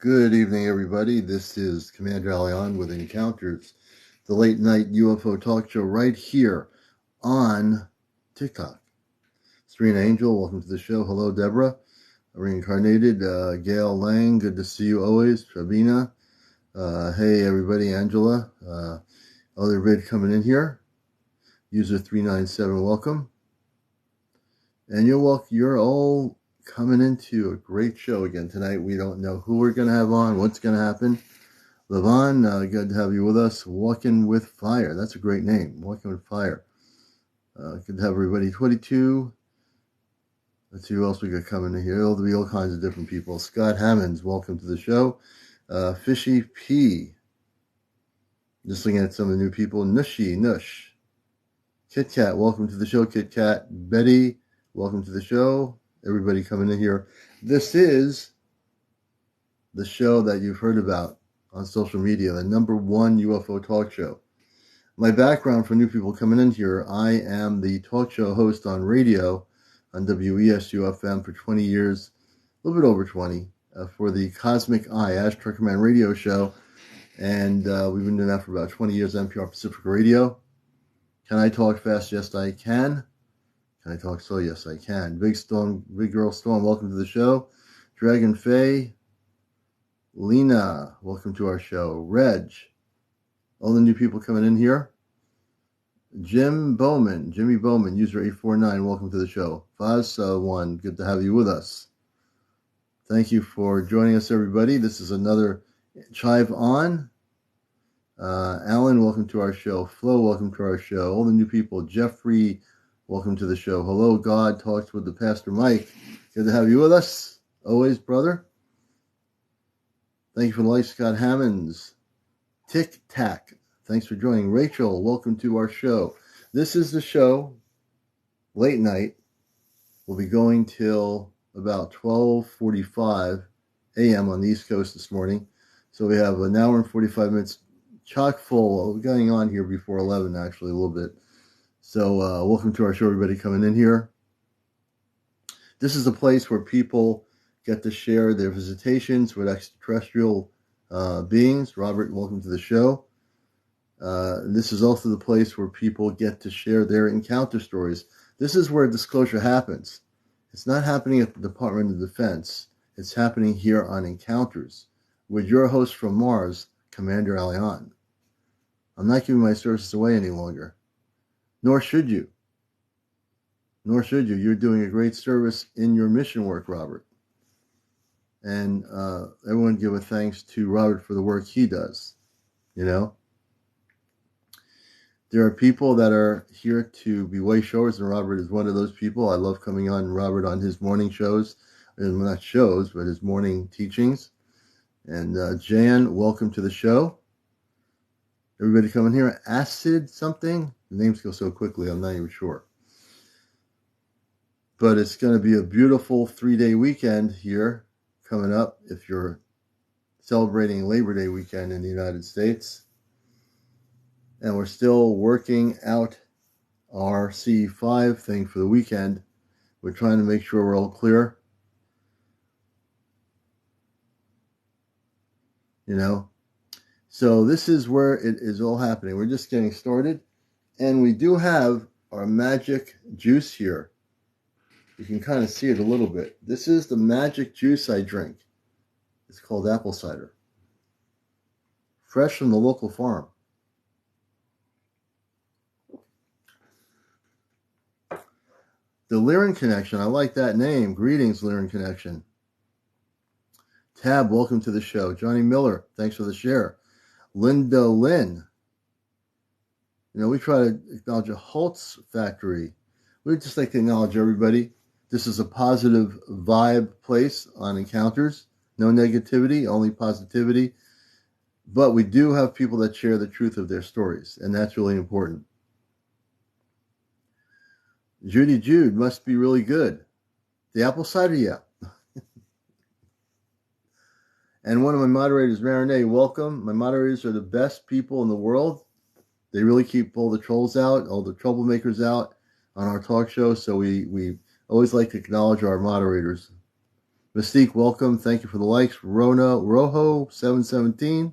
Good evening, everybody. This is CmdrAleon with Encounters, the late night UFO talk show right here on TikTok. Serena Angel, welcome to the show. Hello, Deborah. Reincarnated, Gail Lang, good to see you always. Trabina, hey, everybody. Angela, other vid coming in here. User 397, welcome. And you're all coming into a great show again tonight. We don't know who we're going to have on, what's going to happen. Levon, good to have you with us. Walking with Fire. That's a great name. Walking with Fire. Good to have everybody. 22. Let's see who else we got coming in here. There'll be all kinds of different people. Scott Hammonds, welcome to the show. Fishy P. Just looking at some of the new people. Nush. Kit Kat, welcome to the show. Kit Kat. Betty, welcome to the show. Everybody coming in here. This is the show that you've heard about on social media, the #1 UFO talk show. My background for new people coming in here, I am the talk show host on radio on WESU-FM for 20 years, a little bit over 20, for the Cosmic Eye, Ashtar Command radio show. And we've been doing that for about 20 years, NPR Pacific Radio. Can I talk fast? Yes, I can. Can I talk slow? Yes, I can. Big Girl Storm, welcome to the show. Dragon Faye. Lena, welcome to our show. Reg, all the new people coming in here. Jimmy Bowman, user 849, welcome to the show. Faz1, good to have you with us. Thank you for joining us, everybody. This is another Chive On. Alan, welcome to our show. Flo, welcome to our show. All the new people. Jeffrey, welcome to the show. Hello, God Talks with the Pastor Mike. Good to have you with us. Always, brother. Thank you for the life, Scott Hammonds. Tic Tac, thanks for joining. Rachel, welcome to our show. This is the show, late night. We'll be going till about 12:45 a.m. on the East Coast this morning. So we have an hour and 45 minutes chock full going on here before 11, actually, a little bit. So welcome to our show, everybody coming in here. This is a place where people get to share their visitations with extraterrestrial beings. Robert, welcome to the show. This is also the place where people get to share their encounter stories. This is where disclosure happens. It's not happening at the Department of Defense. It's happening here on Encounters with your host from Mars, CmdrAleon. I'm not giving my services away any longer. Nor should you. You're doing a great service in your mission work, Robert. And everyone give a thanks to Robert for the work he does. You know, there are people that are here to be way showers, and Robert is one of those people. I love coming on Robert on his morning shows, and not shows, but his morning teachings. And Jan, welcome to the show. Everybody coming here. Acid something. The names go so quickly, I'm not even sure. But it's going to be a beautiful 3-day weekend here coming up if you're celebrating Labor Day weekend in the United States. And we're still working out our C5 thing for the weekend. We're trying to make sure we're all clear. You know, so this is where it is all happening. We're just getting started. And we do have our magic juice here. You can kind of see it a little bit. This is the magic juice I drink. It's called apple cider. Fresh from the local farm. The Lyran Connection. I like that name. Greetings, Lyran Connection. Tab, welcome to the show. Johnny Miller, thanks for the share. Linda Lynn. You know, we try to acknowledge a Holtz factory. We'd just like to acknowledge everybody. This is a positive vibe place on Encounters. No negativity, only positivity. But we do have people that share the truth of their stories, and that's really important. Judy Jude must be really good. The apple cider, yeah. And one of my moderators, Marinette, welcome. My moderators are the best people in the world. They really keep all the trolls out, all the troublemakers out on our talk show. So we always like to acknowledge our moderators. Mystique, welcome. Thank you for the likes. Roho717.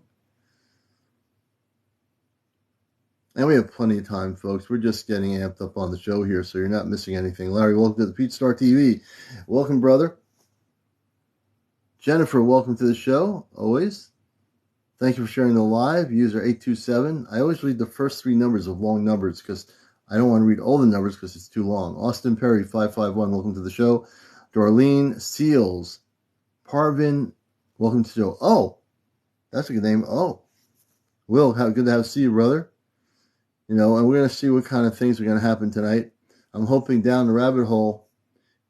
And we have plenty of time, folks. We're just getting amped up on the show here, so you're not missing anything. Larry, welcome to the Pete Star TV. Welcome, brother. Jennifer, welcome to the show, always. Thank you for sharing the live. User 827. I always read the first three numbers of long numbers because I don't want to read all the numbers because it's too long. Austin Perry, 551, welcome to the show. Darlene Seals. Parvin, welcome to the show. Oh, that's a good name. Oh, Will, good to see you, brother. You know, and we're going to see what kind of things are going to happen tonight. I'm hoping Down the Rabbit Hole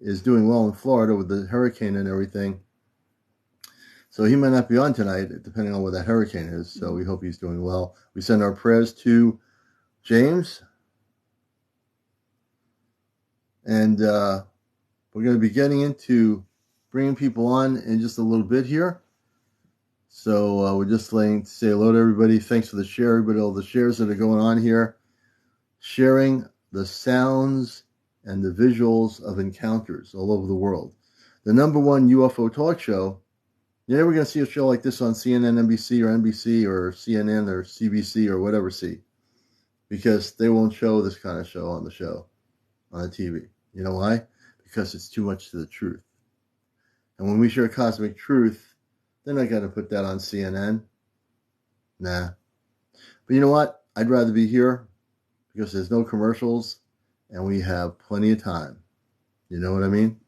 is doing well in Florida with the hurricane and everything. So he might not be on tonight, depending on where that hurricane is. So we hope he's doing well. We send our prayers to James. And we're going to be getting into bringing people on in just a little bit here. So we're just saying to say hello to everybody. Thanks for the share, everybody, all the shares that are going on here. Sharing the sounds and the visuals of encounters all over the world. The #1 UFO talk show. You're never going to see a show like this on CNN, NBC, or NBC, or CNN, or CBC, or whatever C. Because they won't show this kind of show on the TV. You know why? Because it's too much to the truth. And when we share cosmic truth, they're not going to put that on CNN. Nah. But you know what? I'd rather be here because there's no commercials and we have plenty of time. You know what I mean?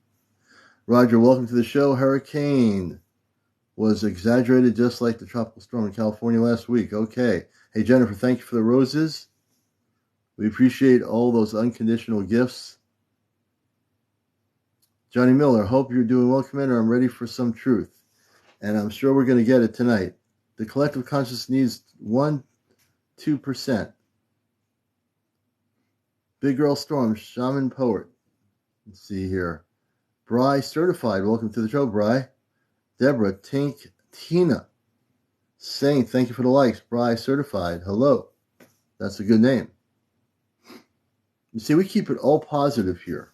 Roger, welcome to the show. Hurricane was exaggerated just like the tropical storm in California last week. Okay. Hey, Jennifer, thank you for the roses. We appreciate all those unconditional gifts. Johnny Miller, hope you're doing well, Commander. I'm ready for some truth. And I'm sure we're going to get it tonight. The collective consciousness needs 1-2%. Big Girl Storm, Shaman Poet. Let's see here. Bry Certified, welcome to the show, Bry. Deborah, Tink, Tina. Saint, thank you for the likes. Bry Certified, hello. That's a good name. You see, we keep it all positive here.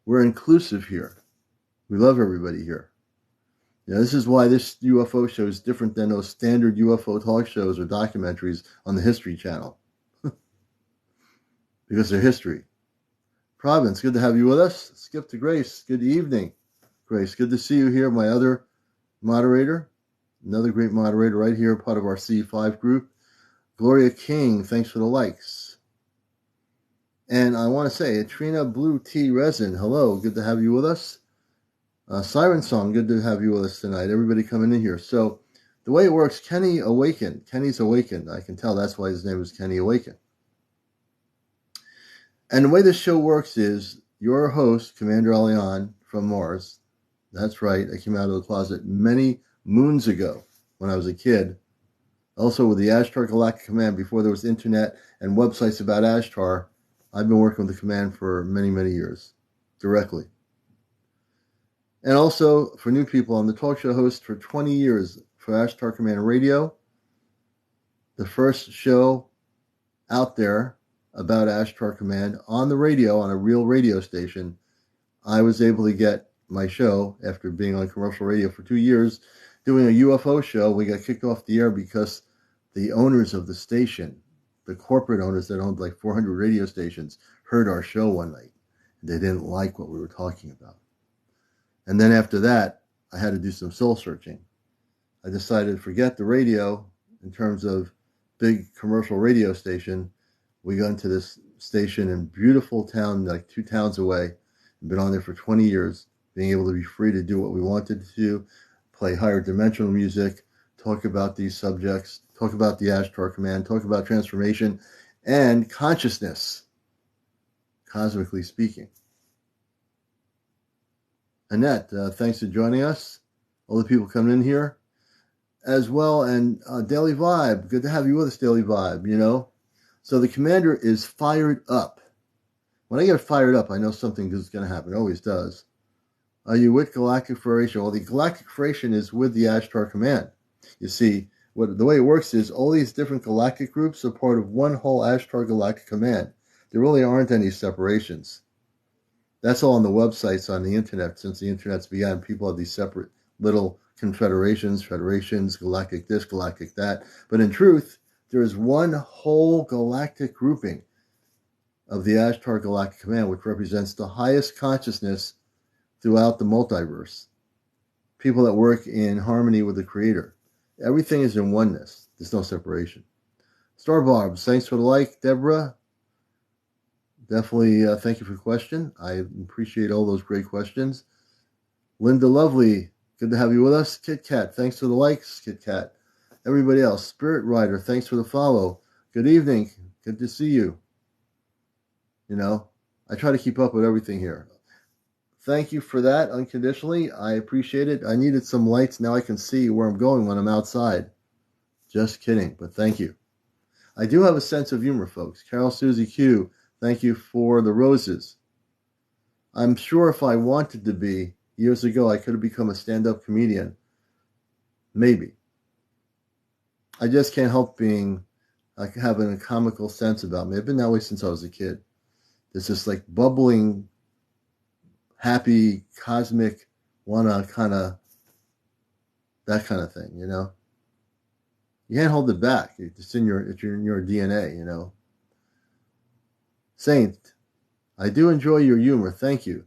We're inclusive here. We love everybody here. You know, this is why this UFO show is different than those standard UFO talk shows or documentaries on the History Channel. Because they're history. Province, good to have you with us. Skip to Grace, good evening. Grace, good to see you here, my other moderator. Another great moderator right here, part of our C5 group. Gloria King, thanks for the likes. And I want to say, Trina Blue Tea Resin, hello, good to have you with us. Siren Song, good to have you with us tonight. Everybody coming in here. So the way it works, Kenny's Awakened. I can tell that's why his name is Kenny Awakened. And the way this show works is your host, CmdrAleon from Mars. That's right. I came out of the closet many moons ago when I was a kid. Also with the Ashtar Galactic Command, before there was internet and websites about Ashtar, I've been working with the command for many, many years, directly. And also, for new people, I'm the talk show host for 20 years for Ashtar Command Radio. The first show out there about Ashtar Command on the radio, on a real radio station. I was able to get my show, after being on commercial radio for 2 years, doing a UFO show. We got kicked off the air because the owners of the station, the corporate owners that owned like 400 radio stations, heard our show one night. They didn't like what we were talking about. And then after that, I had to do some soul searching. I decided to forget the radio in terms of big commercial radio station. We got into this station in beautiful town, like 2 towns away. I've been on there for 20 years, being able to be free to do what we wanted to do, play higher dimensional music, talk about these subjects, talk about the Ashtar Command, talk about transformation and consciousness, cosmically speaking. Annette, thanks for joining us. All the people coming in here as well. And Daily Vibe, good to have you with us, Daily Vibe, you know. So the commander is fired up. When I get fired up, I know something is going to happen. It always does. Are you with Galactic Federation? Well, the Galactic Federation is with the Ashtar Command. You see, the way it works is all these different galactic groups are part of one whole Ashtar Galactic Command. There really aren't any separations. That's all on the websites on the internet. Since the internet's begun, people have these separate little confederations, federations, galactic this, galactic that. But in truth, there is one whole galactic grouping of the Ashtar Galactic Command, which represents the highest consciousness throughout the multiverse. People that work in harmony with the Creator. Everything is in oneness. There's no separation. Star Barbs, thanks for the like. Deborah, definitely thank you for the question. I appreciate all those great questions. Linda Lovely, good to have you with us. Kit Kat, thanks for the likes, Kit Kat. Everybody else, Spirit Rider, thanks for the follow. Good evening. Good to see you. You know, I try to keep up with everything here. Thank you for that unconditionally. I appreciate it. I needed some lights. Now I can see where I'm going when I'm outside. Just kidding, but thank you. I do have a sense of humor, folks. Carol Susie Q, thank you for the roses. I'm sure if I wanted to be, years ago, I could have become a stand-up comedian. Maybe. I just can't help being, like, having a comical sense about me. I've been that way since I was a kid. There's this, like, bubbling, happy, cosmic, wanna kind of, that kind of thing, you know? You can't hold it back. It's in your DNA, you know? Saint, I do enjoy your humor. Thank you.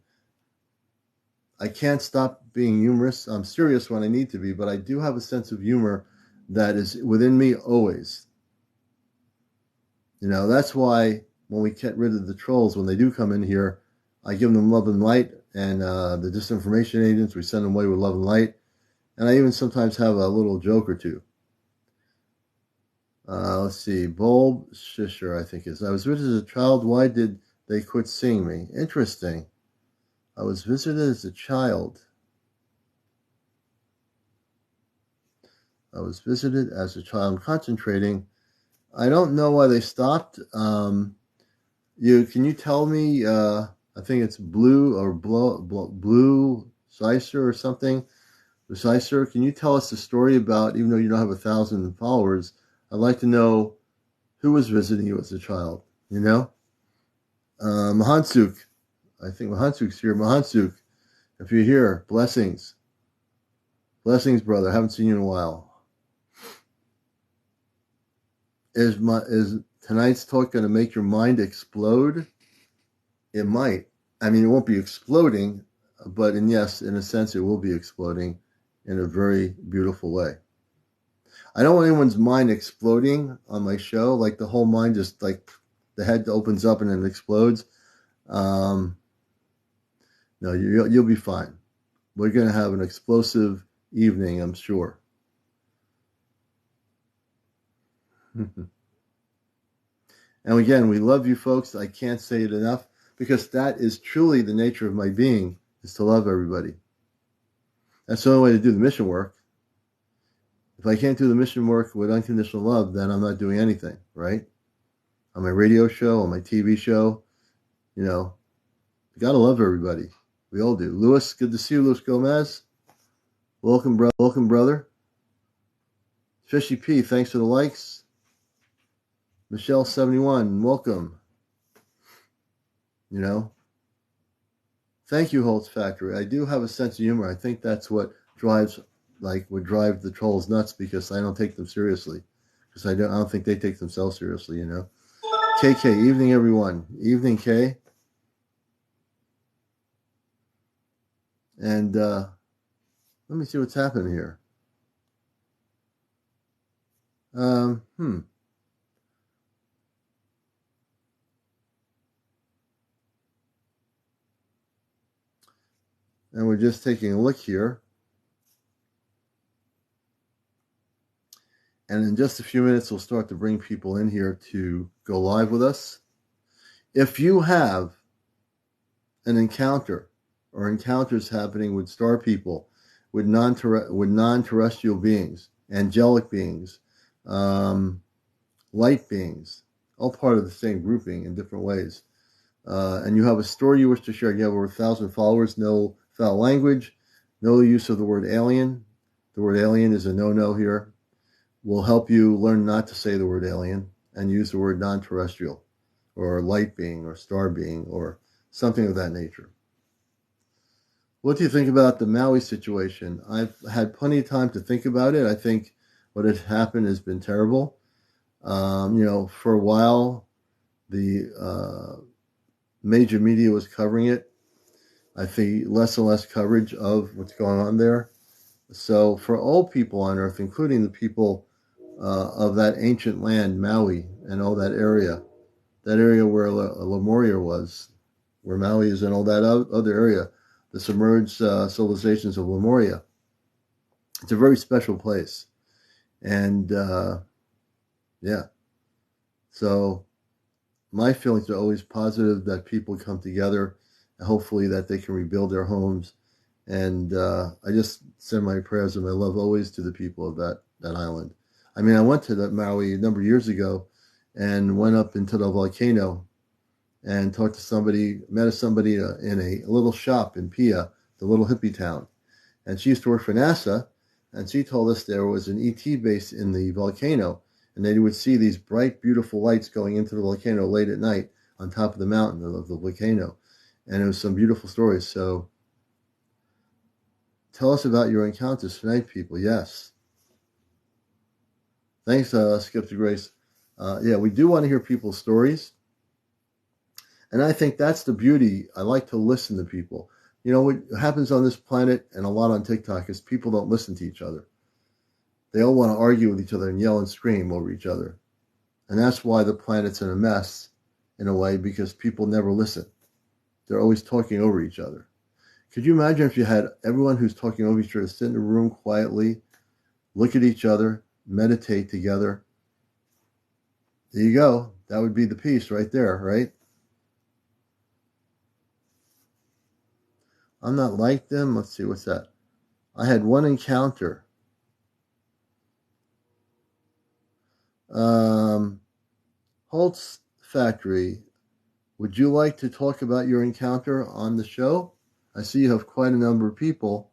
I can't stop being humorous. I'm serious when I need to be, but I do have a sense of humor that is within me always. You know, that's why when we get rid of the trolls, when they do come in here, I give them love and light, and the disinformation agents, we send them away with love and light. And I even sometimes have a little joke or two. Let's see, Bulb Shisher, I think is. I was visited as a child. Why did they quit seeing me? Interesting. I was visited as a child. I'm concentrating. I don't know why they stopped. Can you tell me? I think it's Blue Sicer or something. The Sicer. Can you tell us the story about? Even though you don't have 1,000 followers, I'd like to know who was visiting you as a child. You know, Mahansuk. I think Mahansuk's here. Mahansuk, if you're here, blessings. Blessings, brother. I haven't seen you in a while. Is tonight's talk going to make your mind explode? It might. I mean, it won't be exploding, but in a sense, it will be exploding in a very beautiful way. I don't want anyone's mind exploding on my show, like the whole mind just like the head opens up and then explodes. No, you'll be fine. We're going to have an explosive evening, I'm sure. And again, we love you folks. I can't say it enough because that is truly the nature of my being, is to love everybody. That's the only way to do the mission work. If I can't do the mission work with unconditional love, then I'm not doing anything, right? On my radio show, on my TV show, you know, you got to love everybody. We all do. Louis, good to see you, Louis Gomez. Welcome, brother. Fishy P, thanks for the likes. Michelle 71, welcome. You know, thank you, Holtz Factory. I do have a sense of humor. I think that's what would drive the trolls nuts, because I don't take them seriously. Because I don't think they take themselves seriously, you know. KK, evening, everyone. Evening, K. And let me see what's happening here. And we're just taking a look here. And in just a few minutes, we'll start to bring people in here to go live with us. If you have an encounter or encounters happening with star people, with non-terrestrial beings, angelic beings, light beings, all part of the same grouping in different ways, and you have a story you wish to share, you have over 1,000 followers, no foul language, no use of the word alien. The word alien is a no-no here. We'll help you learn not to say the word alien and use the word non-terrestrial or light being or star being or something of that nature. What do you think about the Maui situation? I've had plenty of time to think about it. I think what had happened has been terrible. For a while, the major media was covering it. I see less and less coverage of what's going on there. So for all people on Earth, including the people of that ancient land, Maui, and all that area where Lemuria was, where Maui is, and all that other area, the submerged civilizations of Lemuria. It's a very special place. And yeah, so my feelings are always positive that people come together, and hopefully that they can rebuild their homes. And I just send my prayers and my love always to the people of that island. I mean, I went to that Maui a number of years ago and went up into the volcano and talked to somebody, met somebody in a little shop in Pia, the little hippie town. And she used to work for NASA, and she told us there was an ET base in the volcano, and they would see these bright, beautiful lights going into the volcano late at night on top of the mountain of the volcano. And it was some beautiful stories. So tell us about your encounters tonight, people. Yes. Thanks, Skip to Grace. Yeah, we do want to hear people's stories. And I think that's the beauty. I like to listen to people. You know, what happens on this planet and a lot on TikTok is people don't listen to each other. They all want to argue with each other and yell and scream over each other. And that's why the planet's in a mess, in a way, because people never listen. They're always talking over each other. Could you imagine if you had everyone who's talking over each other sit in a room quietly, look at each other, meditate together? There you go. That would be the peace right there, right? I'm not like them. Let's see, what's that? I had one encounter. Holt's Factory, would you like to talk about your encounter on the show? I see you have quite a number of people.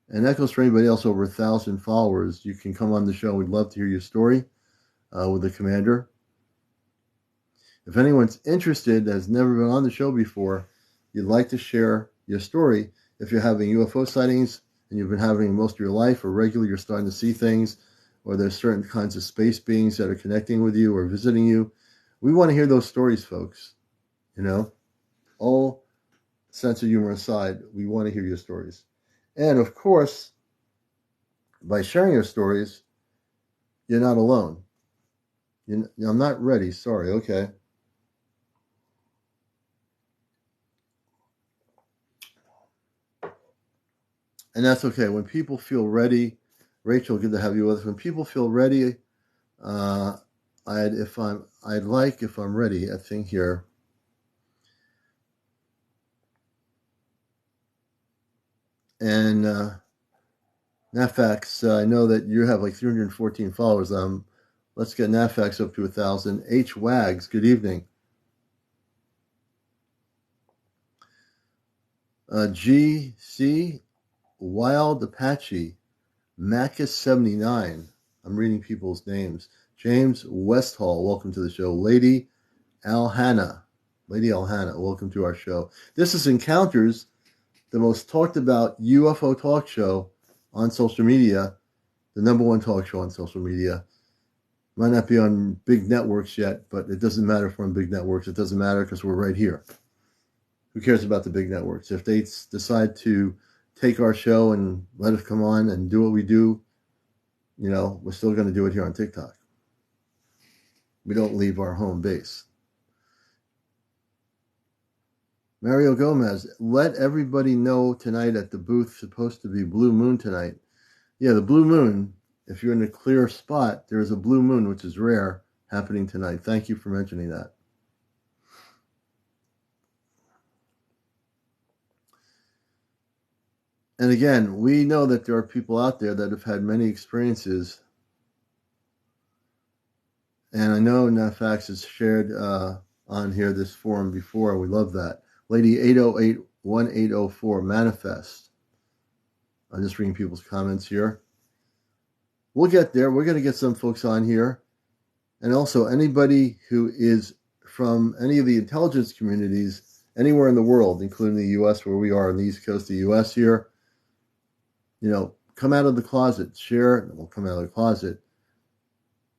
And that goes for anybody else over 1,000 followers. You can come on the show. We'd love to hear your story with the commander. If anyone's interested that has never been on the show before, you'd like to share your story. If you're having UFO sightings and you've been having most of your life, or regularly you're starting to see things, or there's certain kinds of space beings that are connecting with you or visiting you, we want to hear those stories, folks. You know, all sense of humor aside, we want to hear your stories. And of course, by sharing your stories, you're not alone. I'm not ready. Sorry. Okay. And that's okay. When people feel ready, Rachel, good to have you with us. When people feel ready, if I'm ready, I think here. And Nafax, I know that you have like 314 followers. Let's get Nafax up to 1,000. H Wags, good evening. GC Wild Apache, Macus 79. I'm reading people's names. James Westhall, welcome to the show. Lady Alhana, welcome to our show. This is Encounters, the most talked about UFO talk show on social media, the number one talk show on social media. Might not be on big networks yet, but it doesn't matter if we're on big networks. It doesn't matter because we're right here. Who cares about the big networks? If they decide to take our show and let us come on and do what we do, we're still going to do it here on TikTok. We don't leave our home base. Mario Gomez, let everybody know tonight at the booth, supposed to be blue moon tonight. Yeah, the blue moon, if you're in a clear spot, there's a blue moon, which is rare, happening tonight. Thank you for mentioning that. And again, we know that there are people out there that have had many experiences. And I know Nafax has shared on here this forum before. We love that. Lady 808-1804, manifest. I'm just reading people's comments here. We'll get there. We're going to get some folks on here. And also anybody who is from any of the intelligence communities anywhere in the world, including the U.S., where we are on the East Coast of the U.S. here, come out of the closet, share, we'll come out of the closet,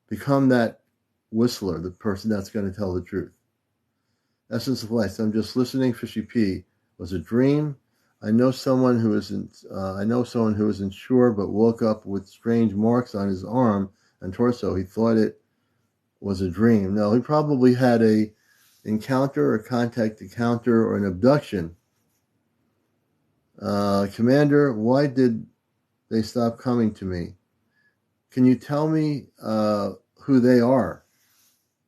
become that whistler, the person that's going to tell the truth. Essence of life. So I'm just listening. Fishy P was a dream. I know someone who isn't sure, but woke up with strange marks on his arm and torso. He thought it was a dream. No, he probably had a encounter, a contact encounter, or an abduction. Commander, why did they stop coming to me? Can you tell me who they are?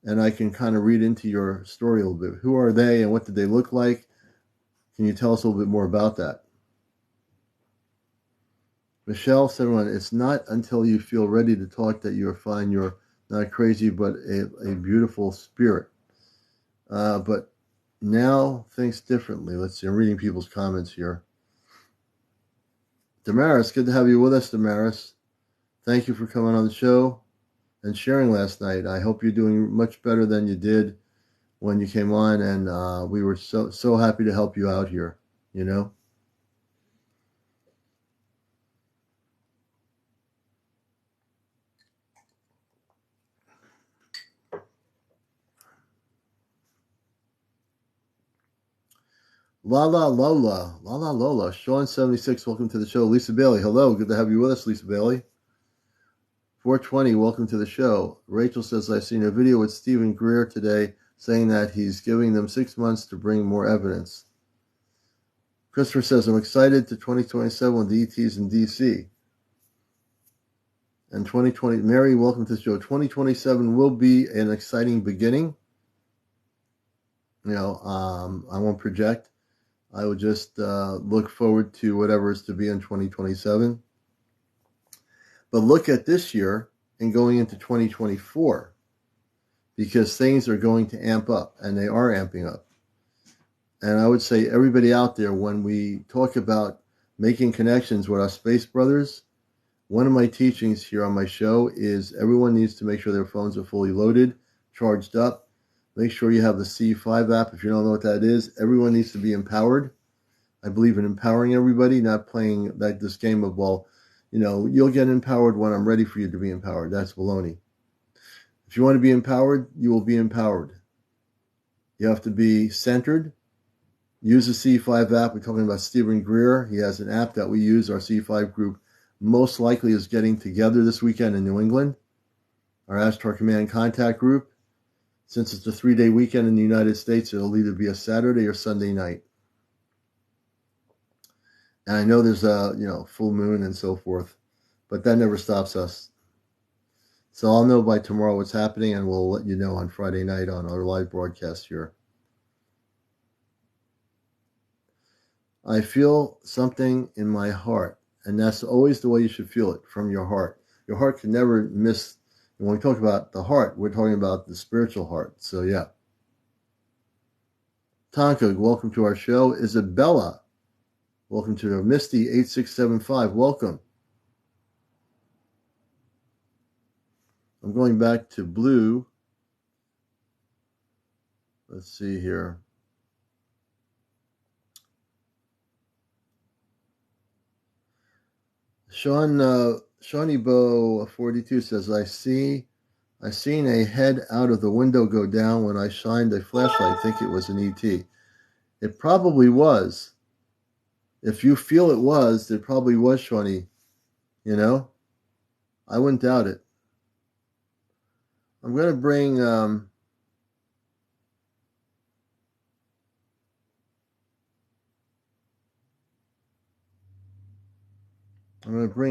And I can kind of read into your story a little bit. Who are they and what did they look like? Can you tell us a little bit more about that? Michelle said, it's not until you feel ready to talk that you find you're not crazy, but a beautiful spirit. But now thinks differently. Let's see, I'm reading people's comments here. Damaris, good to have you with us, Damaris. Thank you for coming on the show and sharing last night. I hope you're doing much better than you did when you came on, and we were so happy to help you out here, Lala Lola, Sean76, welcome to the show. Lisa Bailey, hello, good to have you with us, Lisa Bailey. 420, welcome to the show. Rachel says, I've seen a video with Stephen Greer today saying that he's giving them 6 months to bring more evidence. Christopher says, I'm excited to 2027 with the ETs in DC. And 2020, Mary, welcome to the show. 2027 will be an exciting beginning. I won't project. I will just look forward to whatever is to be in 2027. But look at this year and going into 2024, because things are going to amp up, and they are amping up. And I would say everybody out there, when we talk about making connections with our space brothers, one of my teachings here on my show is everyone needs to make sure their phones are fully loaded, charged up. Make sure you have the C5 app. If you don't know what that is, everyone needs to be empowered. I believe in empowering everybody, not playing this game of, you'll get empowered when I'm ready for you to be empowered. That's baloney. If you want to be empowered, you will be empowered. You have to be centered. Use the C5 app. We're talking about Stephen Greer. He has an app that we use. Our C5 group most likely is getting together this weekend in New England. Our Ashtar Command Contact group. Since it's a 3-day weekend in the United States, it'll either be a Saturday or Sunday night. And I know there's a full moon and so forth, but that never stops us. So I'll know by tomorrow what's happening, and we'll let you know on Friday night on our live broadcast here. I feel something in my heart, and that's always the way you should feel it, from your heart. Your heart can never miss. And when we talk about the heart, we're talking about the spiritual heart. So yeah. Tonka, welcome to our show. Isabella, welcome to the Misty 8675. Welcome. I'm going back to blue. Let's see here. Shawnee Bo 42 says, I seen a head out of the window go down when I shined a flashlight. I think it was an ET. It probably was. If you feel it was, it probably was, Shawnee. I wouldn't doubt it. I'm going to bring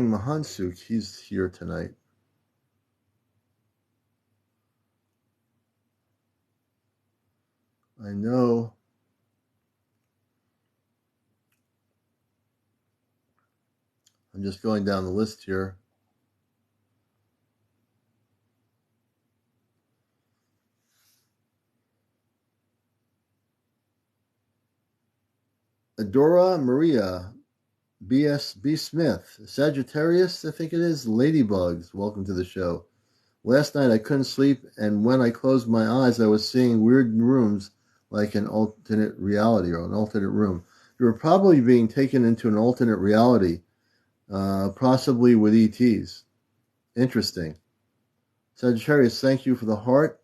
Mahansuk. He's here tonight. I know. I'm just going down the list here. Adora Maria, B. Smith, Sagittarius, I think it is, Ladybugs, welcome to the show. Last night I couldn't sleep, and when I closed my eyes, I was seeing weird rooms like an alternate reality or an alternate room. You were probably being taken into an alternate reality, possibly with ETs. Interesting. Sagittarius, thank you for the heart.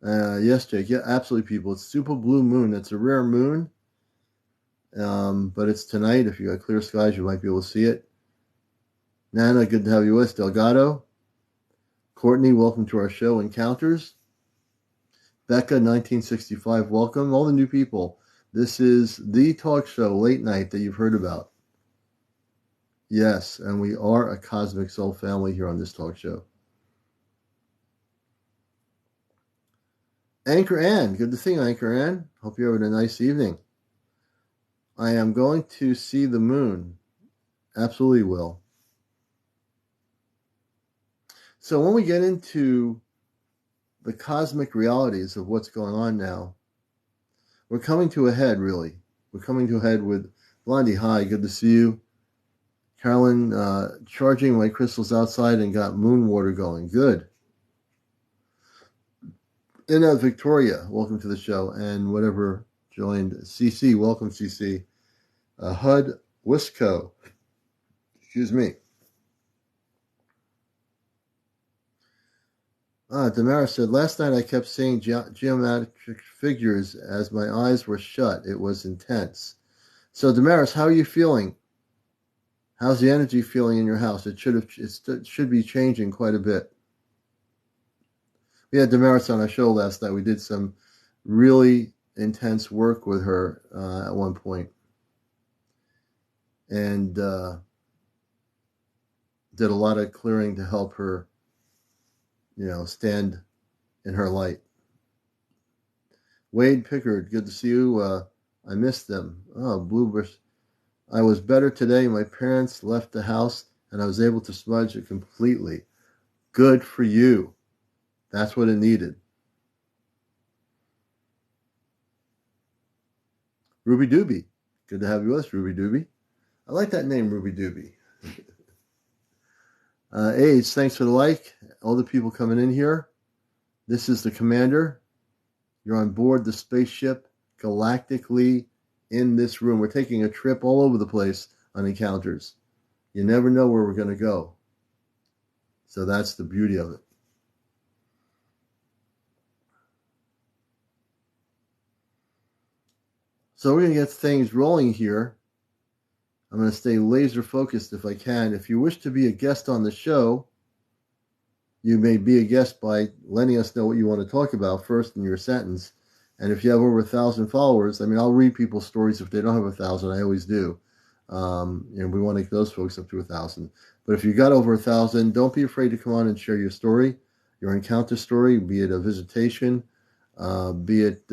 Yes, Jake. Yeah, absolutely, people. It's super blue moon. It's a rare moon, but it's tonight. If you got clear skies, you might be able to see it. Nana, good to have you with us. Delgado. Courtney, welcome to our show, Encounters. Becca, 1965, welcome. All the new people. This is the talk show, late night, that you've heard about. Yes, and we are a cosmic soul family here on this talk show. Anchor Ann, good to see you, Anchor Ann. Hope you're having a nice evening. I am going to see the moon. Absolutely will. So when we get into the cosmic realities of what's going on now, we're coming to a head, really. We're coming to a head with Blondie. Hi, good to see you. Carolyn, charging my crystals outside and got moon water going. Good. And Victoria, welcome to the show. And whatever joined, CC, welcome, CC. HUD Wisco, excuse me. Damaris said, last night I kept seeing geometric figures as my eyes were shut. It was intense. So, Damaris, how are you feeling? How's the energy feeling in your house? It should be changing quite a bit. We had Damaris on our show last night. We did some really intense work with her at one point, and did a lot of clearing to help her, stand in her light. Wade Pickard, good to see you. I missed them. Oh, Bluebird. I was better today. My parents left the house, and I was able to smudge it completely. Good for you. That's what it needed. Ruby Doobie. Good to have you with us, Ruby Doobie. I like that name, Ruby Doobie. Age, thanks for the like. All the people coming in here. This is the commander. You're on board the spaceship galactically in this room. We're taking a trip all over the place on encounters. You never know where we're going to go. So that's the beauty of it. So we're going to get things rolling here. I'm going to stay laser focused if I can. If you wish to be a guest on the show, you may be a guest by letting us know what you want to talk about first in your sentence. And if you have over 1,000 followers, I'll read people's stories if they don't have 1,000. I always do. And we want to get those folks up to 1,000. But if you got over 1,000, don't be afraid to come on and share your story, your encounter story, be it a visitation, be it,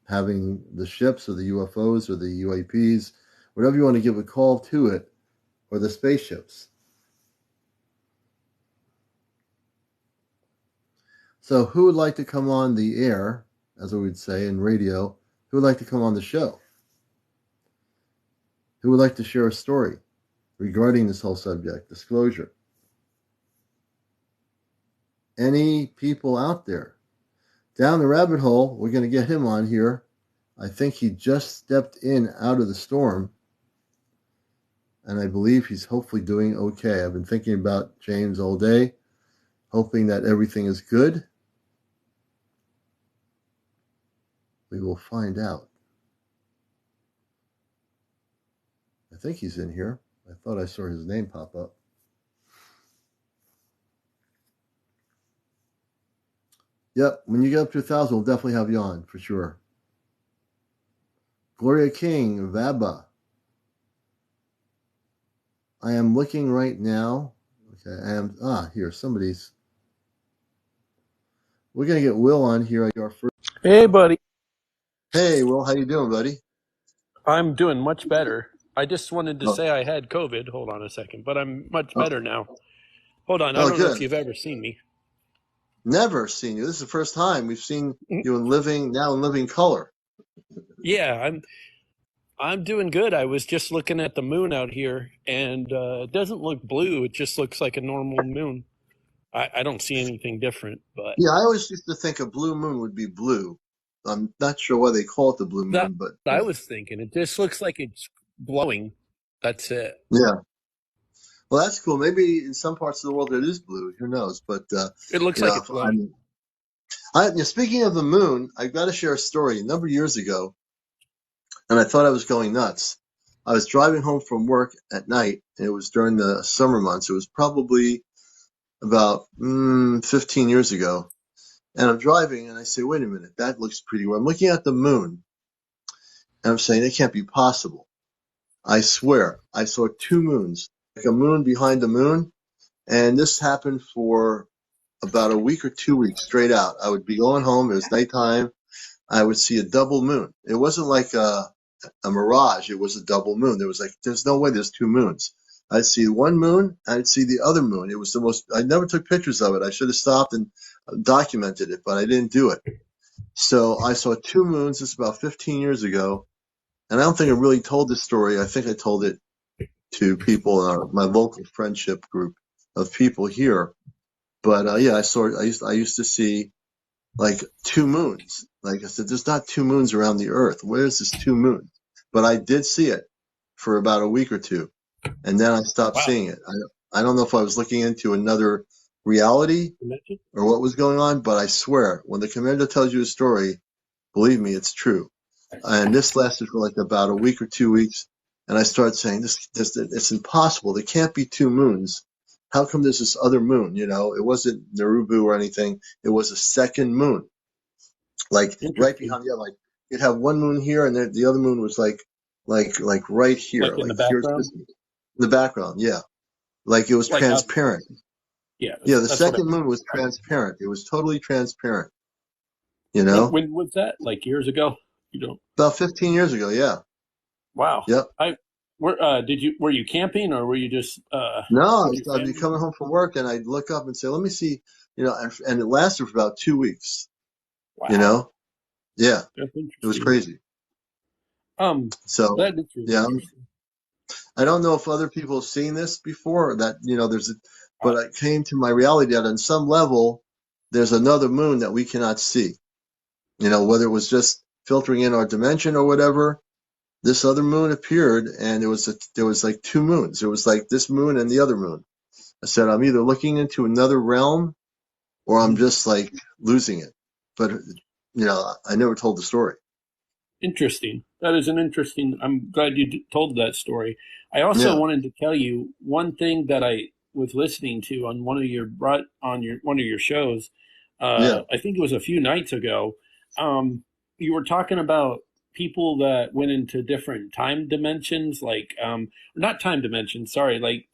having the ships or the UFOs or the UAPs, whatever you want to give a call to it, or the spaceships. So who would like to come on the air, as we would say in radio? Who would like to come on the show? Who would like to share a story regarding this whole subject, disclosure? Any people out there? Down the rabbit hole, we're going to get him on here. I think he just stepped in out of the storm, and I believe he's hopefully doing okay. I've been thinking about James all day, hoping that everything is good. We will find out. I think he's in here. I thought I saw his name pop up. Yep, when you get up to 1,000, we'll definitely have you on, for sure. Gloria King, Vaba. I am looking right now. Okay, I am, here, somebody's. We're going to get Will on here. Our first. Hey, buddy. Hey, Will, how you doing, buddy? I'm doing much better. I just wanted to say I had COVID. Hold on a second, but I'm much better now. Hold on. I don't know if you've ever seen me. Never seen you. This is the first time we've seen you in living color. Yeah, I'm doing good. I was just looking at the moon out here, and it doesn't look blue. It just looks like a normal moon. I don't see anything different, but Yeah, I always used to think a blue moon would be blue. I'm not sure why they call it the blue that moon, but I was thinking. It just looks like it's glowing. That's it. yeah. Well, that's cool. Maybe in some parts of the world it is blue. Who knows? But It looks you like know, it's glowing. speaking of the moon, I've got to share a story. A number of years ago, and I thought I was going nuts. I was driving home from work at night, and it was during the summer months. It was probably about 15 years ago. And I'm driving, and I say, wait a minute, that looks pretty well. I'm looking at the moon, and I'm saying, it can't be possible. I swear, I saw two moons, like a moon behind the moon. And this happened for about a week or 2 weeks straight out. I would be going home. It was nighttime. I would see a double moon. It wasn't like a mirage. It was a double moon. There's no way there's two moons. I'd see one moon. I'd see the other moon. It was the most, I never took pictures of it. I should have stopped and documented it, but I didn't do it. So I saw two moons. This is about 15 years ago. And I don't think I really told this story. I think I told it to people in my local friendship group of people here. But yeah, I used to see like two moons. Like I said, there's not two moons around the earth. Where's this two moons? But I did see it for about a week or two, and then I stopped Wow. seeing it. I don't know if I was looking into another reality or what was going on, but I swear, when the commander tells you a story, believe me, it's true. And this lasted for like about a week or 2 weeks, and I started saying, this it's impossible. There can't be two moons. How come there's this other moon? You know, it wasn't Narubu or anything. It was a second moon, like right Interesting. behind the other. Like you'd have one moon here, and then the other moon was like right here, Like in the like here's background. this in the background. Yeah, like it was Like out. transparent. Yeah, Yeah, the that's what I second was moon was describing. transparent. It was totally transparent. You When know, when was that? Like years ago? You don't. about 15 years ago. Yeah. Wow. Yep. I where were you camping or were you just No, with your I'd be family? coming home from work and I'd look up and say, let me see, and it lasted for about 2 weeks, you Wow, know? Yeah, that's it was interesting. crazy. So, That is really yeah, interesting. I don't know if other people have seen this before or that, Uh, but it came to my reality that on some level, there's another moon that we cannot see, whether it was just filtering in our dimension or whatever. This other moon appeared and there was like two moons. It was like this moon and the other moon. I said, I'm either looking into another realm or I'm mhm. just like losing it. But I never told the story. Interesting. That is an interesting. I'm glad you told that story. I also Yeah, wanted to tell you one thing that I was listening to on one of your shows. yeah, I think it was a few nights ago. You were talking about people that went into different time dimensions, like not time dimensions. Sorry, like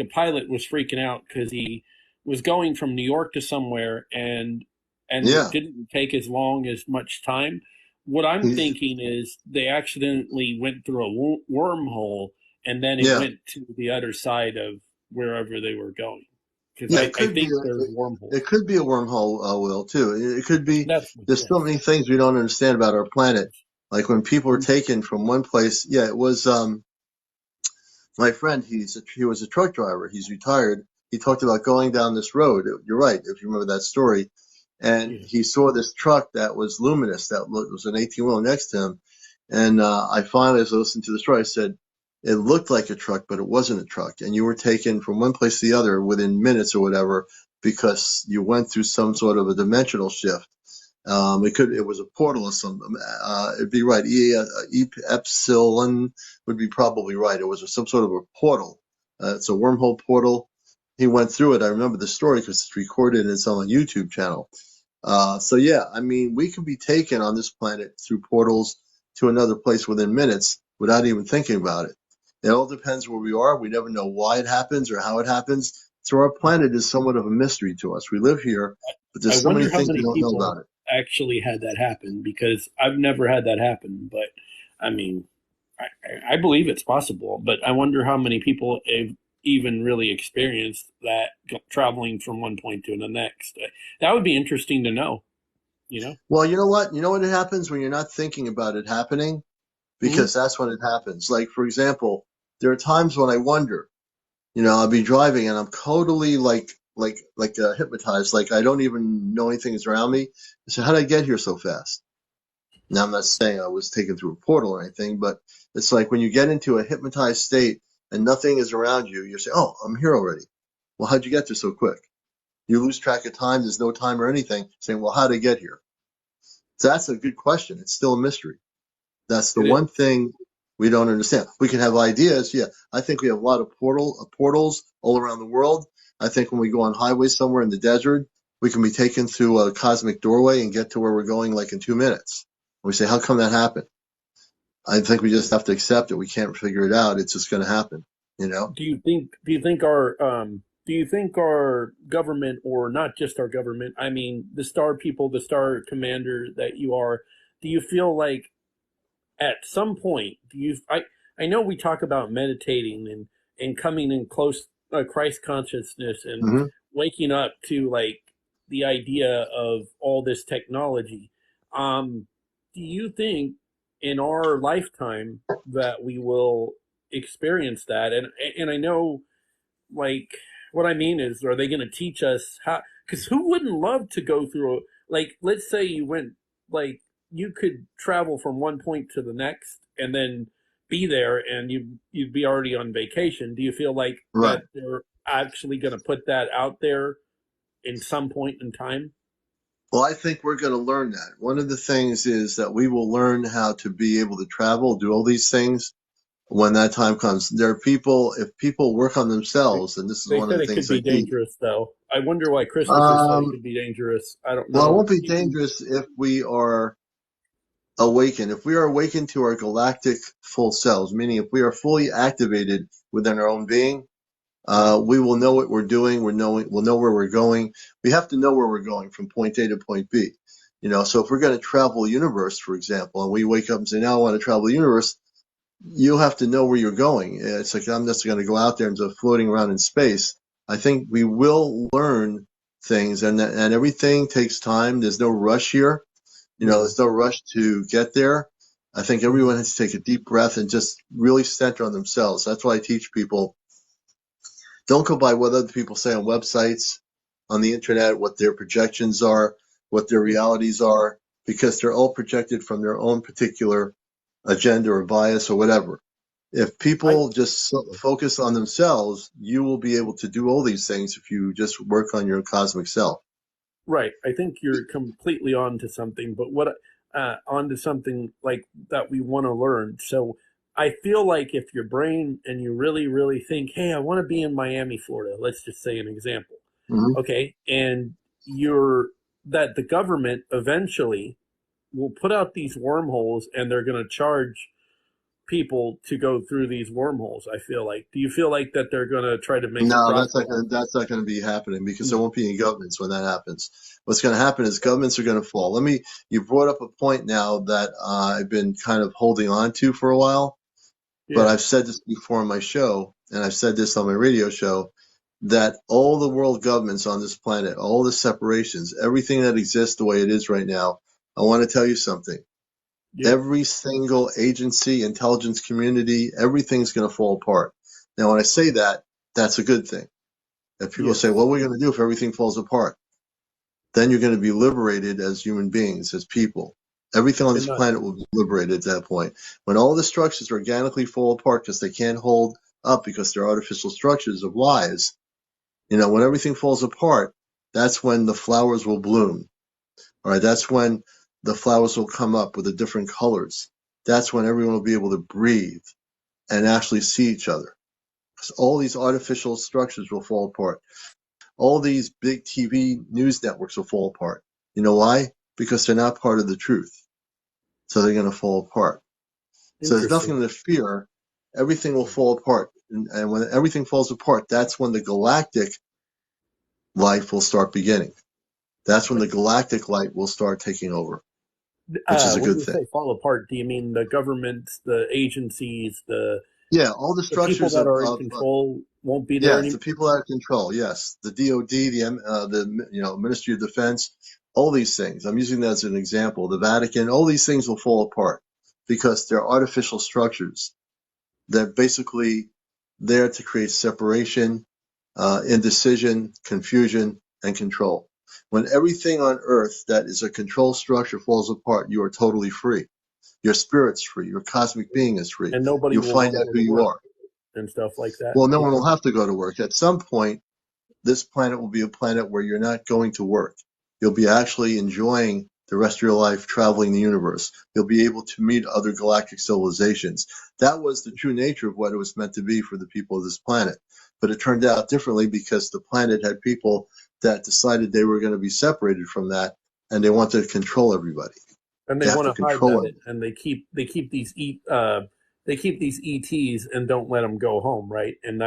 a pilot was freaking out because he was going from New York to somewhere and it yeah. didn't take as long as much time. What I'm He's thinking is they accidentally went through a wormhole and then it yeah, went to the other side of wherever they were going. Because yeah. It I could be think a, there's it, wormholes. it could be a wormhole, Will, too. It could be. That's my There's so guess. many things we don't understand about our planet. Like when people are taken from one place. Yeah, it was my friend. He was a truck driver. He's retired. He talked about going down this road. You're right, if you remember that story. And Yeah. he saw this truck that was luminous. That was an 18-wheeler next to him. And I finally, as I listened to the story, I said, it looked like a truck, but it wasn't a truck. And you were taken from one place to the other within minutes or whatever because you went through some sort of a dimensional shift. It was a portal or something. It'd be right. Epsilon would be probably right. It was some sort of a portal. It's a wormhole portal. He went through it. I remember the story because it's recorded and it's on a YouTube channel. So yeah, I mean, we can be taken on this planet through portals to another place within minutes without even thinking about it. It all depends where we are. We never know why it happens or how it happens. So our planet is somewhat of a mystery to us. We live here, but I there's so many wonder how things we many don't know people about it. actually had that happen because I've never had that happen. But I mean, I believe it's possible, but I wonder how many people have even really experienced that traveling from one point to the next. That would be interesting to know, you know? Well, you know what? You know what it happens when you're not thinking about it happening? Hmm. Because that's when it happens. Like, for example, there are times when I wonder, I'll be driving and I'm totally hypnotized. Like I don't even know anything is around me. So how did I get here so fast? Now I'm not saying I was taken through a portal or anything, but it's like when you get into a hypnotized state and nothing is around you, you say, "Oh, I'm here already." Well, how'd you get there so quick? You lose track of time. There's no time or anything. Saying, "Well, how'd I get here?" So that's a good question. It's still a mystery. That's the It one is. thing we don't understand. We can have ideas. Yeah, I think we have a lot of portals all around the world. I think when we go on highways somewhere in the desert, we can be taken through a cosmic doorway and get to where we're going like in 2 minutes. We say, how come that happened? I think we just have to accept it. We can't figure it out. It's just going to happen, you know? Do you think our government, or not just our government, I mean the star people, the star commander that you are, do you feel like at some point do you I know we talk about meditating and coming in close Christ consciousness and Hmm. waking up to like the idea of all this technology. Do you think in our lifetime that we will experience that? And I know, like, what I mean is, are they going to teach us how? Because who wouldn't love to go through like, let's say you went, like, you could travel from one point to the next and then be there and you'd be already on vacation. Do you feel like Right. that they're actually going to put that out there in some point in time? Well, I think we're going to learn that. One of the things is that we will learn how to be able to travel, do all these things when that time comes. There are people, if people work on themselves, and this is They one of said the it could things I be teach. dangerous, though. I wonder why Christopher said it Um, could be dangerous. I don't well, it know. won't be dangerous if we are awakened. If we are awakened to our galactic full selves, meaning if we are fully activated within our own being, we will know what we're doing. We'll know where we're going. We have to know where we're going from point A to point B. You know, so if we're going to travel the universe, for example, and we wake up and say, now I want to travel the universe, you have to know where you're going. It's like, I'm just going to go out there and just floating around in space. I think we will learn things, and everything takes time. There's no rush here. You know, Mm-hmm. there's no rush to get there. I think everyone has to take a deep breath and just really center on themselves. That's why I teach people, don't go by what other people say on websites, on the internet, what their projections are, what their Yeah. realities are, because they're all projected from their own particular agenda or bias or whatever. If I people just focus on themselves, you will be able to do all these things if you just work on your cosmic self. Right. I think you're completely on to something, but what onto something like that we want to learn. So I feel like if your brain and you really, really think, hey, I want to be in Miami, Florida, let's just say an example. Mm-hmm. Okay. And you're that the government eventually will put out these wormholes and they're going to charge people to go through these wormholes. I feel like. Do you feel like that they're going to try to make a No, profit? that's not gonna be happening because there won't be any governments when that happens. What's gonna happen is governments are gonna fall. You brought up a point now that I've been kind of holding on to for a while, but Yeah. I've said this before on my show, and I've said this on my radio show, that all the world governments on this planet, all the separations, everything that exists the way it is right now, I want to tell you something. Yeah. Every single agency, intelligence community, everything's gonna fall apart. Now, when I say that, that's a good thing. If people say, Yes. what are we going to do if everything falls apart? Then you're going to be liberated as human beings, as people. Everything on And this not. planet will be liberated at that point. When all the structures organically fall apart because they can't hold up because they're artificial structures of lies, you know, when everything falls apart, that's when the flowers will bloom. All right. That's when the flowers will come up with the different colors. That's when everyone will be able to breathe and actually see each other. Because all these artificial structures will fall apart. All these big TV news networks will fall apart. You know why? Because they're not part of the truth. So they're going to fall apart. So there's Interesting. nothing to fear. Everything will fall apart. And when everything falls apart, that's when the galactic life will start beginning. That's when the galactic light will start taking over, which is a When good you thing. say fall apart, do you mean the governments, the agencies, Yeah, all the the people structures that are in of control won't be there yes, the anymore? people that are in control. Yes, the DoD, the Ministry of Defense, all these things. I'm using that as an example. The Vatican, all these things will fall apart because they're artificial structures. They're basically there to create separation indecision, confusion, and control. When everything on earth that is a control structure falls apart, you are totally free. Your spirit's free. Your cosmic being is free. And nobody You'll will find want to out go who to you work are. and stuff like that. Well, no one will have to go to work. At some point, this planet will be a planet where you're not going to work. You'll be actually enjoying the rest of your life traveling the universe. You'll be able to meet other galactic civilizations. That was the true nature of what it was meant to be for the people of this planet. But it turned out differently because the planet had people that decided they were going to be separated from that, and they wanted to control everybody. And they They have want to to hide control that, everybody. and they keep these ETs and don't let them go home, right? And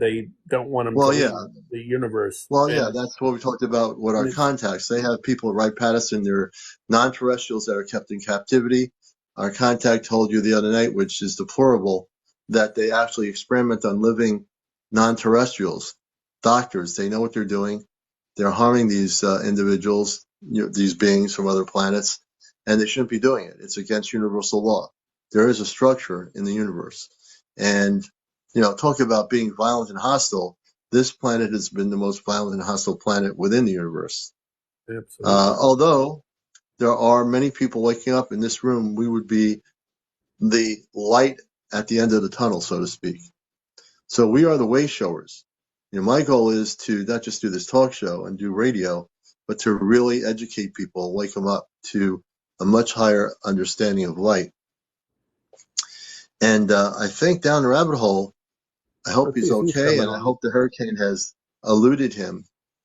they don't want them to Well, leave yeah. the universe. Well, yeah, And, that's what we talked about with our and it's contacts. They have people right, Patterson, they're non-terrestrials that are kept in captivity. Our contact told you the other night, which is deplorable, that they actually experiment on living non-terrestrials. Doctors, they know what they're doing. They're harming these individuals, these beings from other planets, and they shouldn't be doing it. It's against universal law. There is a structure in the universe. And, talk about being violent and hostile. This planet has been the most violent and hostile planet within the universe. absolutely. Although there are many people waking up in this room, we would be the light at the end of the tunnel, so to speak. So we are the way showers. My goal is to not just do this talk show and do radio, but to really educate people, wake them up to a much higher understanding of light. And I think down the rabbit hole, I hope Let's see he's if he's okay, coming and I on. hope the hurricane has eluded him.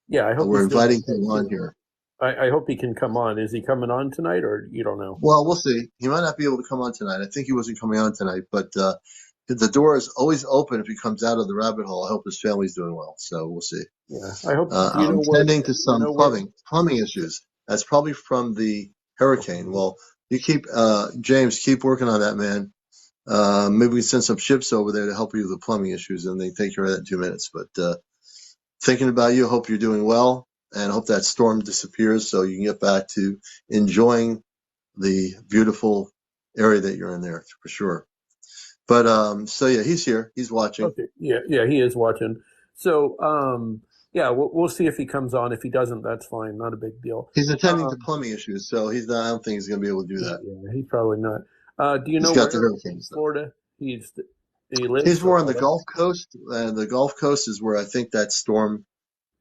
Yeah, I hope We're he's doing inviting okay him on too. here. I hope he can come on. Is he coming on tonight, or you don't know? Well, we'll see. He might not be able to come on tonight. I think he wasn't coming on tonight, but the door is always open if he comes out of the rabbit hole. I hope his family's doing well. So we'll see. Yeah, I hope. Do you know I'm where? tending to You some know where? plumbing issues. That's probably from the hurricane. Well, you keep James, keep working on that, man. Maybe we send some ships over there to help you with the plumbing issues, and they take care of that in 2 minutes. But thinking about you, hope you're doing well, and hope that storm disappears so you can get back to enjoying the beautiful area that you're in there for sure. But so yeah, he's here. He's watching. Okay, yeah, he is watching. So, yeah, we'll see if he comes on. If he doesn't, that's fine. Not a big deal. He's attending to Um, plumbing issues, so he's not. I don't think he's going to be able to do that. yeah, he's probably not. Do you He's know got the where hurricane in stuff. Florida he lives He's or more on the all that? Gulf Coast. The Gulf Coast is where I think that storm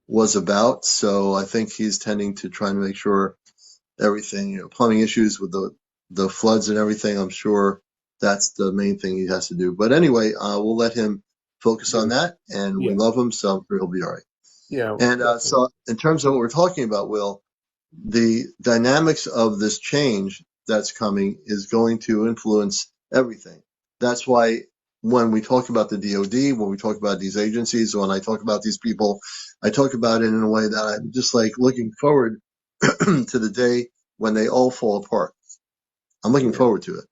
was about. So I think he's tending to try and make sure everything, plumbing issues with the floods and everything. I'm sure that's the main thing he has to do. But anyway, we'll let him focus on Yeah, that, and we yeah, love him, so I'm sure he'll be all right. yeah, And definitely. so, in terms of what we're talking about, Will, the dynamics of this change that's coming is going to influence everything. That's why when we talk about the DoD, when we talk about these agencies, when I talk about these people, I talk about it in a way that I'm just like looking forward to the day when they all fall apart. I'm looking Yeah, forward to it.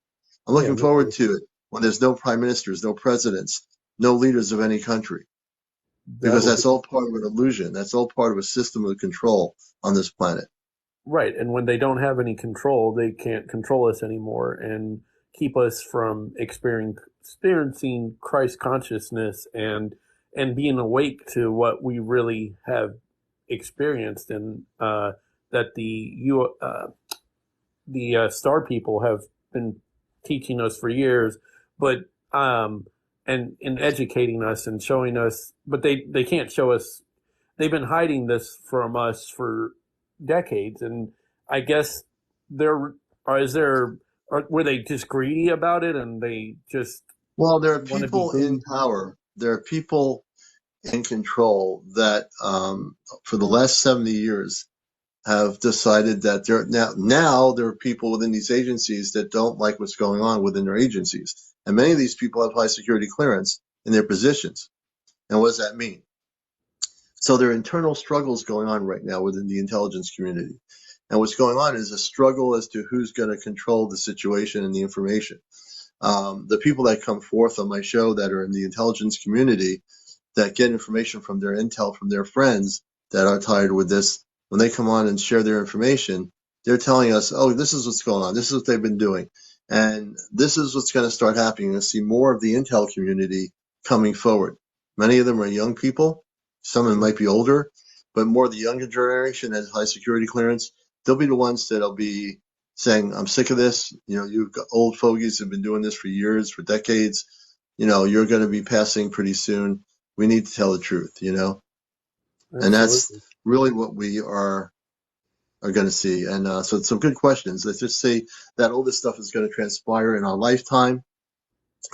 I'm yeah, looking me forward too. to it when there's no prime ministers, no presidents, no leaders of any country, because That'll that's be all part of an illusion. That's all part of a system of control on this planet. right. And when they don't have any control, they can't control us anymore and keep us from experiencing Christ consciousness and being awake to what we really have experienced, and that the star people have been teaching us for years, but and educating us and showing us, but they can't show us. They've been hiding this from us for decades, and I guess there or is there or were they just greedy about it and they just Well, there are want to be people in greedy? power. There are people in control that, for the last 70 years, have decided that now there are people within these agencies that don't like what's going on within their agencies, and many of these people have high security clearance in their positions. And what does that mean? So there are internal struggles going on right now within the intelligence community, and what's going on is a struggle as to who's going to control the situation and the information. The people that come forth on my show that are in the intelligence community that get information from their intel from their friends that are tired with this, when they come on and share their information, they're telling us, oh, this is what's going on. This is what they've been doing. And this is what's going to start happening. You'll see more of the intel community coming forward. Many of them are young people. Some of them might be older, but more the younger generation has high security clearance. They'll be the ones that'll be saying, I'm sick of this. You've got old fogies have been doing this for years, for decades. You're going to be passing pretty soon. We need to tell the truth, and that's Absolutely. really what we are going to see. And so it's some good questions. Let's just say that all this stuff is going to transpire in our lifetime.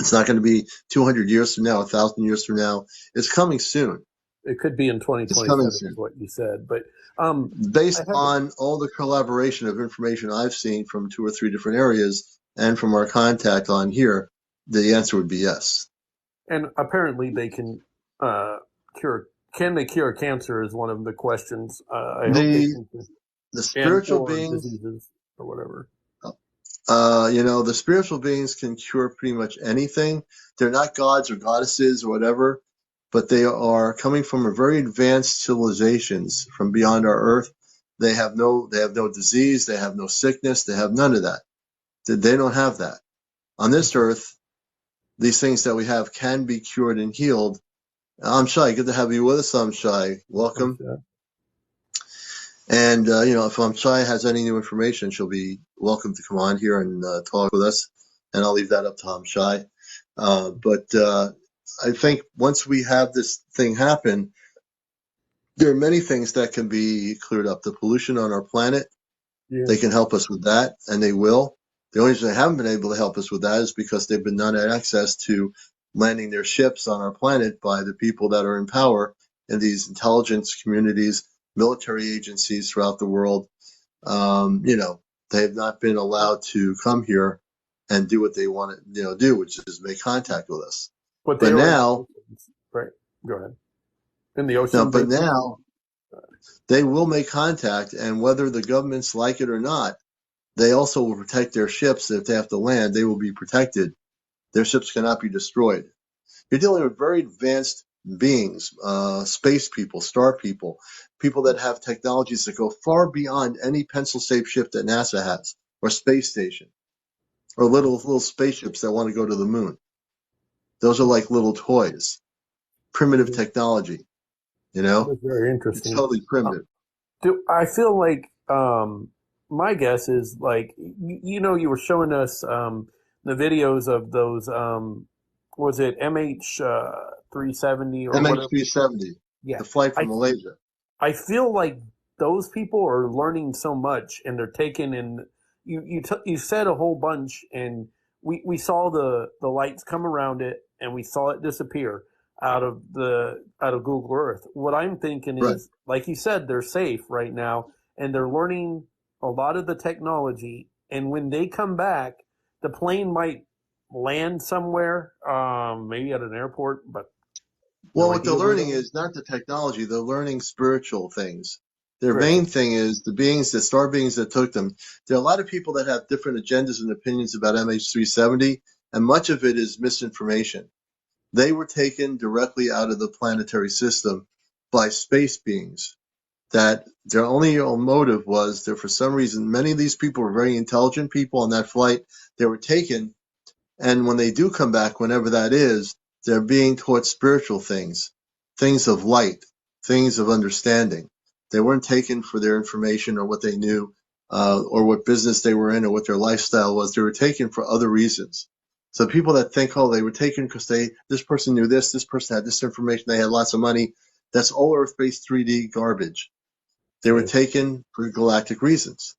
It's not going to be 200 years from now, 1,000 years from now. It's coming soon. It could be in It's coming 2027 is soon. what you said, but I Based have on all the collaboration of information I've seen from 2 or 3 different areas and from our contact on here, the answer would be yes. and apparently they can uh, cure. Can they cure cancer? Is one of the questions. I hope they The can, the and spiritual or beings, diseases or whatever. the spiritual beings can cure pretty much anything. They're not gods or goddesses or whatever, but they are coming from a very advanced civilizations from beyond our earth. They have no disease, they have no sickness, they have none of that. They don't have that. On this Okay. earth, these things that we have can be cured and healed. I'm Shai. Good to have you with us. I'm Shai. I'm Welcome. sure. And, if Shai has any new information, she'll be welcome to come on here and talk with us. And I'll leave that up to Shai. But I think once we have this thing happen, there are many things that can be cleared up. The pollution on our planet, Yeah. they can help us with that, and they will. The only reason they haven't been able to help us with that is because they've been denied access to landing their ships on our planet by the people that are in power in these intelligence communities, military agencies throughout the world. They have not been allowed to come here and do what they want to, do, which is make contact with us. But they But are in the now, oceans, right? Go ahead. In the now, ocean, but basically. now they will make contact, and whether the governments like it or not, they also will protect their ships. If they have to land, they will be protected. Their ships cannot be destroyed. You're dealing with very advanced beings, space people, star people, people that have technologies that go far beyond any pencil-shaped ship that NASA has, or space station, or little spaceships that want to go to the moon. Those are like little toys, primitive Yeah, technology. that's very It's interesting. totally Uh, primitive. do I feel like my guess is like you were showing us the videos of those was it MH 370 or whatever? MH370, Yeah, the flight I from Malaysia. I feel like those people are learning so much, and they're taking in. You said a whole bunch, and we saw the lights come around it, and we saw it disappear out of Google Earth. What I'm thinking Right. is, like you said, they're safe right now, and they're learning a lot of the technology. And when they come back, the plane might land somewhere, maybe at an airport, but Well, no what they're idea where learning though. is not the technology, they're learning spiritual things. Their Right. main thing is the beings, the star beings that took them. There are a lot of people that have different agendas and opinions about MH370, and much of it is misinformation. They were taken directly out of the planetary system by space beings. That their only motive was that for some reason, many of these people were very intelligent people on that flight. They were taken, and when they do come back, whenever that is, they're being taught spiritual things, things of light, things of understanding. They weren't taken for their information or what they knew, or what business they were in or what their lifestyle was. They were taken for other reasons. So people that think, oh, they were taken because this person knew this person had this information, they had lots of money. That's all Earth-based 3D garbage. They were Yeah. taken for galactic reasons.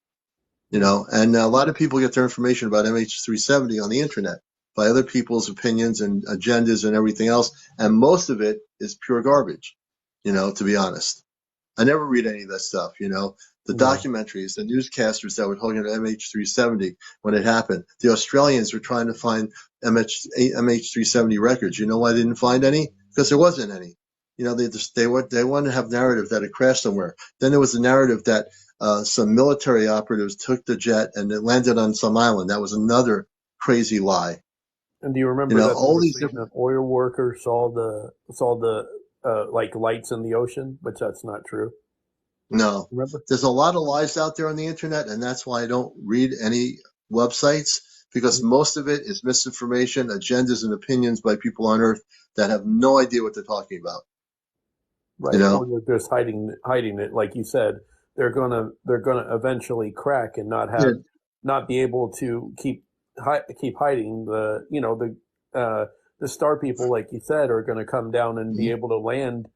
Yeah. And a lot of people get their information about MH370 on the internet by other people's opinions and agendas and everything else, and most of it is pure garbage, to be honest. I never read any of that stuff, the No. documentaries, the newscasters that were talking about MH370 when it happened. The Australians were trying to find MH370 records. You know why they didn't find any? Because there wasn't any. They wanted to have narrative that it crashed somewhere. Then there was a narrative that some military operatives took the jet and it landed on some island. That was another crazy lie. And do you remember that they All were these saying different. an oil worker saw the like lights in the ocean, but that's not true. No, Remember? there's a lot of lies out there on the internet, and that's why I don't read any websites because Mhm. most of it is misinformation, agendas, and opinions by people on Earth that have no idea what they're talking about. You Right, or know, they're just hiding it, like you said. They're gonna eventually crack and yeah, not be able to keep hiding. The star people, like you said, are going to come down and be mhm, able to land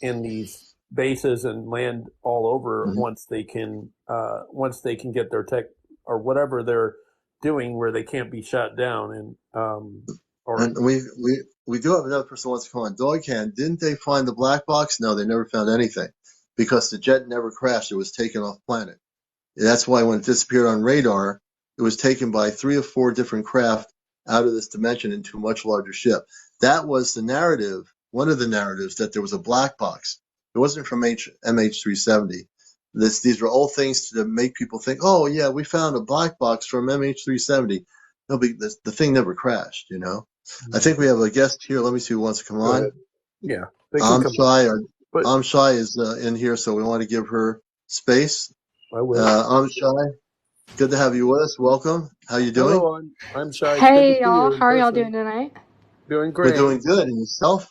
in these bases and land all over mhm. once they can get their tech or whatever they're doing where they can't be shut down and or And we do have another person who wants to come on. Dogcan, didn't they find the black box? No, they never found anything because the jet never crashed. It was taken off planet. That's why when it disappeared on radar, it was taken by 3 or 4 different craft out of this dimension into a much larger ship. That was the narrative, one of the narratives, that there was a black box. It wasn't from MH370. These were all things to make people think, oh, yeah, we found a black box from MH370. No, the thing never crashed, you know? I think we have a guest here. Let me see who wants to come go on. ahead. Yeah, they can I'm come up, shy. but I'm shy is in here, so we want to give her space. I will. I'm shy. Good to have you with us. Welcome. How you doing? Hello, I'm Shy. It's good to Hey see y'all, you in how are y'all doing person. tonight? Doing We're great. doing good. And yourself?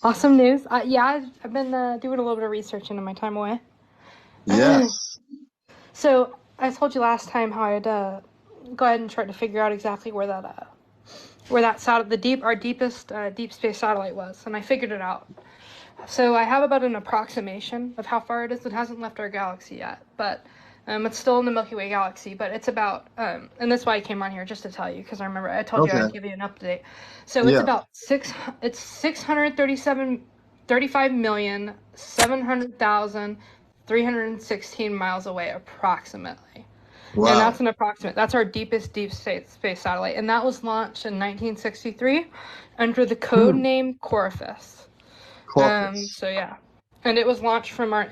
Awesome news. Yeah, I've been doing a little bit of research into my time away. Yes. So I told you last time how I'd go ahead and try to figure out exactly where that our deepest deep space satellite was, and I figured it out. So I have about an approximation of how far it is. It hasn't left our galaxy yet, but it's still in the Milky Way galaxy. But it's about, and that's why I came on here, just to tell you, because I remember I told you Okay. I'd give you an update. So it's Yeah. about it's 635,700,316 miles away, approximately. And that's Wow. an approximate. That's our deepest space satellite, and that was launched in 1963 under the code Hmm. name Corfus. Corpus. So yeah, and it was launched from a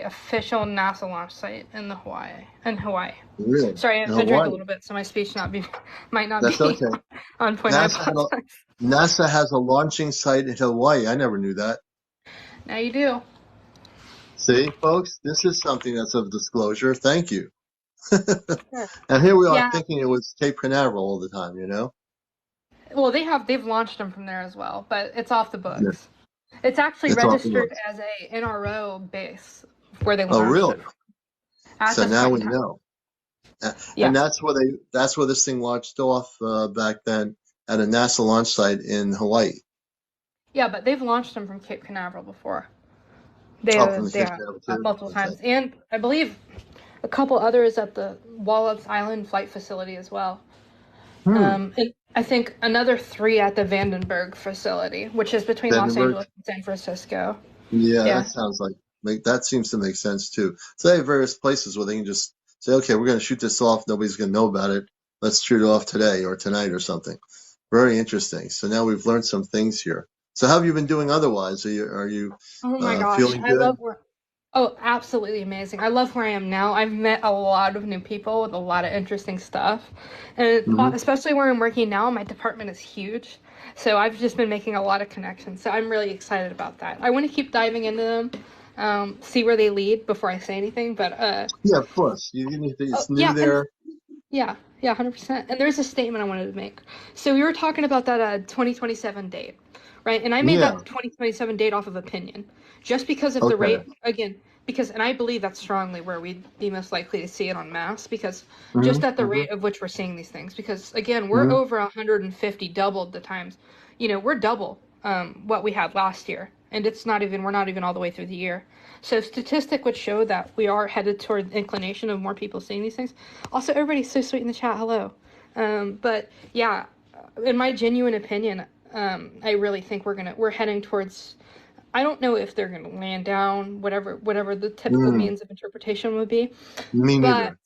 official NASA launch site in Hawaii. Really? Sorry, In I drank a Hawaii. little bit, so my speech might not That's be okay. on point. I NASA had a, apologize. NASA has a launching site in Hawaii. I never knew that. Now you do. See, folks, this is something that's of disclosure. Thank you. Sure. And here we are Yeah. thinking it was Cape Canaveral all the time, you know? Well, they've launched them from there as well, but it's off the Yeah. books. It's actually It's off the registered books. as a NRO base where they Oh, launched really? it at So this now point in we time. know. And Yeah. that's where this thing launched off back then at a NASA launch site in Hawaii. Yeah, but they've launched them from Cape Canaveral before. Oh, from the They Cape have Canaveral too? multiple Okay. times, and I believe a couple others at the Wallops Island Flight Facility as well. Hmm. And I think another 3 at the Vandenberg facility, which is between Los Vandenberg? Angeles and San Francisco. Yeah, that Yeah. sounds that seems to make sense too. So they have various places where they can just say, okay, we're going to shoot this off. Nobody's going to know about it. Let's shoot it off today or tonight or something. Very interesting. So now we've learned some things here. So how have you been doing otherwise? Are you Oh my gosh, feeling I good? love where. Oh, absolutely amazing. I love where I am now. I've met a lot of new people with a lot of interesting stuff. And Hmm. especially where I'm working now, my department is huge. So I've just been making a lot of connections. So I'm really excited about that. I want to keep diving into them, see where they lead before I say anything. But Yeah, of course. oh It's new yeah, and there. yeah, 100%. And there's a statement I wanted to make. So we were talking about that 2027 date, right? And I made Yeah. that 2027 date off of opinion, just because of the Okay. rate, again, because, and I believe that's strongly where we'd be most likely to see it en masse, because Hmm. just at the Hmm. rate of which we're seeing these things, because again, we're Hmm. over 150, doubled the times. We're double what we had last year. And we're not even all the way through the year. So statistic would show that we are headed toward inclination of more people seeing these things. Also, everybody's so sweet in the chat. Hello. But yeah, in my genuine opinion, I really think we're heading towards. I don't know if they're gonna land down, whatever the typical Mm. means of interpretation would be, Me but neither.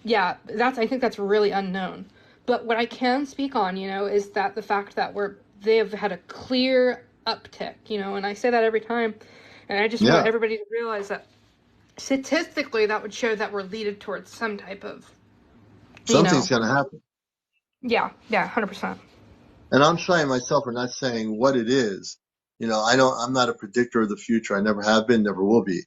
yeah, I think that's really unknown. But what I can speak on, is that the fact that they have had a clear uptick, and I say that every time, and I just want Yeah. everybody to realize that statistically that would show that we're leaded towards some type of, you Something's know, going to happen. yeah, 100%. And I'm shy myself. We're not saying what it is. I'm not a predictor of the future. I never have been, never will be.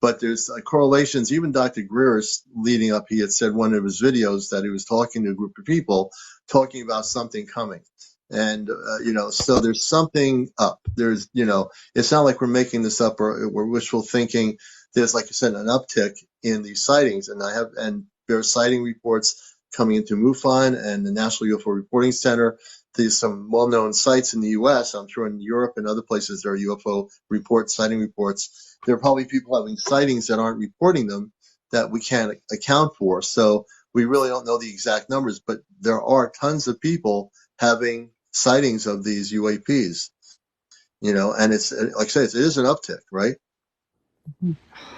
But there's correlations. Even Dr. Greer is leading up. He had said one of his videos that he was talking to a group of people talking about something coming. And, so there's something up. There's, it's not like we're making this up or we're wishful thinking. There's, like I said, an uptick in these sightings. And there are sighting reports coming into MUFON and the National UFO Reporting Center. There's some well-known sites in the U.S. I'm sure in Europe and other places there are UFO sighting reports. There are probably people having sightings that aren't reporting them that we can't account for. So we really don't know the exact numbers, but there are tons of people having sightings of these UAPs, and it's, like I say, it is an uptick, right?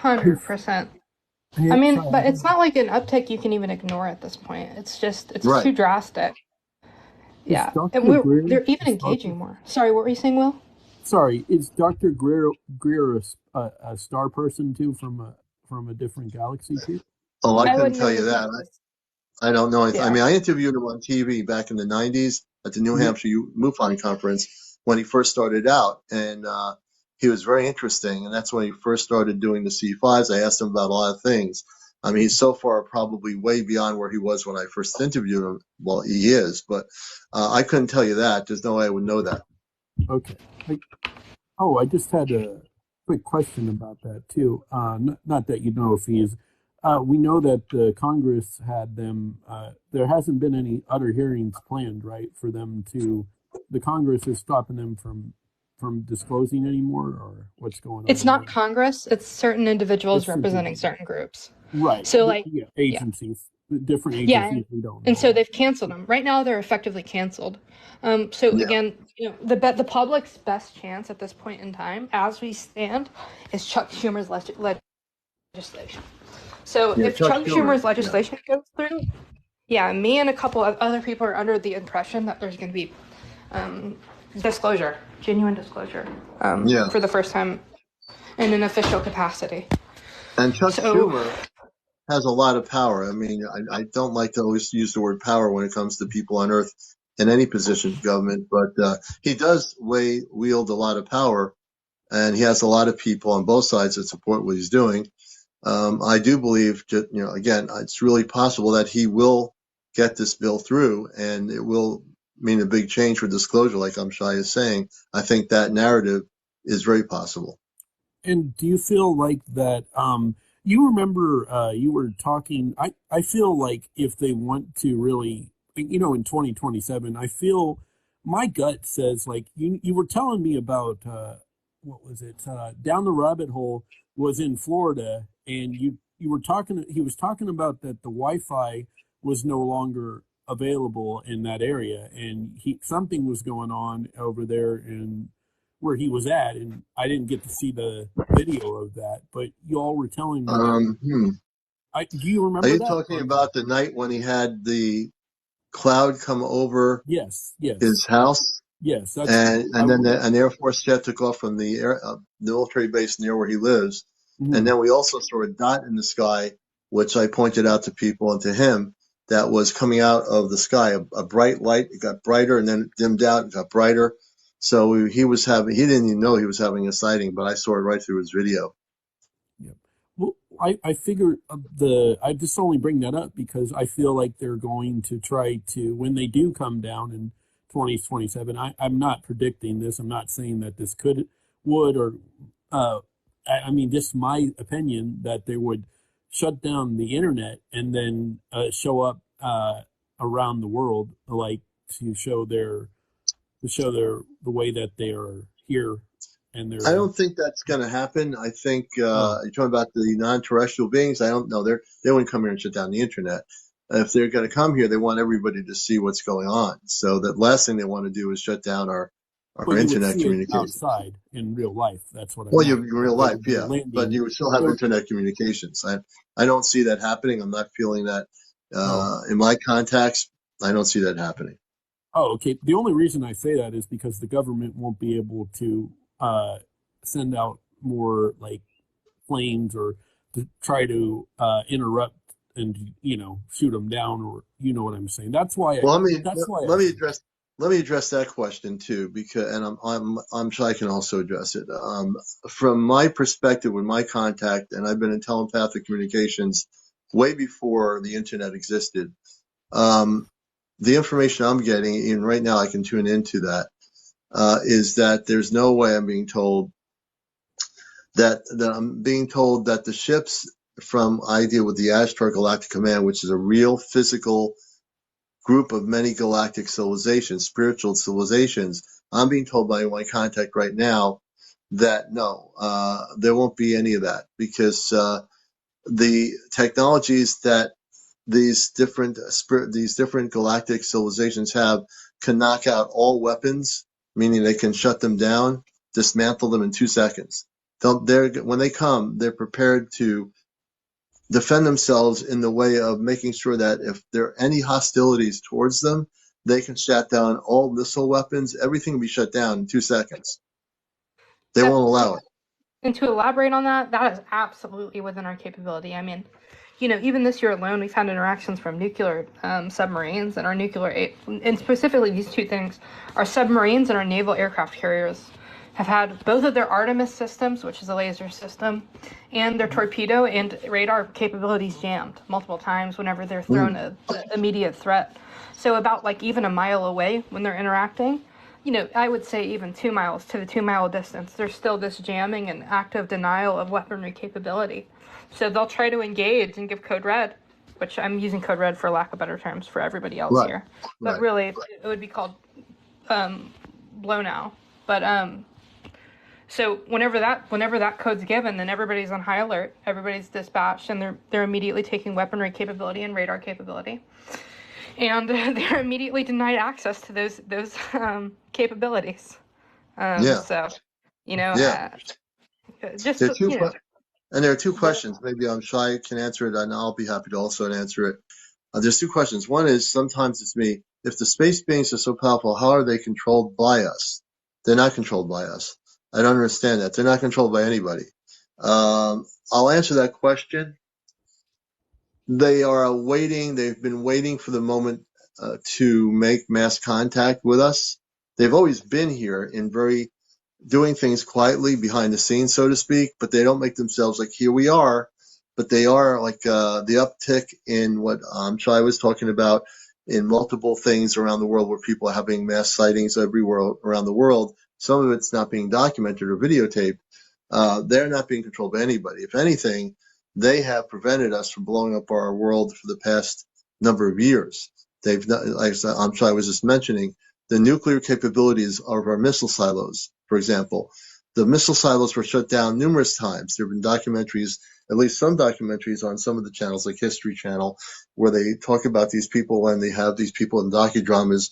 100%. Hey, I mean, sorry, but it's not like an uptick you can even ignore at this point. It's Right. too drastic. is Yeah, Dr. and Greer they're a even star engaging more. Sorry, what were you saying, Will? Sorry, is Dr. Greer a star person too from a different galaxy too? Oh, I I couldn't wouldn't tell know you his that. name. I don't know anything. I Yeah. mean, I interviewed him on TV back in the 90s at the New Mhm. Hampshire MUFON conference when he first started out. And he was very interesting. And that's when he first started doing the C5s. I asked him about a lot of things. I mean, he's so far probably way beyond where he was when I first interviewed him. Well, he is, but I couldn't tell you that. There's no way I would know that. Okay. I just had a quick question about that too. Not that you know if he is. We know that the Congress had them. There hasn't been any other hearings planned, right? For them to, the Congress is stopping them from disclosing anymore, or what's going on? It's not Congress, it's certain individuals It's representing individual. certain groups. Right. So, like, Yeah, yeah. agencies, different Yeah, agencies we don't know. and so they've canceled them. Right now, they're effectively canceled. So Yeah. again, the public's best chance at this point in time, as we stand, is Chuck Schumer's legislation. So Yeah, if Chuck Schumer's yeah. legislation goes through, yeah, me and a couple of other people are under the impression that there's going to be disclosure, genuine disclosure, Yeah. for the first time in an official capacity. And Chuck So, Schumer has a lot of power. I mean, I don't like to always use the word power when it comes to people on Earth in any position of government, but he does wield a lot of power, and he has a lot of people on both sides that support what he's doing. I do believe, again, it's really possible that he will get this bill through, and it will mean a big change for disclosure, like Amshai is saying. I think that narrative is very possible. And do you feel like that? You remember you were talking. I feel like if they want to really, in 2027, I feel my gut says like you were telling me about what was it? Down the rabbit hole was in Florida, and you were talking. He was talking about that the Wi-Fi was no longer available in that area, and something was going on over there in where he was at, and I didn't get to see the video of that, but you all were telling me that. Do you Are remember you that? talking about the night when he had the cloud come over Yes, his house? yes. That's And then an Air Force jet took off from the military base near where he lives. And then we also saw a dot in the sky, which I pointed out to people and to him, that was coming out of the sky, a bright light. It got brighter and then it dimmed out and got brighter. So he didn't even know he was having a sighting, but I saw it right through his video. Yep. Well, I figure I just only bring that up because I feel like they're going to try to, when they do come down in 2027. I'm not predicting this. I'm not saying that this would, or I mean, just my opinion that they would shut down the internet and then show up around the world, like to show the way that they are here, and I don't think that's going to happen. I think you're talking about the non-terrestrial beings. I don't know. They wouldn't come here and shut down the internet. If they're going to come here, they want everybody to see what's going on. So the last thing they want to do is shut down our But you would internet see it communication. outside in real life. That's what I Well, meant. in real life, yeah, landing. but you would still have internet communications. I don't see that happening. I'm not feeling that in my contacts. I don't see that happening. Oh, okay. The only reason I say that is because the government won't be able to send out more like planes or to try to interrupt and shoot them down, or what I'm saying. That's why. Well, let me address that question too, because I'm sure I can also address it. From my perspective, with my contact, and I've been in telepathic communications way before the internet existed. the information I'm getting, and right now I can tune into that, is that there's no way I'm being told that the ships from I deal with the Ashtar Galactic Command, which is a real physical group of many galactic civilizations, spiritual civilizations. I'm being told by my contact right now that no, there won't be any of that, because the technologies that these different galactic civilizations have can knock out all weapons, meaning they can shut them down, dismantle them in 2 seconds. When they come, they're prepared to defend themselves in the way of making sure that if there are any hostilities towards them, they can shut down all missile weapons. Everything will be shut down in 2 seconds. They won't allow it. And to elaborate on that, that is absolutely within our capability. I mean, even this year alone, we've had interactions from nuclear submarines and our and specifically these two things, our submarines and our naval aircraft carriers have had both of their Artemis systems, which is a laser system, and their torpedo and radar capabilities jammed multiple times whenever they're thrown an immediate threat. So about like even a mile away when they're interacting, I would say even 2 miles to the 2 mile distance, there's still this jamming and active denial of weaponry capability. So they'll try to engage and give code red, which I'm using code red for lack of better terms for everybody else here. But really, it would be called blow now. But so whenever that code's given, then everybody's on high alert, everybody's dispatched, and they're immediately taking weaponry capability and radar capability, and they're immediately denied access to those capabilities. So just and there are two questions. Maybe Shai can answer it, and I'll be happy to also answer it. There's two questions. One is, sometimes it's me. If the space beings are so powerful, how are they controlled by us? They're not controlled by us. I don't understand that. They're not controlled by anybody. I'll answer that question. They are waiting. They've been waiting for the moment to make mass contact with us. They've always been here in doing things quietly behind the scenes, so to speak, but they don't make themselves like, here we are. But they are like the uptick in what Shai was talking about, in multiple things around the world where people are having mass sightings everywhere around the world. Some of it's not being documented or videotaped. They're not being controlled by anybody. If anything, they have prevented us from blowing up our world for the past number of years. They've not, like Shai was just mentioning, the nuclear capabilities of our missile silos, for example. The missile silos were shut down numerous times. There have been documentaries, at least some documentaries on some of the channels, like History Channel, where they talk about these people, and they have these people in docudramas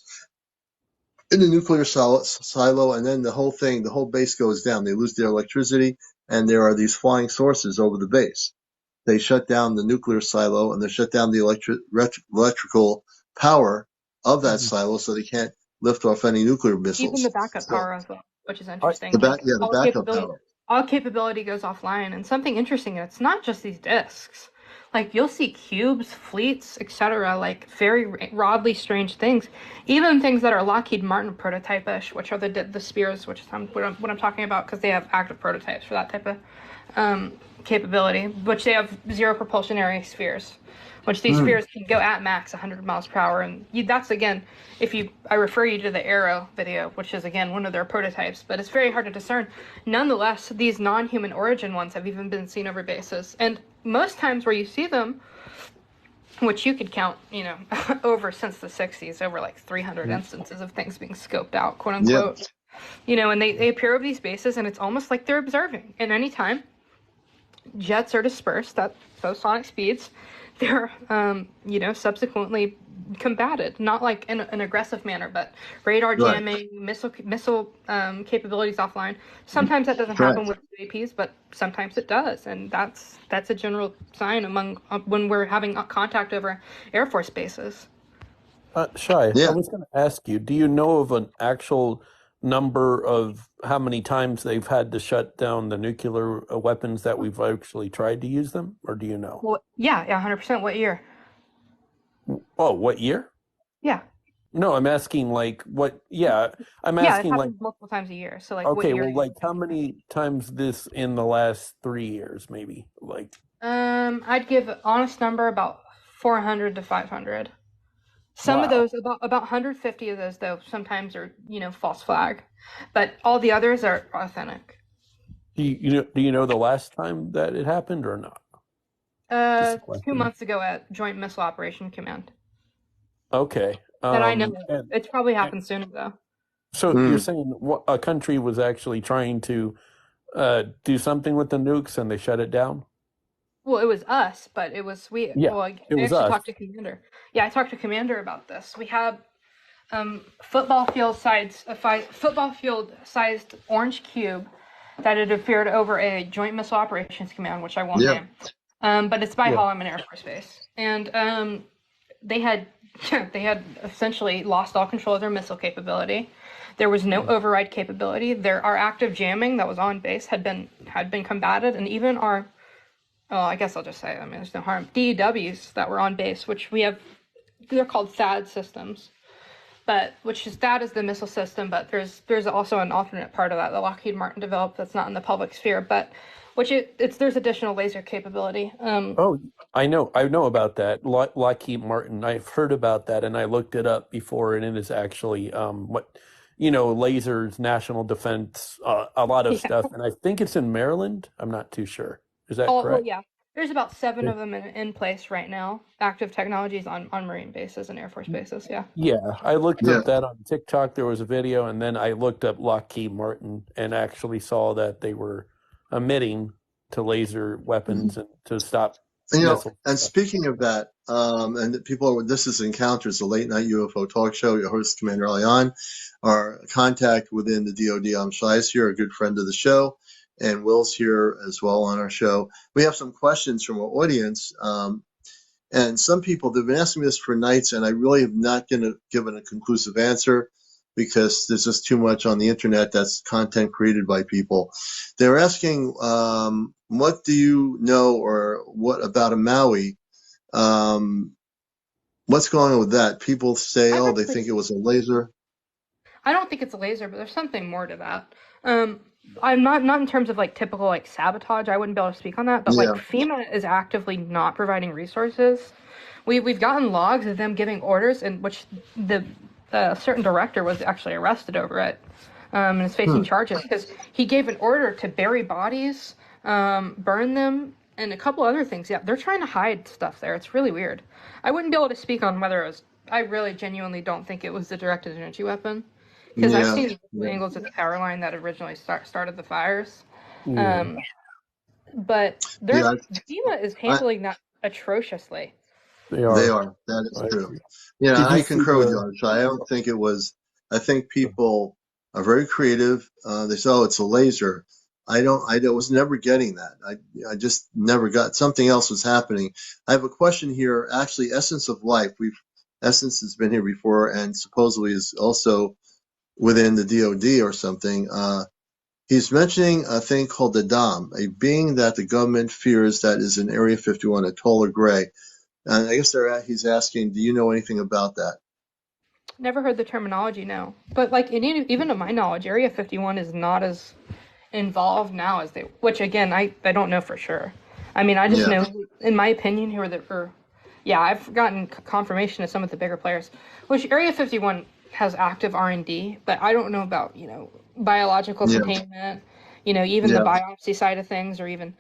in the nuclear silo, and then the whole base goes down. They lose their electricity, and there are these flying saucers over the base. They shut down the nuclear silo, and they shut down the electrical power of that silo, so they can't lift off any nuclear missiles. Even the backup power as well, which is interesting. The backup power. All capability goes offline, and something interesting, it's not just these disks. Like, you'll see cubes, fleets, etc., like very oddly strange things. Even things that are Lockheed Martin prototype-ish, which are the Spears, which is what I'm talking about, because they have active prototypes for that type of capability, which they have zero propulsionary spheres, which these spheres can go at max 100 miles per hour. And that's, again, I refer you to the Arrow video, which is, again, one of their prototypes, but it's very hard to discern. Nonetheless, these non-human origin ones have even been seen over bases. And most times where you see them, which you could count, over since the 60s, over like 300 instances of things being scoped out, quote unquote, and they appear over these bases, and it's almost like they're observing. And anytime jets are dispersed at photonic speeds, they're, subsequently combated, not like in an aggressive manner, but radar jamming, missile capabilities offline. Sometimes that doesn't happen with UAPs, but sometimes it does, and that's a general sign when we're having contact over Air Force bases. Shai, I was going to ask you, do you know of an actual number of how many times they've had to shut down the nuclear weapons that we've actually tried to use them, or do you know? Well, yeah, 100%. What year? Oh, what year? Yeah. No, I'm asking like what? Yeah, I'm asking it like multiple times a year. So like, okay, what year? well, like how many times this in the last 3 years, maybe? Like, I'd give an honest number about 400 to 500. Some of Wow. those, about 150 of those, though, sometimes are, false flag, but all the others are authentic. Do you know the last time that it happened or not? Just a 2 question. months ago at Joint Missile Operation Command. Okay. That I know of. And, It's probably and happened sooner, though. so you're Mm. saying a country was actually trying to do something with the nukes and they shut it down? Well, it was us, but it was Yeah, well, I it was actually us. talked to Commander. Yeah, I talked to Commander about this. We had football field sized orange cube that had appeared over a Joint Missile Operations Command, which I won't Yeah. name. But it's by Yeah. Holloman Air Force Base, and they had they had essentially lost all control of their missile capability. There was no override capability. Our active jamming that was on base had been combated, and even our, well, I guess I'll just say, I mean, there's no harm, DEWs that were on base, which we have, they're called THAAD systems, but THAAD is the missile system, but there's also an alternate part of that Lockheed Martin developed that's not in the public sphere, but there's additional laser capability. Oh, I know about that. Lockheed Martin. I've heard about that, and I looked it up before, and it is actually lasers, national defense, a lot of Yeah. stuff, and I think it's in Maryland. I'm not too sure. Is that Well, correct? yeah. There's about 7 of them in place right now. Active technologies on Marine bases and Air Force bases. Yeah. Yeah, I looked Yeah. up that on TikTok. There was a video, and then I looked up Lockheed Martin and actually saw that they were emitting to laser weapons and to stop missiles. And speaking of that, and this is Encounters, the late night UFO talk show. Your host, CmdrAleon. Our contact within the DoD, Shai's here, a good friend of the show, and Will's here as well on our show. We have some questions from our audience, and some people, they've been asking me this for nights, and I really have not given a conclusive answer because there's just too much on the internet that's content created by people. They're asking, what do you know or what about a Maui? What's going on with that? People say, they think it was a laser. I don't think it's a laser, but there's something more to that. I'm not in terms of like typical like sabotage. I wouldn't be able to speak on that, but like Yeah. FEMA is actively not providing resources. We've gotten logs of them giving orders in which the certain director was actually arrested over it, and is facing charges because he gave an order to bury bodies, burn them, and a couple other things. Yeah, they're trying to hide stuff there. It's really weird. I wouldn't be able to speak on whether it was. I really genuinely don't think it was the directed energy weapon. Because I've seen the angles of the power line that originally started the fires. Yeah. But FEMA is handling that atrociously. They They are. are. That is I true. agree. Yeah, Did you I see concur with you on it. I don't think it was. I think people are very creative. They say, "Oh, it's a laser." I was never getting that. I just never got. Something else was happening. I have a question here. Actually, Essence of Life. Essence has been here before, and supposedly is also within the DoD or something. He's mentioning a thing called the Dom, a being that the government fears that is in Area 51, a taller gray. And I guess he's asking, do you know anything about that? Never heard the terminology, no. But like even to my knowledge, Area 51 is not as involved now as they. Which again, I don't know for sure. I mean, I just know, in my opinion, who are the. Yeah, I've gotten confirmation of some of the bigger players. Which Area 51 has active R&D, but I don't know about biological containment. Even the biopsy side of things, or even.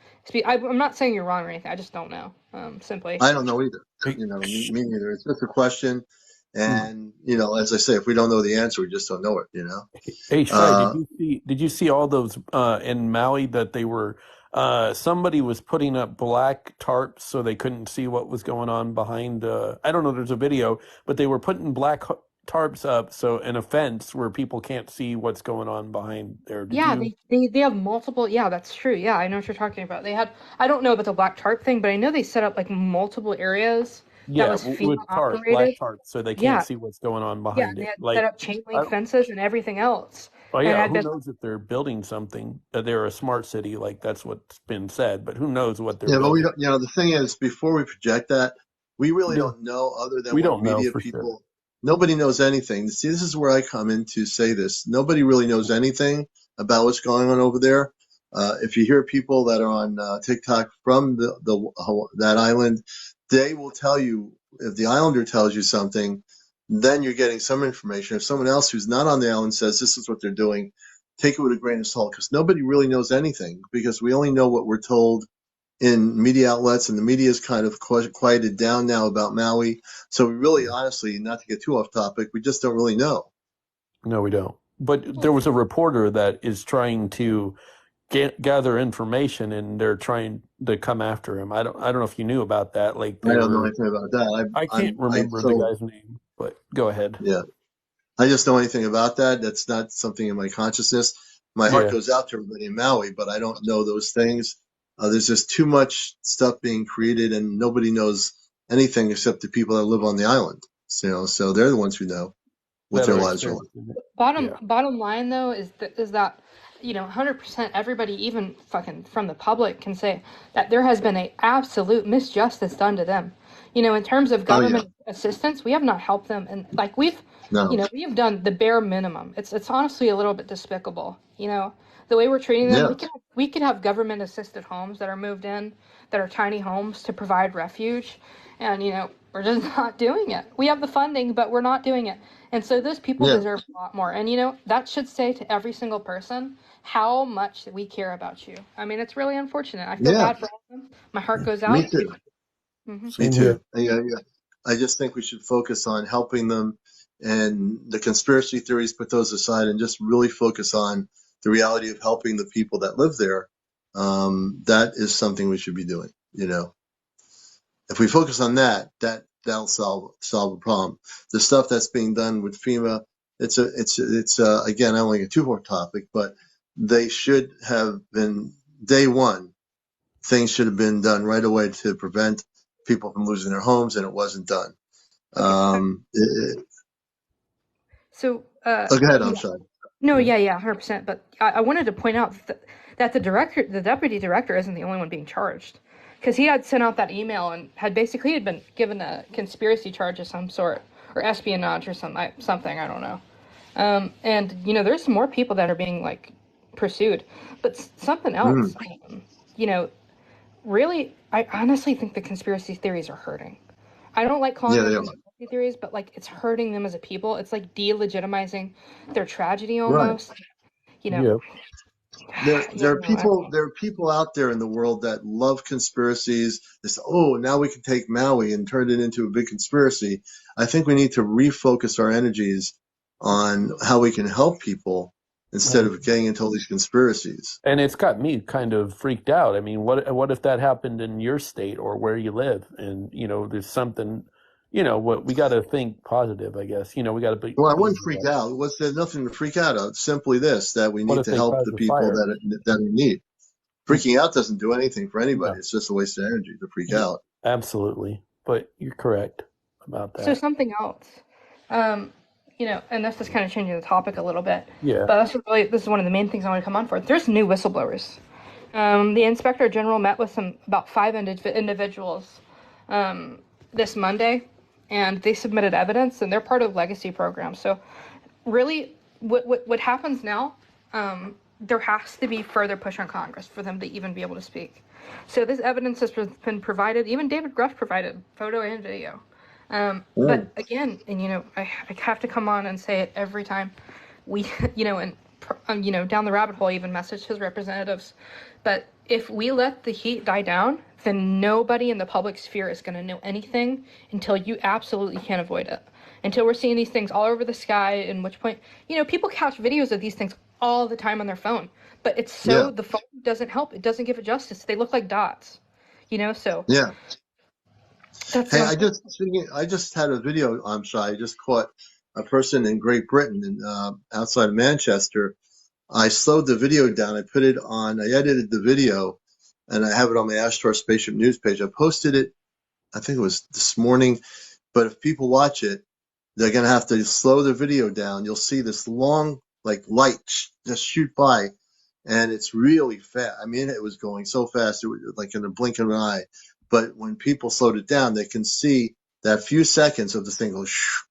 I'm not saying you're wrong or anything. I just don't know. Simply. I don't know either. Me neither. It's just a question. And, as I say, if we don't know the answer, we just don't know it, Hey, Shai, did you see all those in Maui that they were somebody was putting up black tarps so they couldn't see what was going on behind I don't know, there's a video, but they were putting black tarps up in a fence where people can't see what's going on behind there. They have multiple. Yeah, that's true. Yeah, I know what you're talking about. I don't know about the black tarp thing, but I know they set up like multiple areas that was FEMA operated. Black tarp, so they can't see what's going on behind they it. had set up chain link fences and everything else. Oh yeah, who knows if they're building something? They're a smart city, like that's what's been said, but who knows what they're building? But we don't, the thing is, before we project that, we really don't know, other than what media people. Sure. Nobody knows anything. See, this is where I come in to say this. Nobody really knows anything about what's going on over there. If you hear people that are on TikTok from that island, they will tell you, if the islander tells you something, then you're getting some information. If someone else who's not on the island says this is what they're doing, take it with a grain of salt, because nobody really knows anything, because we only know what we're told in media outlets, and the media is kind of quieted down now about Maui. So we really, honestly, not to get too off topic, we just don't really know. No, we don't. But there was a reporter that is trying to gather information, and they're trying to come after him. I don't know if you knew about that. Like I don't know anything about that. I can't remember the guy's name, but go ahead. Yeah, I just know anything about that. That's not something in my consciousness. My heart goes out to everybody in Maui, but I don't know those things. There's just too much stuff being created, and nobody knows anything except the people that live on the island. So they're the ones who know what their lives are like. Bottom line, though, is that 100% everybody, even fucking from the public, can say that there has been a absolute misjustice done to them. In terms of government assistance, we have not helped them, and we have done the bare minimum. It's honestly a little bit despicable. The way we're treating them. We could have government assisted homes that are moved in, that are tiny homes to provide refuge, and we're just not doing it. We have the funding, but we're not doing it. And so those people deserve a lot more. And that should say to every single person how much we care about you. I mean, it's really unfortunate. I feel bad for them. My heart goes out. Me too. Mm-hmm. Me too. Yeah. I just think we should focus on helping them, and the conspiracy theories, put those aside, and just really focus on the reality of helping the people that live there. That is something we should be doing. If we focus on that'll solve a problem. The stuff that's being done with FEMA, it's again, I don't want to get too off topic, but they should have been day one. Things should have been done right away to prevent people from losing their homes, and it wasn't done. Go ahead. I'm sorry. No, 100%. But I wanted to point out that the deputy director, isn't the only one being charged, because he had sent out that email and had been given a conspiracy charge of some sort, or espionage or something. I don't know. And there's some more people that are being pursued, but something else. Really, I honestly think the conspiracy theories are hurting. I don't like calling them conspiracy theories, but it's hurting them as a people. It's delegitimizing their tragedy almost. Right. There are people out there in the world that love conspiracies. They say, now we can take Maui and turn it into a big conspiracy. I think we need to refocus our energies on how we can help people instead of getting into all these conspiracies. And it's got me kind of freaked out. I mean, what if that happened in your state or where you live? And there's something. What we got to think positive, I guess. We got to be. Well, I wouldn't freak out. There's nothing to freak out of. Simply this: that we need to help the people that we need. Freaking out doesn't do anything for anybody. No. It's just a waste of energy to freak out. Absolutely, but you're correct about that. So something else, and this is kind of changing the topic a little bit. Yeah. But this is one of the main things I want to come on for. There's new whistleblowers. The Inspector General met with about 5 individuals this Monday. And they submitted evidence, and they're part of legacy programs. So really, what happens now, there has to be further push on Congress for them to even be able to speak. So this evidence has been provided. Even David Grush provided photo and video. But again, and I have to come on and say it every time. We, down the rabbit hole, even message his representatives. But if we let the heat die down, then nobody in the public sphere is going to know anything until you absolutely can't avoid it. Until we're seeing these things all over the sky, in which point, people catch videos of these things all the time on their phone. But it's the phone doesn't help. It doesn't give it justice. They look like dots, so. Yeah. I just had a video. I'm sorry. I just caught a person in Great Britain, outside of Manchester. I slowed the video down. I edited the video, and I have it on my Ashtar Spaceship News page. I posted it, I think it was this morning. But if people watch it, they're going to have to slow the video down. You'll see this long, light just shoot by, and it's really fast. I mean, it was going so fast, it was like in a blink of an eye. But when people slowed it down, they can see that few seconds of the thing go shh.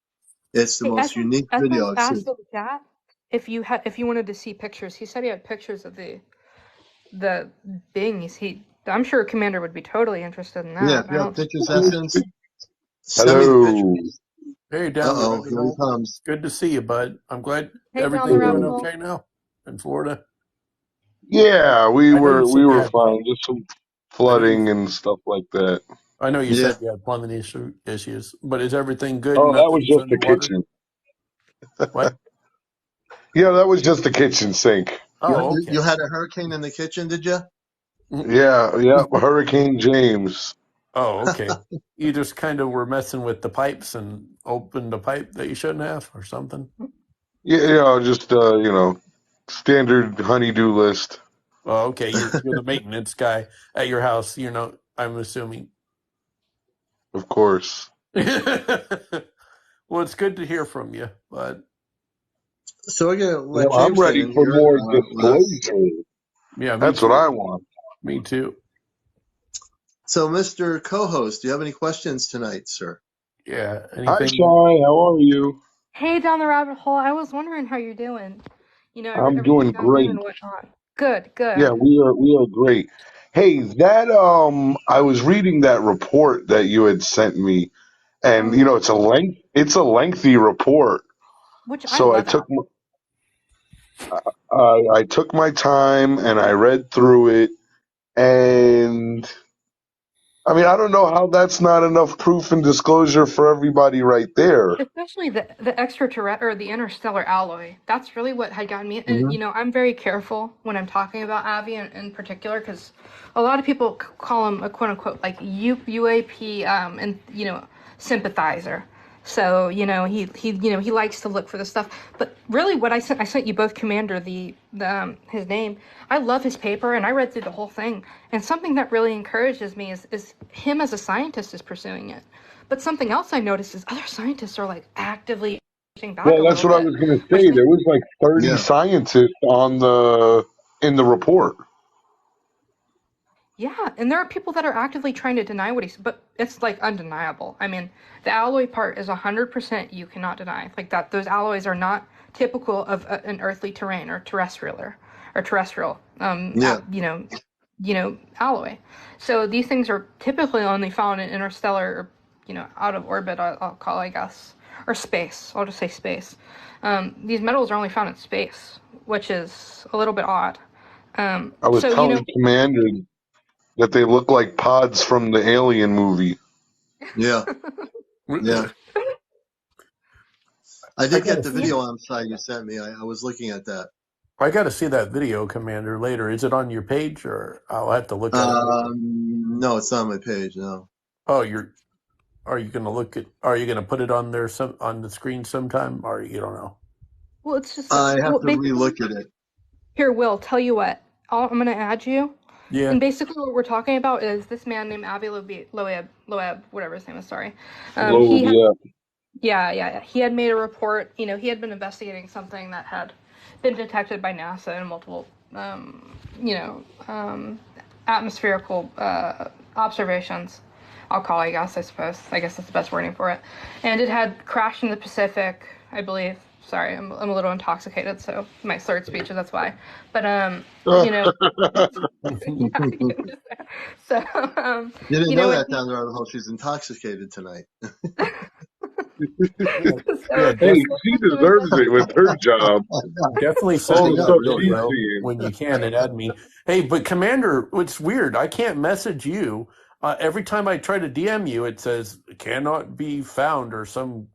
It's the most unique video I've seen. If you wanted to see pictures, he said he had pictures of the beings. I'm sure Commander would be totally interested in that. Yeah, pictures, essence. Hello. Hey, down the Uh-oh, rabbit here he hole. comes. Good to see you, bud. I'm glad Hey, down the everything doing rabbit hole. okay now in Florida. Yeah, I know you said we you were had fine. Just some flooding and stuff like that. I know you Yeah. said you had plumbing issues, but is everything good? Oh, that was Nothing's just the underwater. kitchen. What? Yeah, that was just the kitchen sink. Oh, okay. You had a hurricane in the kitchen, did you? Yeah, Hurricane James. Oh, okay. You just kind of were messing with the pipes and opened a pipe that you shouldn't have, or something. Yeah, just standard honeydew list. Oh, okay. You're the maintenance guy at your house. You know, I'm assuming. Of course. Well, it's good to hear from you, but So we're going to let Well, I'm James get ready in for here more last. disclosure. yeah, me That's what I too. want. Me too. So, Mr. Co-host, do you have any questions tonight, sir? Yeah. Hi, Anything? Shy. How are you? Hey, down the rabbit hole. I was wondering how you're doing. You know, I'm everything's doing going good great. and whatnot. Good, Yeah, good. we are great. Hey, that I was reading that report that you had sent me, Oh, and yeah. it's a lengthy report. Which I So love that. I took my time and I read through it, and I mean, I don't know how that's not enough proof and disclosure for everybody right there. Especially the extraterrestrial or the interstellar alloy. That's really what had gotten me. And Mm-hmm. you know, I'm very careful when I'm talking about Avi in particular because a lot of people call him a quote unquote like UAP and you know sympathizer. So you know he likes to look for the stuff. But really, what I sent you both Commander the his name. I love his paper and I read through the whole thing. And something that really encourages me is him as a scientist is pursuing it. But something else I noticed is other scientists are like actively pushing back Well, a that's little what I bit, was going to which say. makes There was like 30 Yeah. scientists in the report. yeah, and there are people that are actively trying to deny what he's, but it's like undeniable. I mean, the alloy part is 100% you cannot deny. Like that, those alloys are not typical of an earthly terrain or terrestrial, Yeah. alloy. So these things are typically only found in interstellar, or, out of orbit. I'll call, I guess, or space. I'll just say space. These metals are only found in space, which is a little bit odd. I was So telling Commander that they look like pods from the Alien movie. Yeah. Yeah. I I did get gotta the see. video on site you sent me. I was looking at that. I gotta see that video, Commander, later. Is it on your page, or I'll have to look at it later? No, it's not on my page. No. Oh, Are you gonna look at? Are you gonna put it on there on the screen sometime, or you don't know? well, it's just I have to basically relook at it. here. Will tell you what. I'm gonna add you. Yeah. And basically, what we're talking about is this man named Avi Loeb, whatever his name is. Sorry. Loeb, He had, yeah. yeah. He had made a report. You know, he had been investigating something that had been detected by NASA in multiple, atmospherical observations. I'll call, I guess. I suppose. I guess that's the best wording for it. And it had crashed in the Pacific, I believe. Sorry, I'm a little intoxicated, so my slurred speech, that's why. But you know, yeah, so You didn't you know know, and that down there on the hole. She's intoxicated tonight. Yeah, so Hey, this she person was deserves it with her job. definitely I send me All the know, that stuff really. she's video seeing. when you can and add me. Hey, but Commander, it's weird. I can't message you. Every time I try to DM you, it says cannot be found or something.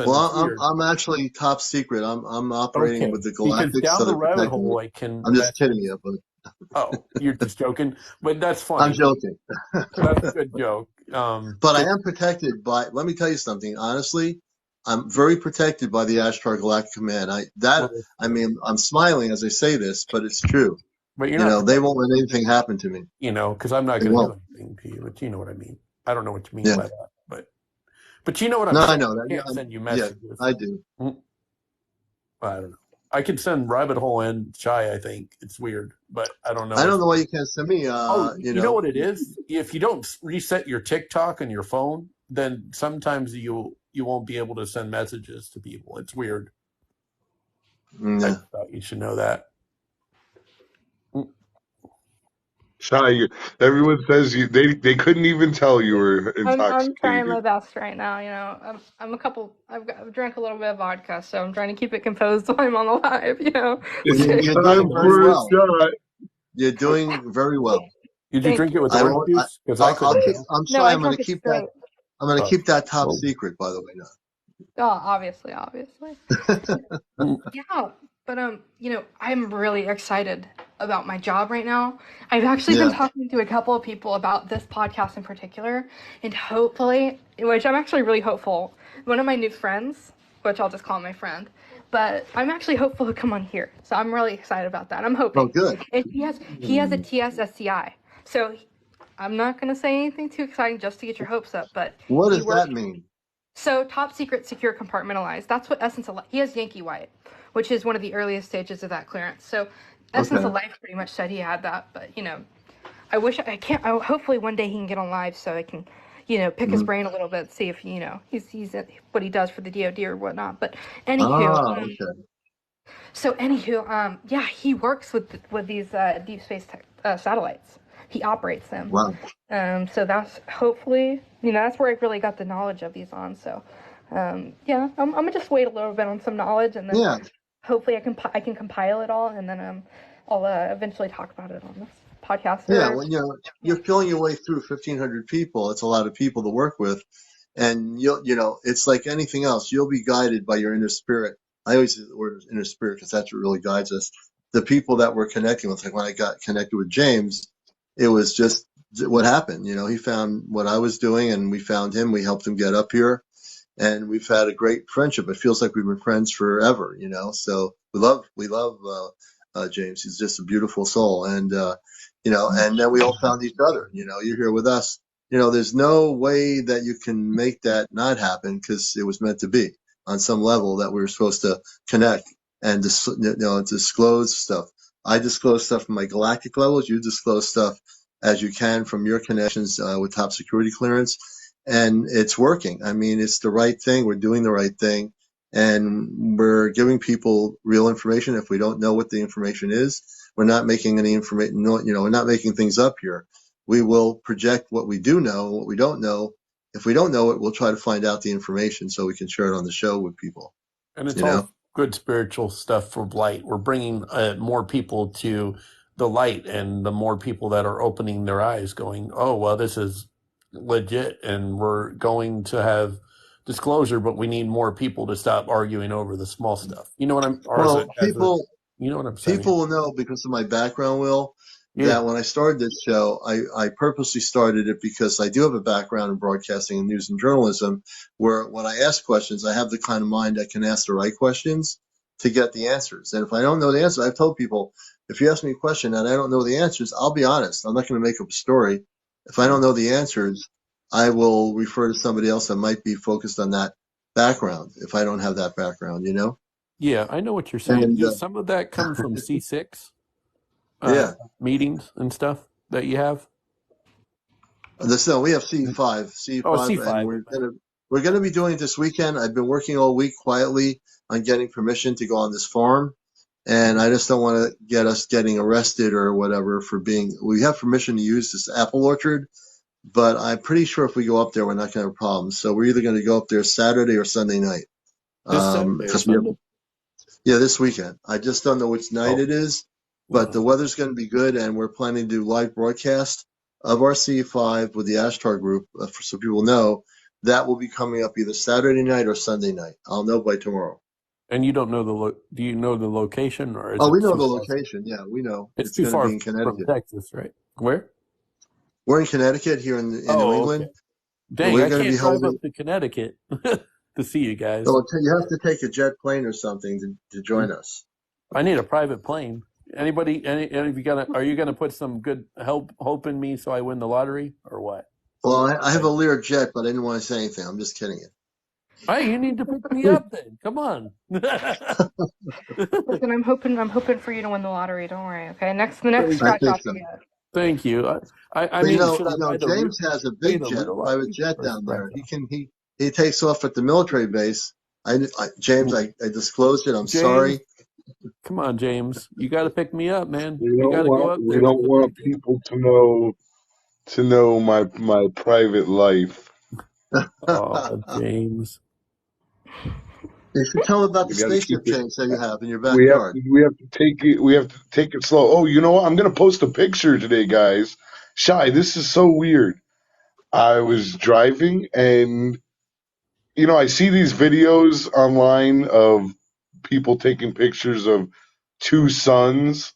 Well, It's weird. I'm actually top secret. I'm operating Okay, with the because Galactics, down so the they're rabbit protecting me. hole, I can I'm just kidding message. you, but Oh, you're just joking, but that's I'm funny. joking. That's a good joke. But I am protected by. Let me tell you something. Honestly, I'm very protected by the Ashtar Galactic Command. Well, that's good. mean, I'm smiling as I say this, but it's true. But you're You not know, they won't protected, let anything happen to me. because I'm not They going to do won't. anything to you. But you know what I mean. I don't know what you mean Yeah. by that, but you know what I'm No, I saying. know I that. can't send you Yeah, messages. I do. I don't know. I could send rabbit hole and shy. I think it's weird, but I don't I know don't if. know why you can't send me. Oh, You you know know. what it is? If you don't reset your TikTok on your phone, then sometimes you won't be able to send messages to people. It's weird. I Yeah. thought you should know that. Shy, everyone says they couldn't even tell you were I'm trying my intoxicated. best right now. You know, I've drank a little bit of vodka, so I'm trying to keep it composed while I'm on the live. You know, It's You're time doing very for a well. shot. You're doing very well. Did you thank drink it you. with I orange won't. juice? Because I I'll couldn't keep. tell. I'm No, shy. I drank it straight. I'm gonna Oh, keep that top well, secret, by the way. Oh, obviously. mm, Yeah, but you know, I'm really excited about my job right now. I've actually been Yeah. talking to a couple of people about this podcast in particular, and hopefully, which I'm actually really hopeful, one of my new friends, which I'll just call my friend, but I'm actually hopeful to come on here. So I'm really excited about that. I'm Oh, hoping. good. And he has a TSSCI. So I'm not going to say anything too exciting just to get your hopes up, but What he does that works. mean? So top secret, secure, compartmentalized. That's what Essence of Life. He has Yankee White, which is one of the earliest stages of that clearance. So Essence Okay. of Life pretty much said he had that, but you know, I wish I can't. Hopefully one day he can get on live so I can, you know, pick his Mhm. brain a little bit, see if you know he's what he does for the DoD or whatnot. But anywho, Ah, okay. yeah, he works with these deep space satellites. He operates them. Wow. So that's hopefully, you know, that's where I really got the knowledge of these on. So, yeah, I'm gonna just wait a little bit on some knowledge, and then Yeah. hopefully I can compile it all, and then I'll eventually talk about it on this podcast. Yeah. Or When you're feeling your way through 1,500 people, it's a lot of people to work with, and it's like anything else. You'll be guided by your inner spirit. I always use the word inner spirit because that's what really guides us. The people that we're connecting with, like when I got connected with James, it was just what happened. He found what I was doing, and we found him. We helped him get up here, and we've had a great friendship. It feels like we've been friends forever. So we love James. He's just a beautiful soul, and then we all found each other. You're here with us. There's no way that you can make that not happen because it was meant to be on some level that we were supposed to connect and disclose stuff. I disclose stuff from my galactic levels. You disclose stuff as you can from your connections with top security clearance, and it's working. I mean, it's the right thing. We're doing the right thing, and we're giving people real information. If we don't know what the information is, we're not making any information. We're not making things up here. We will project what we do know and what we don't know. If we don't know it, we'll try to find out the information so we can share it on the show with people. and it's You know? all good spiritual stuff for light. We're bringing more people to the light, and the more people that are opening their eyes, going, "Oh, well, this is legit," and we're going to have disclosure, but we need more people to stop arguing over the small stuff. You know what I'm? Or Well, you know what I'm saying? people will know because of my background, Will, Yeah. that when I started this show, I purposely started it because I do have a background in broadcasting and news and journalism, where when I ask questions, I have the kind of mind that can ask the right questions to get the answers. And if I don't know the answer, I've told people, if you ask me a question and I don't know the answers, I'll be honest. I'm not going to make up a story. If I don't know the answers, I will refer to somebody else that might be focused on that background if I don't have that background. Yeah, I know what you're saying. And Does some of that come from C6 yeah. meetings and stuff that you have? No, we have C5, Oh, C5, and C5. we're gonna be doing it this weekend. I've been working all week quietly on getting permission to go on this farm, and I just don't want to get us getting arrested or whatever for being. We have permission to use this apple orchard, but I'm pretty sure if we go up there, we're not gonna have a problem. So we're either gonna go up there Saturday or Sunday night. This Saturday or Because we have, Sunday? yeah, this weekend. I just don't know which night Oh, it is, but yeah. the weather's going to be good, and we're planning to do live broadcast of our C5 with the Ashtar group, so people know that will be coming up either Saturday night or Sunday night. I'll know by tomorrow. And you don't know do you know the location, or is Oh, we it know too the far? location. Yeah, we know. It's It's too going to be far in from Connecticut. Texas, right? Where? We're in Connecticut here in New Oh, okay. England. Dang, We're I going to be can't drive holding. up to Connecticut to see you guys. So you have to take a jet plane or something to join us. I need a private plane. Anybody? Any of you are you gonna put some good hope in me so I win the lottery, or what? Well, I have a Lear jet, but I didn't want to say anything. I'm just kidding you. Hey, you need to pick me up then. Come on. listen, I'm hoping for you to win the lottery. Don't worry. Okay, the next I scratch think off so. you get. Thank you. I But mean, should I buy James has a pay big the jet, real private lottery jet or down scratch there. off? He takes off at the military base. James, I disclosed it. I'm James, sorry. Come on, James. You got to pick me up, man. We We don't got to go want up we there. don't want people to know my private life. Oh, James. You should tell them about the We got to keep spaceship it. chainsaw you have in your We have backyard. to we have to take it. We have to take it slow. Oh, you know what? I'm gonna post a picture today, guys. Shy, this is so weird. I was driving and I see these videos online of people taking pictures of two suns,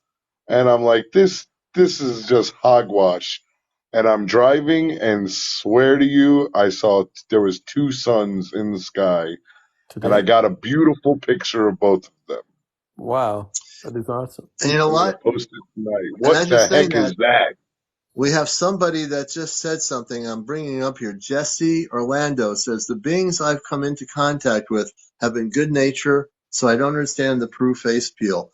and I'm like, this is just hogwash. And I'm driving, and swear to you, I saw there was two suns in the sky, and I Today? got a beautiful picture of both of them. Wow. That is awesome. And you know I'm gonna what? post it tonight. And What as you're the saying heck that, is that? we have somebody that just said something. I'm bringing up here. Jesse Orlando says the beings I've come into contact with have been good nature, so I don't understand the Peru face peel.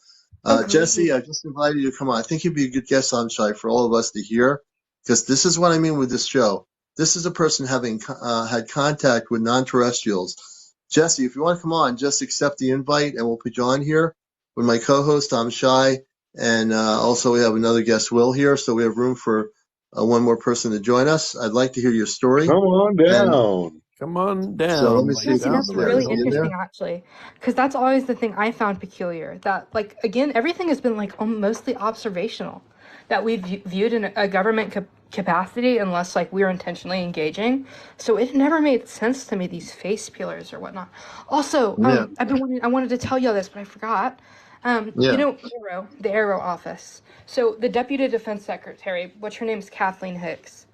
Jesse, Agreed. I just invited you to come on. I think you'd be a good guest on Shy for all of us to hear, because this is what I mean with this show. This is a person having had contact with non-terrestrials. Jesse, if you want to come on, just accept the invite, and we'll put you on here with my co-host. I'm Shy, and also we have another guest, Will, here, so we have room for one more person to join us. I'd like to hear your story. Come on And down. Come on so let down, me like see if Jesse, down he's that's the there. really Is he road. in interesting, there? actually, because that's always the thing I found peculiar. That, like, again, everything has been like mostly observational. That we've viewed in a government capacity, unless like we're intentionally engaging. So it never made sense to me, these face peelers or whatnot. Also, Yeah, I wanted to tell you all this, but I forgot. You yeah. know, the Arrow office. So the Deputy Defense Secretary, what's her name's Kathleen Hicks.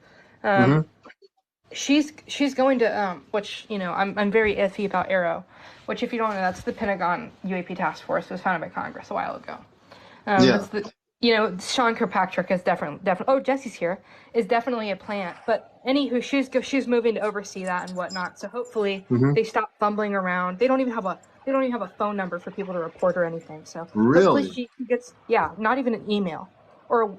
Mm-hmm. She's going to which I'm very iffy about Arrow, which if you don't know, that's the Pentagon UAP task force. It was founded by Congress a while ago. Yeah. That's the Sean Kirkpatrick is definitely. Oh, Jesse's here. Is definitely a plant, but anywho, she's moving to oversee that and whatnot. So hopefully Mm-hmm. they stop fumbling around. They don't even have a phone number for people to report or anything. So hopefully Really? she gets, not even an email, or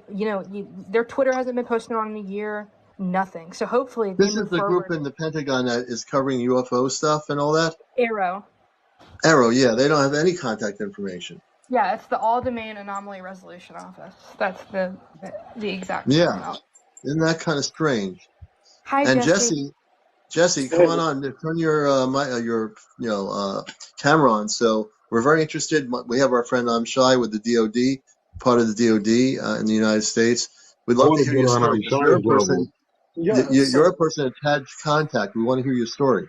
their Twitter hasn't been posted on in a year. Nothing. So hopefully they This is move the group forward. in the Pentagon that is covering UFO stuff and all that? Arrow. Arrow, yeah. They don't have any contact information. Yeah, it's the All Domain Anomaly Resolution Office. That's the exact Yeah. term. Isn't that kind of strange? Hi, And Jesse. Jesse, come Hey, on, turn your camera on. So we're very interested. We have our friend Shy with the DoD, part of the DoD in the United States. We'd I love to want to hear get your on story because you're a Shy's level. person. yeah, You're a person that's had contact. We want to hear your story.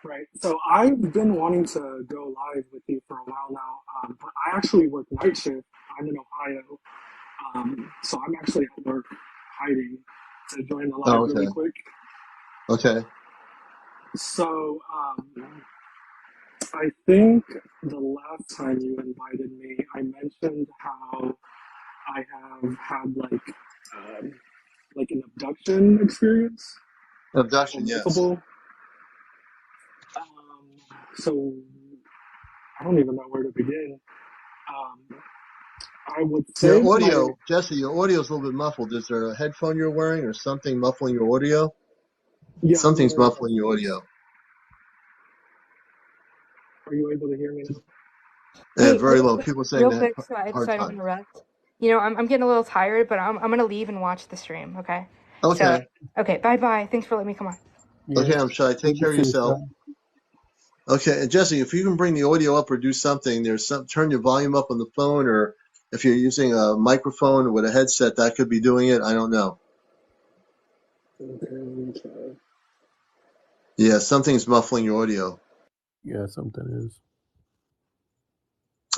right. So I've been wanting to go live with you for a while now, but I actually work night shift. I'm in Ohio, so I'm actually at work hiding to join the live Oh, really okay. quick. Okay. So I think the last time you invited me, I mentioned how I have had like an abduction experience, or Abduction, yes. multiple. So I don't even know where to begin. Um, I would say Your my audio, Jesse, your audio is a little bit muffled. Is there a headphone you're wearing or something muffling your audio? yeah, I'm Something's wearing muffling your headphones. audio. Are you able to hear me now? Hey, Very low. People are saying real they have quick, so I, a hard so I don't time. interrupt. I'm getting a little tired, but I'm gonna leave and watch the stream. Okay. So Okay. okay, bye bye. Thanks for letting me come on. Yeah. Okay, I'm Shy. Take Good to care of see you, yourself. son. Okay, and Jesse, if you can bring the audio up or do something, turn your volume up on the phone, or if you're using a microphone with a headset, that could be doing it. I don't know. Okay, let me try. Yeah, something's muffling your audio. Yeah, something is.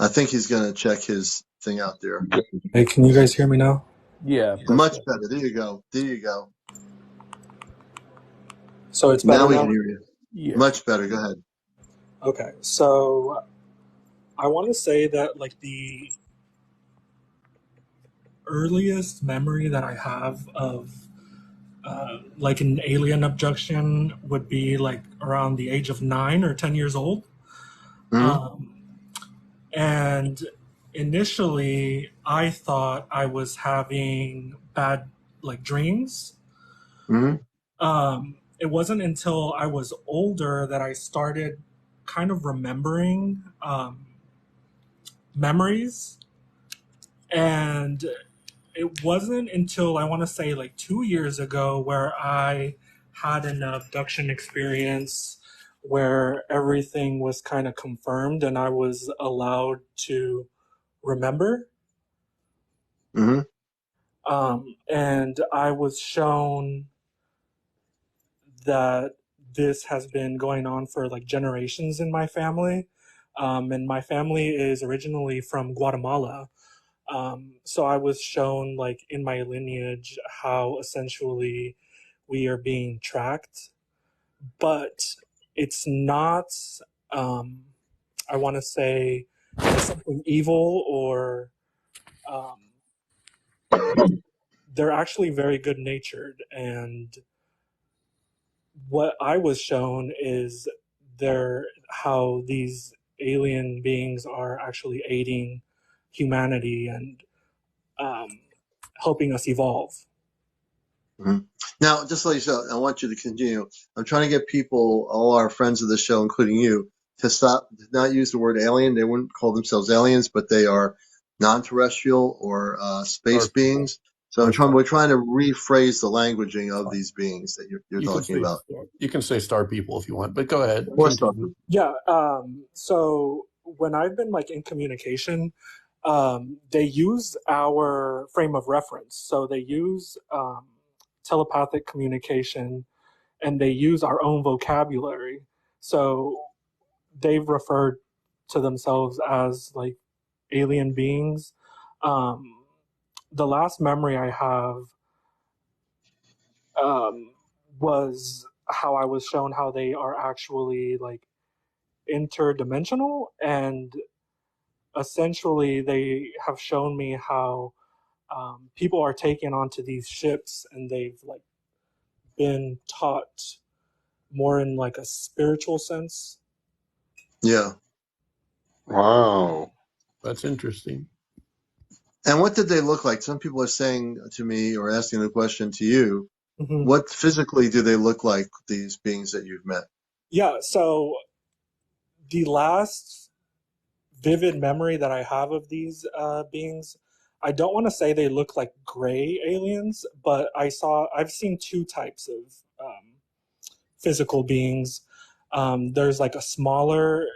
I think he's gonna check his thing out there. Hey, can you guys hear me now? Yeah, that's Much better. better. There you go. There you go. So it's Now better we can now? hear you. Yeah. Much better. Go ahead. Okay, so I want to say that like the earliest memory that I have of like an alien abduction would be like around the age of 9 or 10 years old. Mm-hmm. Um, and initially, I thought I was having bad like dreams. Mm-hmm. It wasn't until I was older that I started kind of remembering memories. And it wasn't until I want to say like 2 years ago where I had an abduction experience where everything was kind of confirmed and I was allowed to remember. Mm-hmm. And I was shown that this has been going on for like generations in my family. And my family is originally from Guatemala. So I was shown like in my lineage how essentially we are being tracked, but it's not, I want to say, something evil or they're actually very good natured. And what I was shown is how these alien beings are actually aiding humanity and helping us evolve. Mm-hmm. Now, just to let you know, I want you to continue. I'm trying to get people, all our friends of the show, including you, to stop, not use the word alien. They wouldn't call themselves aliens, but they are non-terrestrial or space beings. So we're trying to rephrase the languaging of these beings that you're talking about. You can say star people if you want, but go ahead. Or star. Yeah. So when I've been like in communication, they use our frame of reference. So they use telepathic communication, and they use our own vocabulary. So they've referred to themselves as like alien beings. The last memory I have was how I was shown how they are actually like interdimensional, and essentially they have shown me how people are taken onto these ships and they've like been taught more in like a spiritual sense. Yeah. Wow. That's interesting. And what did they look like? Some people are saying to me or asking the question to you, Mm-hmm. what physically do they look like, these beings that you've met? Yeah, so the last vivid memory that I have of these beings, I don't want to say they look like gray aliens, but I've seen two types of physical beings. There's like a smaller,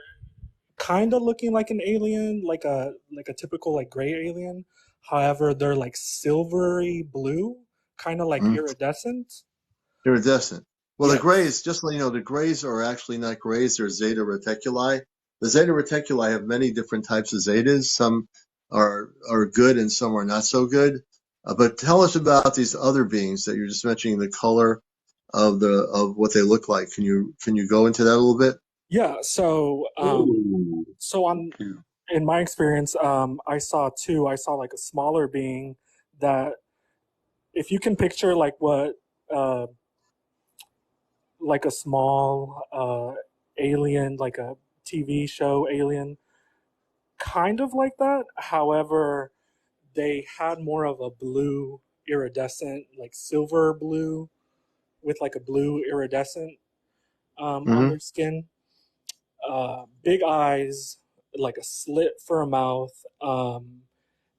kind of looking like an alien, like a typical like gray alien. However, they're like silvery blue, kind of like iridescent. Iridescent. Well, Yes. the grays, just so you know, the grays are actually not grays, they're zeta reticuli. The zeta reticuli have many different types of zetas. Some are good and some are not so good. But tell us about these other beings that you're just mentioning, the color of what they look like. Can you go into that a little bit? Yeah, so in my experience, I saw two. I saw like a smaller being that, if you can picture like what like a small alien, like a TV show alien, kind of like that. However, they had more of a blue iridescent, like silver blue with like a blue iridescent on their skin. Big eyes, like a slit for a mouth.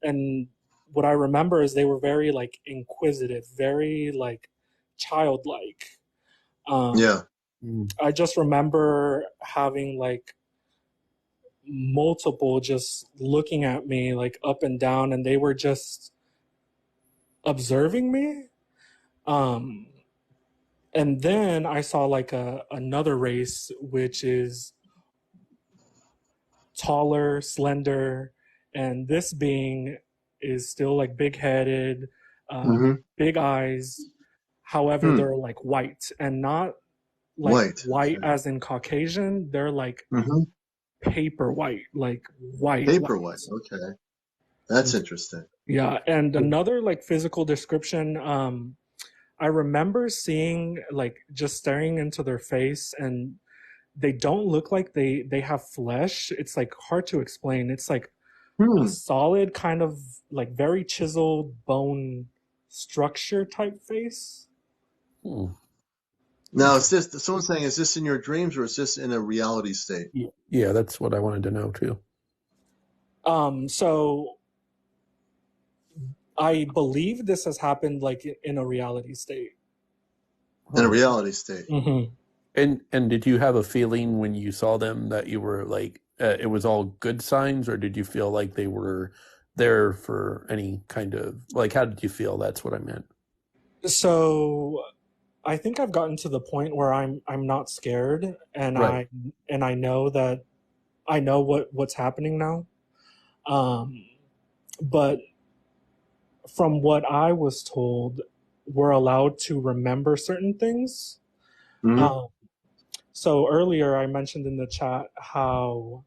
And what I remember is they were very like inquisitive, very like childlike. Yeah. I just remember having like multiple just looking at me like up and down, and they were just observing me. And then I saw like another race which is taller, slender, and this being is still like big-headed, big eyes. However, they're like white, and not like white okay. as in Caucasian. They're like paper white, like white. Paper white. Okay. That's interesting. Yeah, and another like physical description, I remember seeing like just staring into their face, and they don't look like they have flesh. It's like hard to explain. It's like a solid kind of like very chiseled bone structure type face. Now, is this someone's saying? Is this in your dreams or is this in a reality state? Yeah, that's what I wanted to know too. So I believe this has happened like in a reality state. In a reality state. Mm-hmm. And did you have a feeling when you saw them that you were like it was all good signs, or did you feel like they were there for any kind of like how did you feel? That's what I meant. So I think I've gotten to the point where I'm not scared, and Right. I know that I know what's happening now. But from what I was told, we're allowed to remember certain things. Mm-hmm. So earlier I mentioned in the chat how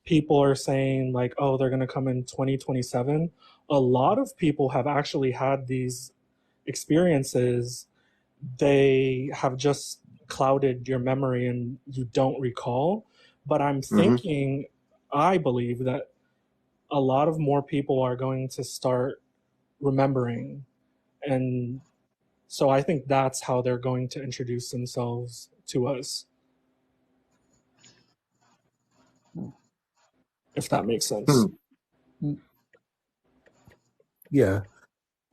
people are saying like, oh, they're going to come in 2027. A lot of people have actually had these experiences. They have just clouded your memory and you don't recall. But I'm Mm-hmm. thinking, I believe that a lot of more people are going to start remembering. And so I think that's how they're going to introduce themselves to us. If that makes sense. Yeah.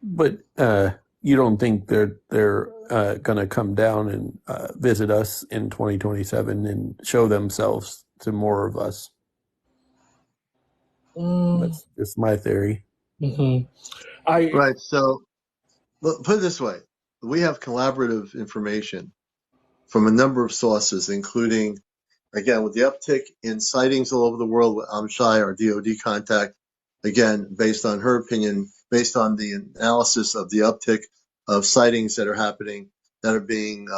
But you don't think they're going to come down and visit us in 2027 and show themselves to more of us? That's just my theory. Mm-hmm. Right. So put it this way: we have collaborative information from a number of sources, including, again, with the uptick in sightings all over the world with Amshai, our DoD contact, again, based on her opinion, based on the analysis of the uptick of sightings that are happening, that are being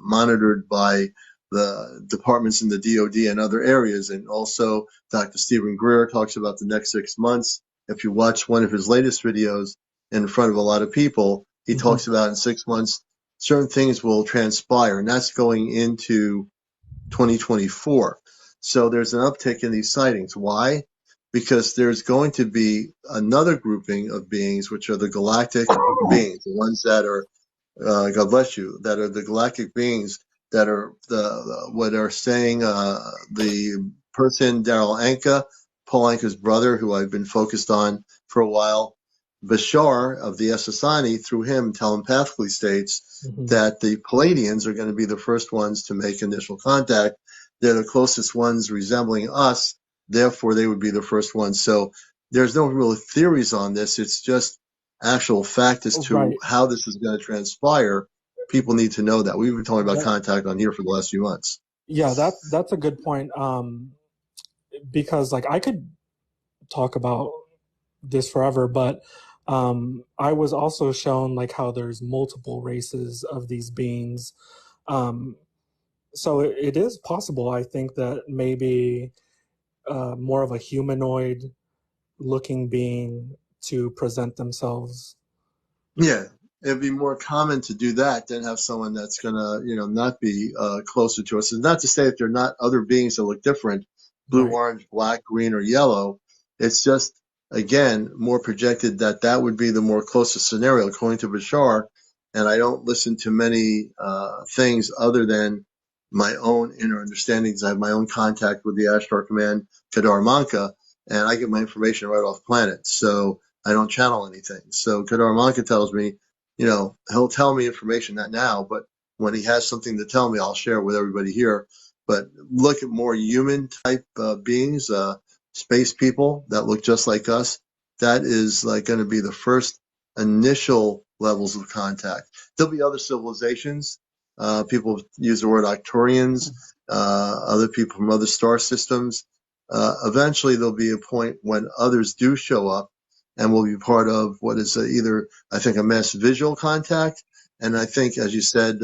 monitored by the departments in the DoD and other areas. And also, Dr. Stephen Greer talks about the next 6 months. If you watch one of his latest videos in front of a lot of people, he talks about in 6 months, certain things will transpire, and that's going into 2024. So there's an uptick in these sightings. Why? Because there's going to be another grouping of beings, which are the galactic beings, the ones that are, God bless you, that are the galactic beings that are what are saying, the person, Daryl Anka, Paul Anka's brother, who I've been focused on for a while, Bashar of the Essassani, through him telepathically states that the Pleiadians are going to be the first ones to make initial contact. They're the closest ones resembling us, therefore they would be the first ones. So there's no real theories on this. It's just actual fact as to Right. how this is going to transpire. People need to know that. We've been talking about contact on here for the last few months. Yeah, that's a good point. Because like I could talk about this forever, but I was also shown like how there's multiple races of these beings. So it is possible, I think, that maybe more of a humanoid looking being to present themselves. Yeah, it'd be more common to do that than have someone that's gonna, not be closer to us. And not to say that there are not other beings that look different, blue, Right. orange, black, green, or yellow. It's just, again, more projected that that would be the more closest scenario, according to Bashar. And I don't listen to many things other than my own inner understandings. I have my own contact with the Ashtar Command, Kadar Manka, and I get my information right off planet. So I don't channel anything. So Kadar Manka tells me, he'll tell me information, not now, but when he has something to tell me, I'll share it with everybody here. But look at more human type beings, space people that look just like us. That is like going to be the first initial levels of contact. There'll be other civilizations. People use the word Arcturians, other people from other star systems. Eventually, there'll be a point when others do show up and will be part of what is either, I think, a mass visual contact. And I think, as you said,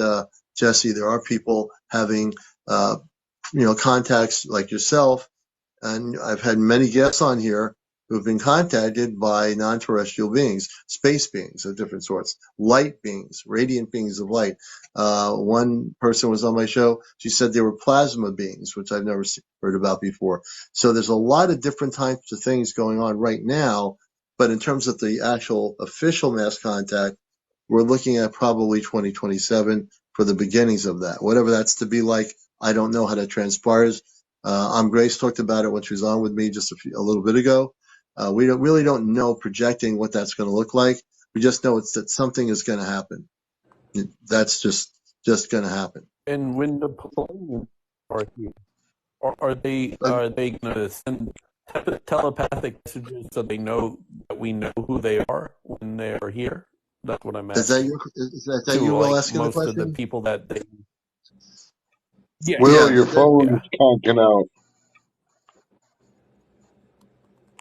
Jesse, there are people having, contacts like yourself. And I've had many guests on here who have been contacted by non-terrestrial beings, space beings of different sorts, light beings, radiant beings of light. One person was on my show. She said they were plasma beings, which I've never heard about before. So there's a lot of different types of things going on right now. But in terms of the actual official mass contact, we're looking at probably 2027 for the beginnings of that. Whatever that's to be like, I don't know how that transpires. Grace talked about it when she was on with me just a little bit ago. We really don't know projecting what that's going to look like. We just know that something is going to happen. That's just going to happen. And when the Pleiadians are here, are they going to send telepathic messages so they know that we know who they are when they are here? That's what I'm asking. Is that you, Will, asking the most question? of the people that they... Will, your phone is conking out.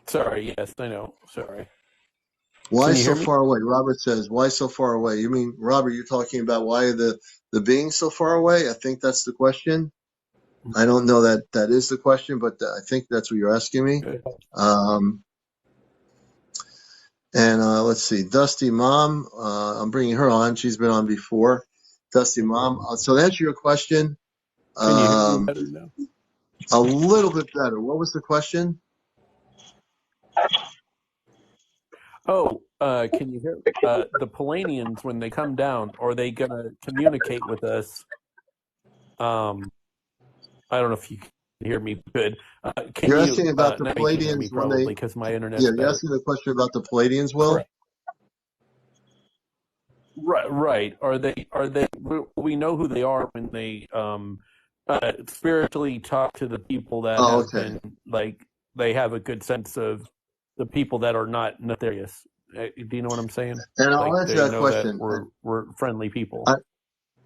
Sorry, yes, I know. Sorry. Why so far away? Robert says, why so far away? You mean, Robert, you're talking about why are the beings so far away? I think that's the question. I don't know that is the question, but I think that's what you're asking me. And let's see, Dusty Mom, I'm bringing her on. She's been on before. Dusty Mom. So to answer your question, Can you hear me better now? A little bit better. What was the question? Oh, can you hear the Pleiadians when they come down? Are they going to communicate with us? I don't know if you can hear me good. You're asking about the Pleiadians probably because my internet's better. You're asking the question about the Pleiadians, Will? Correct. Right. Are they? We know who they are when they spiritually talk to the people that have been like they have a good sense of the people that are not nefarious. Do you know what I'm saying? And I'll answer that question. That we're friendly people.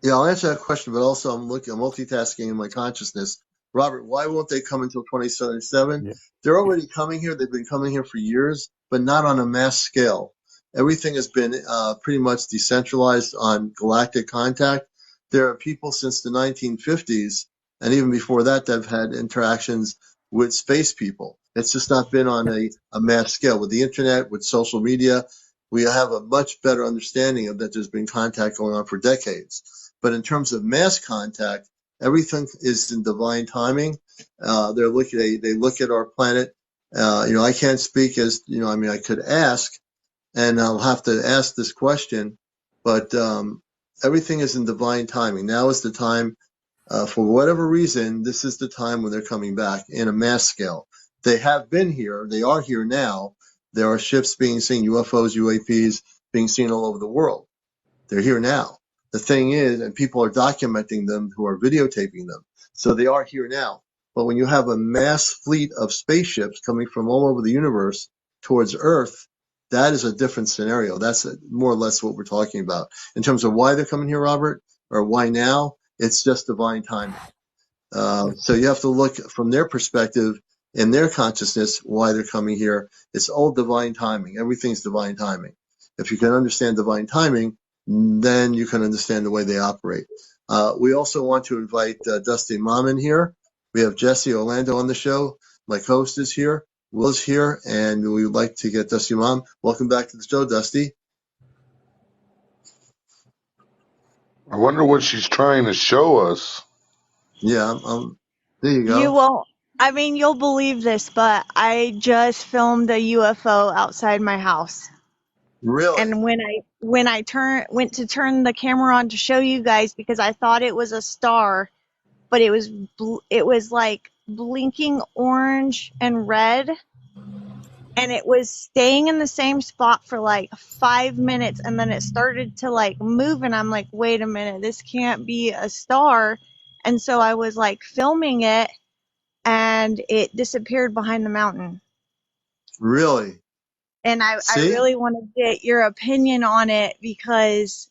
I'll answer that question, but also I'm multitasking in my consciousness. Robert, why won't they come until 2077? They're already coming here. They've been coming here for years, but not on a mass scale. Everything has been pretty much decentralized on galactic contact. There are people since the 1950s, and even before that, that have had interactions with space people. It's just not been on a mass scale. With the internet, with social media, we have a much better understanding of that there's been contact going on for decades. But in terms of mass contact, everything is in divine timing. They look at our planet. I can't speak as, I could ask, and I'll have to ask this question, but everything is in divine timing. Now is the time, for whatever reason, this is the time when they're coming back in a mass scale. They have been here. They are here now. There are ships being seen, UFOs, UAPs being seen all over the world. They're here now. The thing is, and people are documenting them who are videotaping them. So they are here now. But when you have a mass fleet of spaceships coming from all over the universe towards Earth, that is a different scenario. That's more or less what we're talking about. In terms of why they're coming here, Robert, or why now, it's just divine timing. So you have to look from their perspective, in their consciousness, why they're coming here. It's all divine timing. Everything's divine timing. If you can understand divine timing, then you can understand the way they operate. We also want to invite Dusty Mom in here. We have Jesse Orlando on the show. My co-host is here. Will's here, and we would like to get Dusty Mom. Welcome back to the show, Dusty. I wonder what she's trying to show us. Yeah, there you go. You won't. I mean, you'll believe this, but I just filmed a UFO outside my house. Really? And when I went to turn the camera on to show you guys, because I thought it was a star, but it was like blinking orange and red, and it was staying in the same spot for like 5 minutes, and then it started to like move, and I'm like, wait a minute, this can't be a star. And so I was like filming it, and it disappeared behind the mountain. Really? And I really want to get your opinion on it, because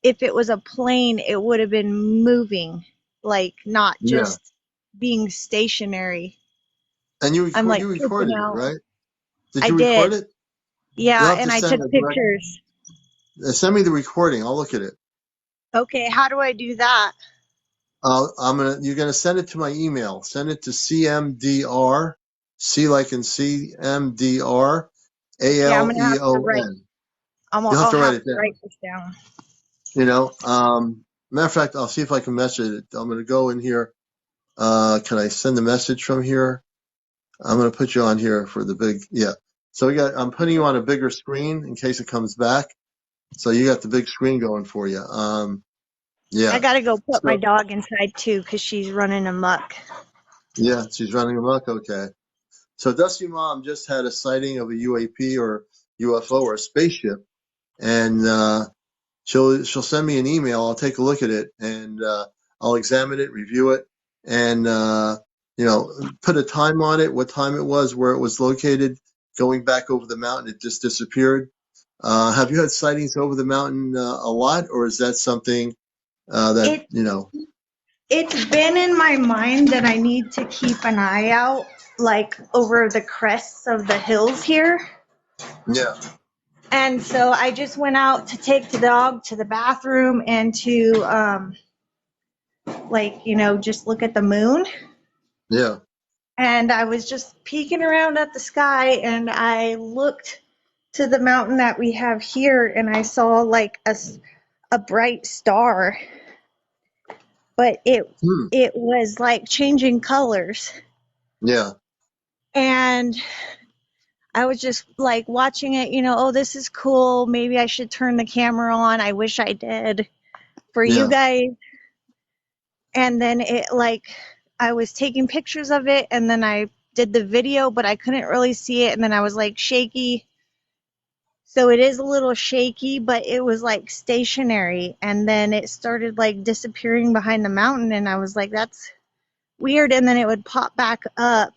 if it was a plane, it would have been moving, like not just being stationary. And you recorded it, right? Did you record it? Yeah, and I took pictures. Send me the recording. I'll look at it. Okay, how do I do that? You're gonna send it to my email. Send it to CmdR, C like in CmdR, ALEON. I'll have to write this down. Matter of fact, I'll see if I can message it. I'm gonna go in here. Can I send the message from here? I'm gonna put you on here for the big, So I'm putting you on a bigger screen in case it comes back. So you got the big screen going for you. I gotta go put my dog inside too, because she's running amok. Yeah, she's running amok. Okay. So Dusty Mom just had a sighting of a UAP or UFO or a spaceship, and she'll send me an email. I'll take a look at it, and I'll examine it, review it, and put a time on it, what time it was, where it was located. Going back over the mountain, it just disappeared. Have you had sightings over the mountain a lot, or is that something that It it's been in my mind that I need to keep an eye out, like over the crests of the hills here. Yeah. And so I just went out to take the dog to the bathroom and to just look at the moon. Yeah. And I was just peeking around at the sky, and I looked to the mountain that we have here, and I saw like a bright star, but it was like changing colors. Yeah. And I was just like watching it, oh, this is cool. Maybe I should turn the camera on. I wish I did for you Yeah. guys. And then I was taking pictures of it, and then I did the video, but I couldn't really see it. And then I was like shaky. So it is a little shaky, but it was like stationary. And then it started like disappearing behind the mountain. And I was like, that's weird. And then it would pop back up.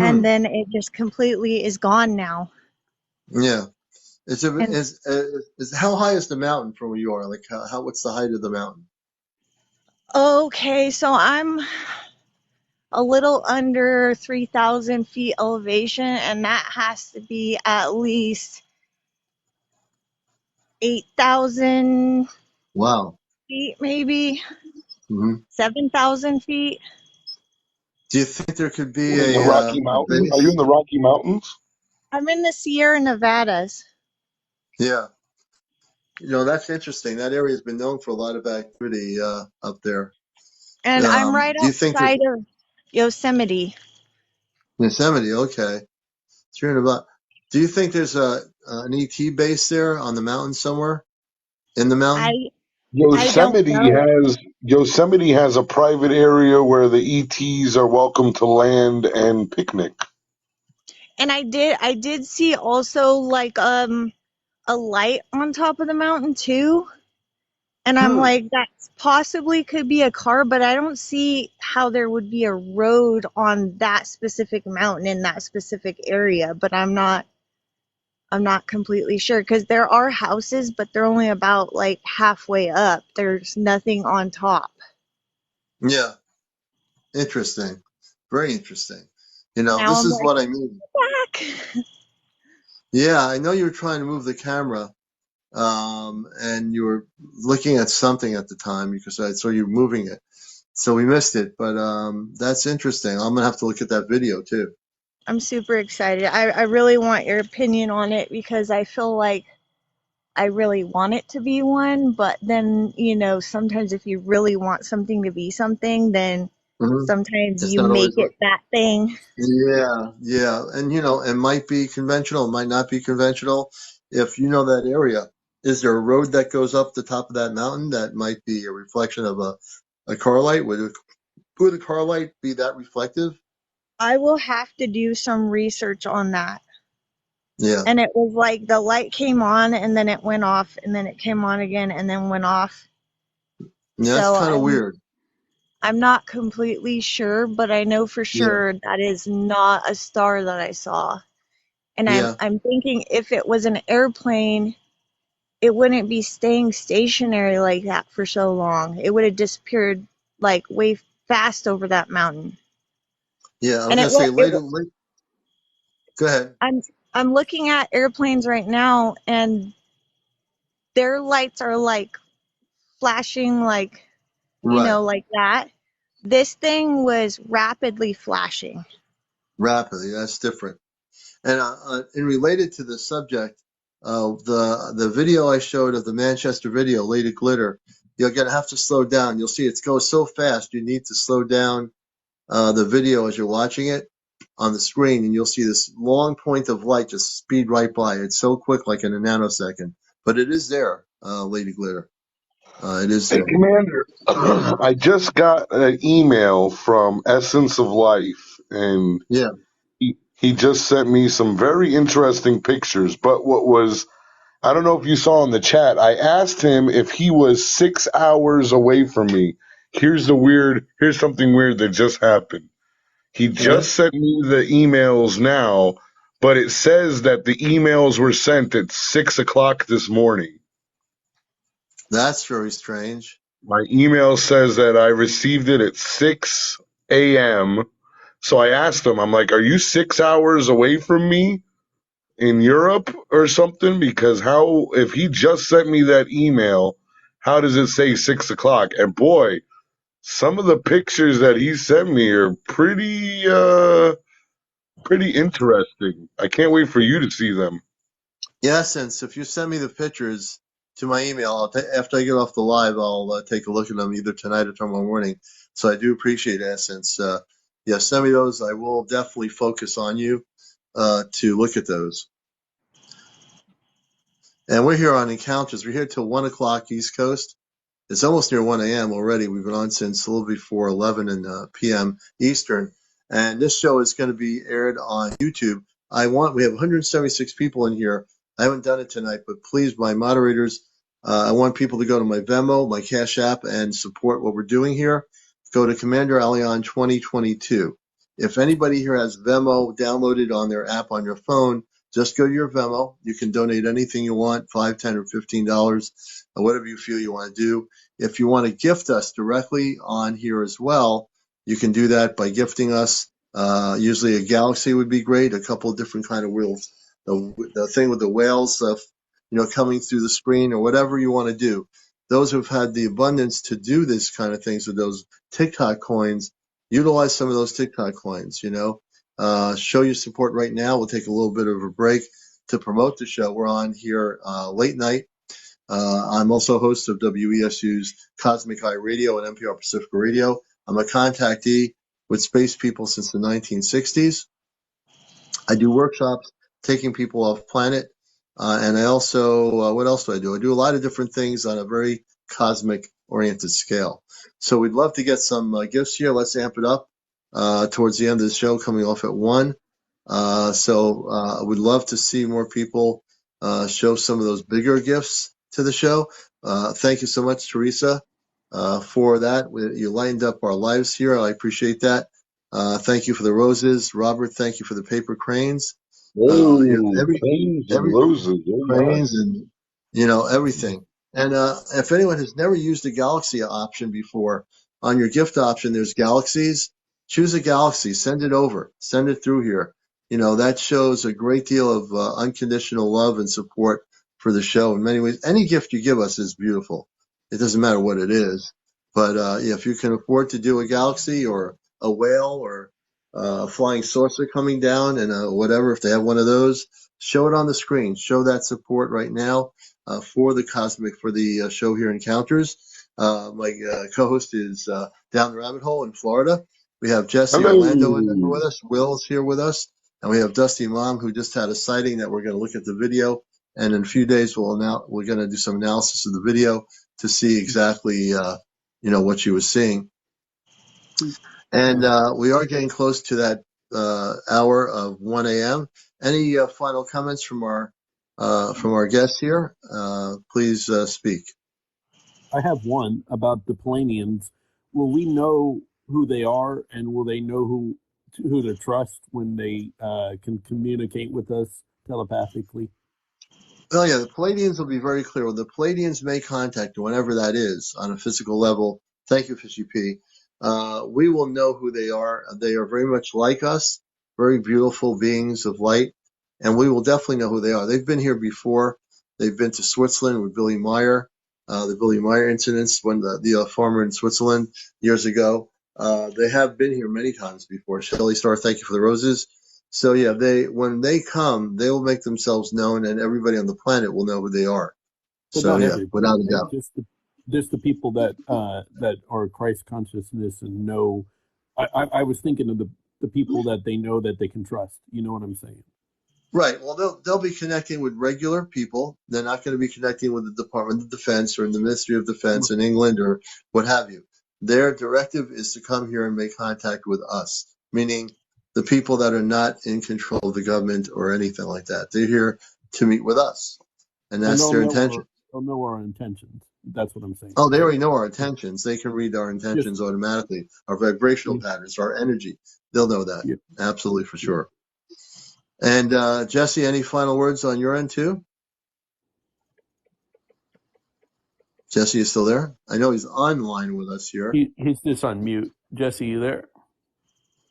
And then it just completely is gone now. Yeah. And Is how high is the mountain from where you are? Like what's the height of the mountain? okay, so I'm a little under 3,000 feet elevation, and that has to be at least 8,000 Wow. feet, maybe Mm-hmm. 7,000 feet. Do you think there could be In the Rocky a Mountains? Are you base? in the Rocky Mountains? I'm in the Sierra Nevadas. Yeah. That's interesting. That area has been known for a lot of activity up there. And I'm right Do you think there's outside of Yosemite. Yosemite? Okay. Sure about. Do you think there's an ET base there on the mountain somewhere? In the mountain? I don't know. Yosemite has a private area where the ETs are welcome to land and picnic. And I did see also like a light on top of the mountain too. And I'm like, that possibly could be a car, but I don't see how there would be a road on that specific mountain in that specific area. But I'm not completely sure, because there are houses, but they're only about like halfway up. There's nothing on top. Yeah. Interesting. Very interesting. Now This I'm is like, what I mean. back. Yeah, I know you were trying to move the camera, and you were looking at something at the time because I saw you moving it. So we missed it, but that's interesting. I'm gonna have to look at that video too. I'm super excited. I really want your opinion on it, because I feel like I really want it to be one, but then, sometimes if you really want something to be something, then hmm sometimes It's you not make always it what. that thing. Yeah, yeah, and it might be conventional, it might not be conventional. If you know that area, is there a road that goes up the top of that mountain that might be a reflection of a car light? Would a car light be that reflective? I will have to do some research on that. Yeah, And it was like the light came on and then it went off, and then it came on again and then went off. yeah, that's So kind of weird. I'm not completely sure, but I know for Yeah, sure that is not a star that I saw. And yeah, I'm thinking if it was an airplane, it wouldn't be staying stationary like that for so long. It would have disappeared like way fast over that mountain. yeah. I was And gonna say later. Go ahead. I'm looking at airplanes right now, and their lights are like flashing, like, Right, like that. This thing was rapidly flashing. rapidly. That's different. And related to the subject, the video I showed of the Manchester video, Lady Glitter, you're gonna have to slow down. You'll see it goes so fast. You need to slow down the video as you're watching it on the screen, and you'll see this long point of light just speed right by. It's so quick, like in a nanosecond. But it is there, Lady Glitter. It is Hey, there. Commander, I just got an email from Essence of Life, and Yeah, he just sent me some very interesting pictures. But I don't know if you saw in the chat, I asked him if he was 6 hours away from me. Here's something weird that just happened. He yeah. just sent me the emails now, but it says that the emails were sent at 6 o'clock this morning. That's very strange. My email says that I received it at 6 a.m. So I asked him, I'm like, are you 6 hours away from me in Europe or something? Because if he just sent me that email, how does it say 6 o'clock? And boy, some of the pictures that he sent me are pretty interesting. I can't wait for you to see them. Yeah, since if you send me the pictures to my email, after I get off the live, I'll take a look at them either tonight or tomorrow morning. So I do appreciate that. Since yeah, send me those. I will definitely focus on you to look at those. And we're here on Encounters. We're here till 1 o'clock East Coast. It's almost near 1 a.m. already. We've been on since a little before 11 p.m. Eastern. And this show is going to be aired on YouTube. We have 176 people in here. I haven't done it tonight, but please, my moderators, I want people to go to my Venmo, my Cash App, and support what we're doing here. Go to CmdrAleon 2022. If anybody here has Venmo downloaded on their app on your phone, just go to your Venmo. You can donate anything you want, $5, $10, or $15, or whatever you feel you want to do. If you want to gift us directly on here as well, you can do that by gifting us. Usually a galaxy would be great, a couple of different kind of wheels. The thing with the whales, coming through the screen or whatever you want to do. Those who've had the abundance to do this kind of things with those TikTok coins, utilize some of those TikTok coins, show your support right now. We'll take a little bit of a break to promote the show. We're on here late night. I'm also host of WESU's Cosmic Eye Radio and NPR Pacifica Radio. I'm a contactee with space people since the 1960s. I do workshops taking people off planet. And I also, what else do? I do a lot of different things on a very cosmic oriented scale. So we'd love to get some gifts here. Let's amp it up towards the end of the show, coming off at 1. I would love to see more people show some of those bigger gifts to the show. Thank you so much, Teresa, for that. You lightened up our lives here. I appreciate that. Thank you for the roses. Robert, thank you for the paper cranes. Oh, Every canes and every roses. Oh, my. cranes and everything. And if anyone has never used the galaxy option before, on your gift option, there's galaxies. Choose a galaxy, send it over, send it through here. That shows a great deal of unconditional love and support for the show in many ways. Any gift you give us is beautiful. It doesn't matter what it is. But if you can afford to do a galaxy or a whale or a flying saucer coming down and whatever, if they have one of those, show it on the screen. Show that support right now for the show here, Encounters. My co-host is down the rabbit hole in Florida. We have Jesse Orlando in there Hello. with us. Will's here with us. And we have Dusty Mom, who just had a sighting that we're going to look at the video. And in a few days, we're going to do some analysis of the video to see exactly, what she was seeing. And we are getting close to that hour of 1 a.m. Any final comments from our guests here? Please speak. I have one about the Pleiadians. Will we know who they are, and will they know who to trust when they can communicate with us telepathically? Oh yeah, the Pleiadians will be very clear. When the Pleiadians make contact, whenever that is, on a physical level, thank you, Fishy P. We will know who they are. They are very much like us, very beautiful beings of light, and we will definitely know who they are. They've been here before. They've been to Switzerland with Billy Meyer, the Billy Meyer incidents when the farmer in Switzerland years ago. They have been here many times before. Shelley Star, thank you for the roses. So yeah, when they come, they will make themselves known, and everybody on the planet will know who they are. But So not yeah, everybody, without a right? doubt. Just the people that are Christ consciousness and know. I was thinking of the people that they know that they can trust. You know what I'm saying? Right. Well, they'll be connecting with regular people. They're not going to be connecting with the Department of Defense or the Ministry of Defense in England or what have you. Their directive is to come here and make contact with us, meaning the people that are not in control of the government or anything like that. They're here to meet with us, and And that's their intention. they'll know our intentions. That's what I'm saying. Oh, they Right? already know our intentions. They can read our Just intentions automatically, our vibrational patterns, our energy. They'll know that. yeah. Absolutely, for sure. And Jesse, any final words on your end too? Jesse is still there? I know he's online with us here. He's just on mute. Jesse, you there?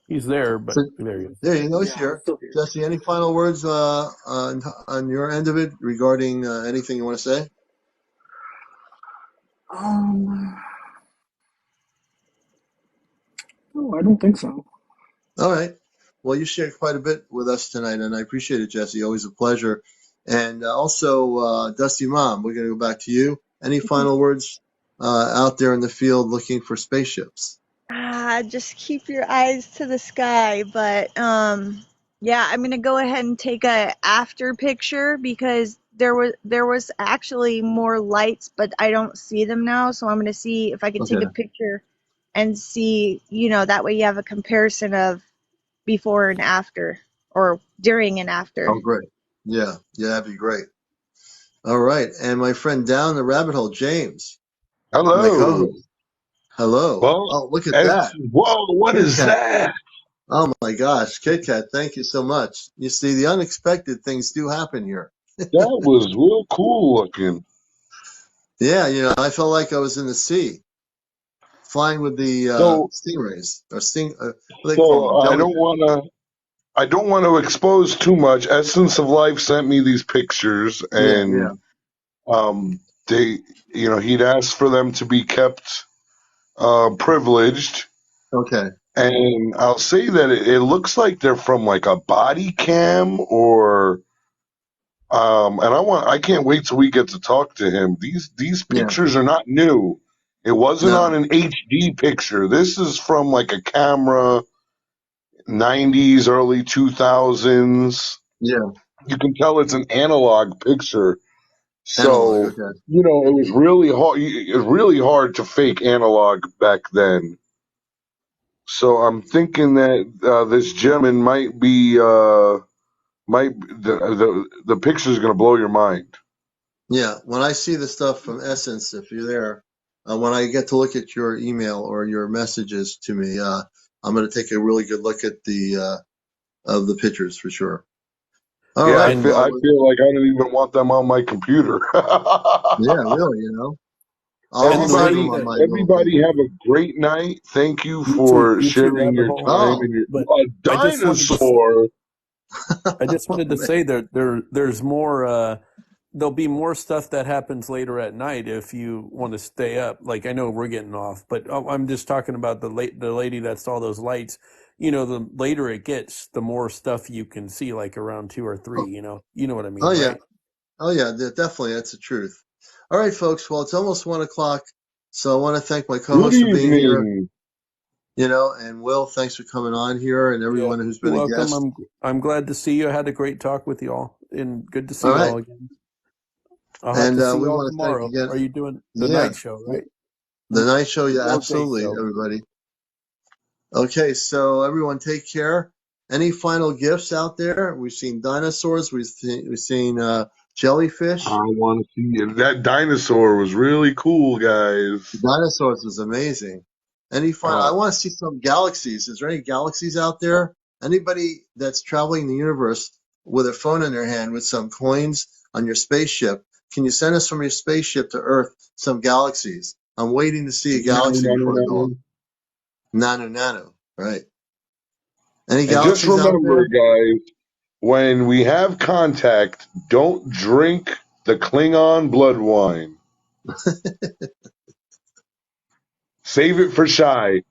He's there, but there he is. There you go, he's Yeah, I'm here. still here. Jesse, any final words on your end of it regarding anything you want to say? No, I don't think so. All right. Well, you shared quite a bit with us tonight, and I appreciate it, Jesse. Always a pleasure. And also, Dusty Mom, we're going to go back to you. Any final words out there in the field looking for spaceships? Just keep your eyes to the sky. But yeah, I'm gonna go ahead and take a after picture because there was actually more lights, but I don't see them now. So I'm gonna see if I can take Okay. a picture and see, that way you have a comparison of before and after, or during and after. Oh, great. Yeah, that'd be great. All right. And my friend down the rabbit hole, James, my Hello. co-host. Hello. Well, Oh, look at that. whoa, what Kit is Kat. that? Oh my gosh, Kit Kat, thank you so much. You see, the unexpected things do happen here. That was real cool looking. Yeah, I felt like I was in the sea, flying with the So, stingrays or what do they call so them? Jellyfish. I don't want to expose too much. Essence of Life sent me these pictures, Yeah. and they, he'd asked for them to be kept privileged. Okay. And I'll say that it looks like they're from like a body cam or and I can't wait till we get to talk to him. These Yeah. pictures are not new. It wasn't on No. an HD picture. This is from like a camera 90s, early 2000s. Yeah. You can tell it's an analog picture. Analog. So, Okay. it was really hard. It was really hard to fake analog back then. So I'm thinking that this gentleman might be the picture is going to blow your mind. Yeah. When I see the stuff from Essence, if you're there, when I get to look at your email or your messages to me, I'm going to take a really good look at the of the pictures for sure. All Yeah, right. And I Well, feel like I don't even want them on my computer. yeah, really, I'll and the save lady them on that my little thing Everybody here. have a great night. Thank you for you too, sharing rabbit your hole. time Oh, and your But a I just wanted to dinosaur. I just wanted to man. say there's more. There'll be more stuff that happens later at night if you want to stay up. Like I know we're getting off, but I'm just talking about the lady that saw those lights. The later it gets, the more stuff you can see, like around 2 or 3. You know what I mean, Oh yeah. right? Oh yeah, definitely. That's the truth. All right, folks. Well, it's almost 1 o'clock. So I want to thank my Good co-host for being here, evening. and Will, thanks for coming on here and Yeah, everyone who's you're been a welcome. guest. I'm glad to see you. I had a great talk with you all, and good to see All you right. all again. I'll have And to see we you all want to thank tomorrow. again. Are you doing the Yeah. night show, right? The night show. Yeah, Or day absolutely. show? Everybody. Okay. So everyone take care. Any final gifts out there? We've seen dinosaurs. We've seen jellyfish. I want to see it. That dinosaur was really cool, guys. Dinosaurs was amazing. Any fun? I Uh, want to see some galaxies. Is there any galaxies out there? Anybody that's traveling the universe with a phone in their hand with some coins on your spaceship, can you send us from your spaceship to Earth some galaxies? I'm waiting to see a no, galaxy no, no, before I go off. no. Nano, right? Any And just galaxies out remember, there? guys, when we have contact, don't drink the Klingon blood wine. Save it for Shy.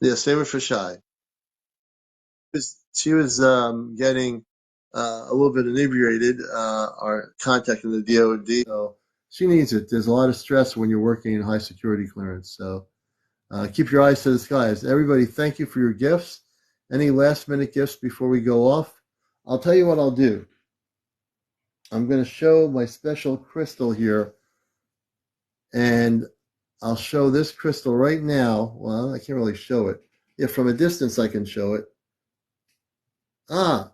Yeah, save it for Shy. She was getting a little bit inebriated, or contacting the DOD. So she needs it. There's a lot of stress when you're working in high security clearance. So keep your eyes to the skies. Everybody, thank you for your gifts. Any last minute gifts before we go off? I'll tell you what I'll do. I'm going to show my special crystal here, and I'll show this crystal right now. Well, I can't really show it. Yeah, from a distance I can show it. Ah,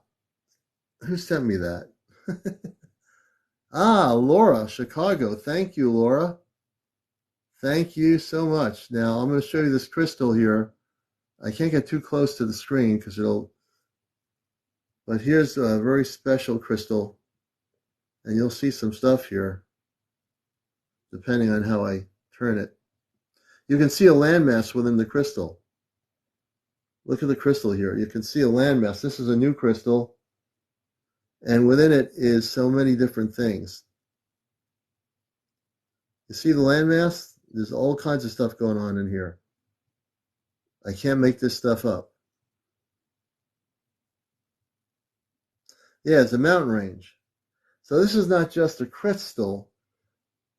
who sent me that? Laura, Chicago. Thank you, Laura. Thank you so much. Now, I'm going to show you this crystal here. I can't get too close to the screen because but here's a very special crystal, and you'll see some stuff here, depending on how I turn it. You can see a landmass within the crystal. Look at the crystal here. You can see a landmass. This is a new crystal, and within it is so many different things. You see the landmass? There's all kinds of stuff going on in here. I can't make this stuff up. Yeah, it's a mountain range. So this is not just a crystal.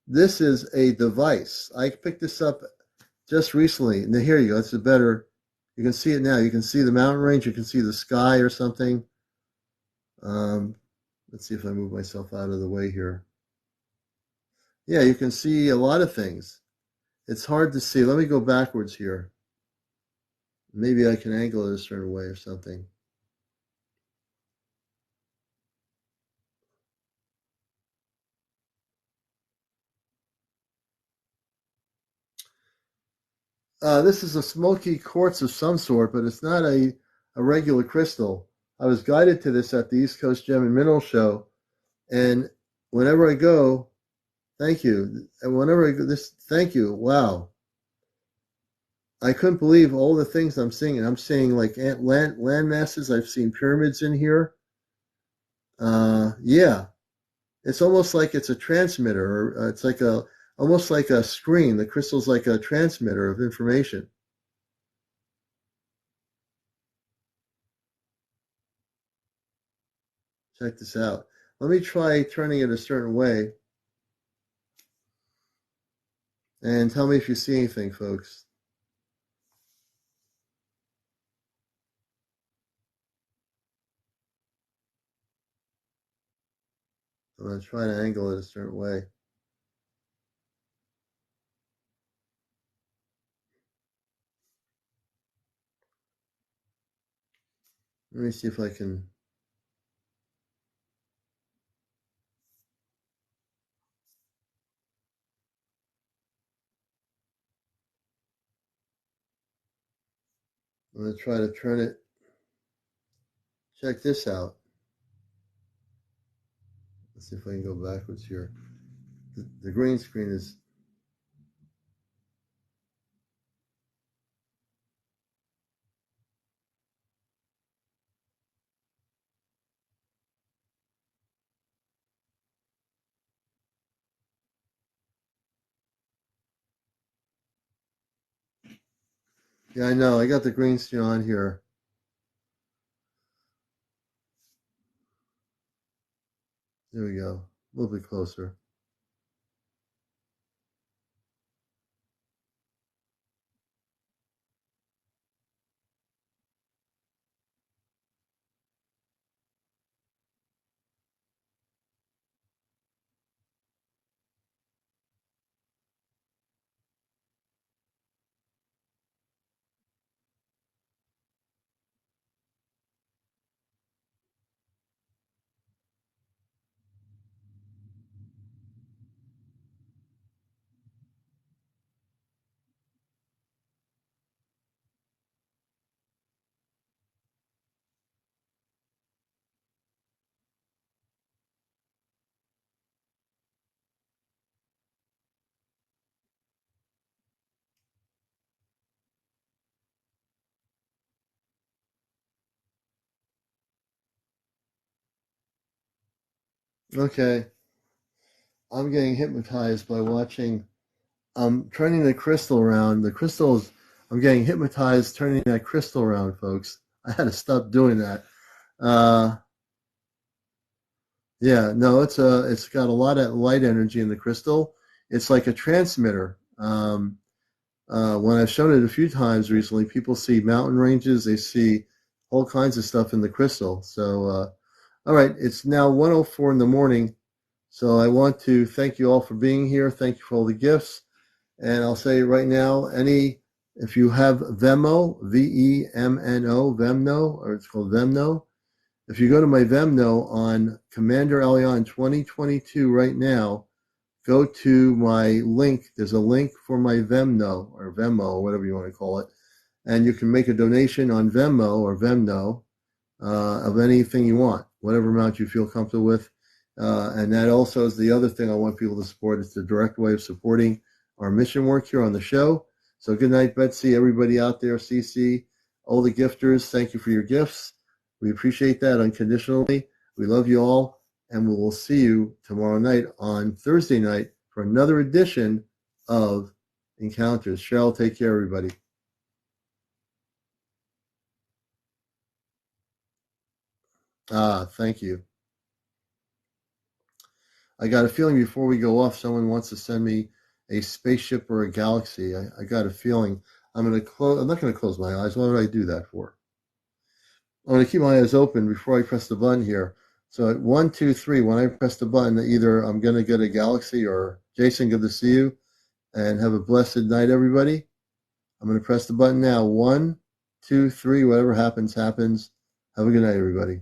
This is a device. I picked this up just recently. Now here you go. It's a better. You can see it now. You can see the mountain range. You can see the sky or something. Let's see if I move myself out of the way here. Yeah, you can see a lot of things. It's hard to see. Let me go backwards here. Maybe I can angle it a certain way or something. This is a smoky quartz of some sort, but it's not a regular crystal. I was guided to this at the East Coast Gem and Mineral Show, and whenever I go, thank you. And whenever I go, thank you. Wow. I couldn't believe all the things I'm seeing. I'm seeing like land masses. I've seen pyramids in here. Yeah, it's almost like it's a transmitter, or it's like almost like a screen. The crystal's like a transmitter of information. Check this out. Let me try turning it a certain way. And tell me if you see anything, folks. I'm going to try to angle it a certain way. Let me see if I can. I'm going to try to turn it. Check this out. Let's see if I can go backwards here. The green screen is. Yeah, I know. I got the green screen on here. There we go. A little bit closer. Okay. I'm getting hypnotized by watching. I'm turning the crystal around. The crystals, I'm getting hypnotized turning that crystal around, folks. I had to stop doing that. Yeah, no, it's got a lot of light energy in the crystal. It's like a transmitter. When I've shown it a few times recently, people see mountain ranges. They see all kinds of stuff in the crystal. So All right, it's now 1:04 in the morning, so I want to thank you all for being here. Thank you for all the gifts. And I'll say right now, if you have Venmo, VEMNO, Venmo, or it's called Venmo, if you go to my Venmo on CmdrAleon 2022 right now, go to my link. There's a link for my Venmo or whatever you want to call it, and you can make a donation on Venmo or Venmo of anything you want, whatever amount you feel comfortable with. And that also is the other thing I want people to support. It's the direct way of supporting our mission work here on the show. So good night, Betsy, everybody out there, CC, all the gifters. Thank you for your gifts. We appreciate that unconditionally. We love you all, and we will see you tomorrow night on Thursday night for another edition of Encounters. Cheryl, take care, everybody. Thank you. I got a feeling before we go off, someone wants to send me a spaceship or a galaxy. I got a feeling. I'm not going to close my eyes. Why would I do that for? I'm going to keep my eyes open before I press the button here. So at 1, 2, 3, when I press the button, either I'm going to get a galaxy or Jason, good to see you, and have a blessed night, everybody. I'm going to press the button now. 1, 2, 3, whatever happens, happens. Have a good night, everybody.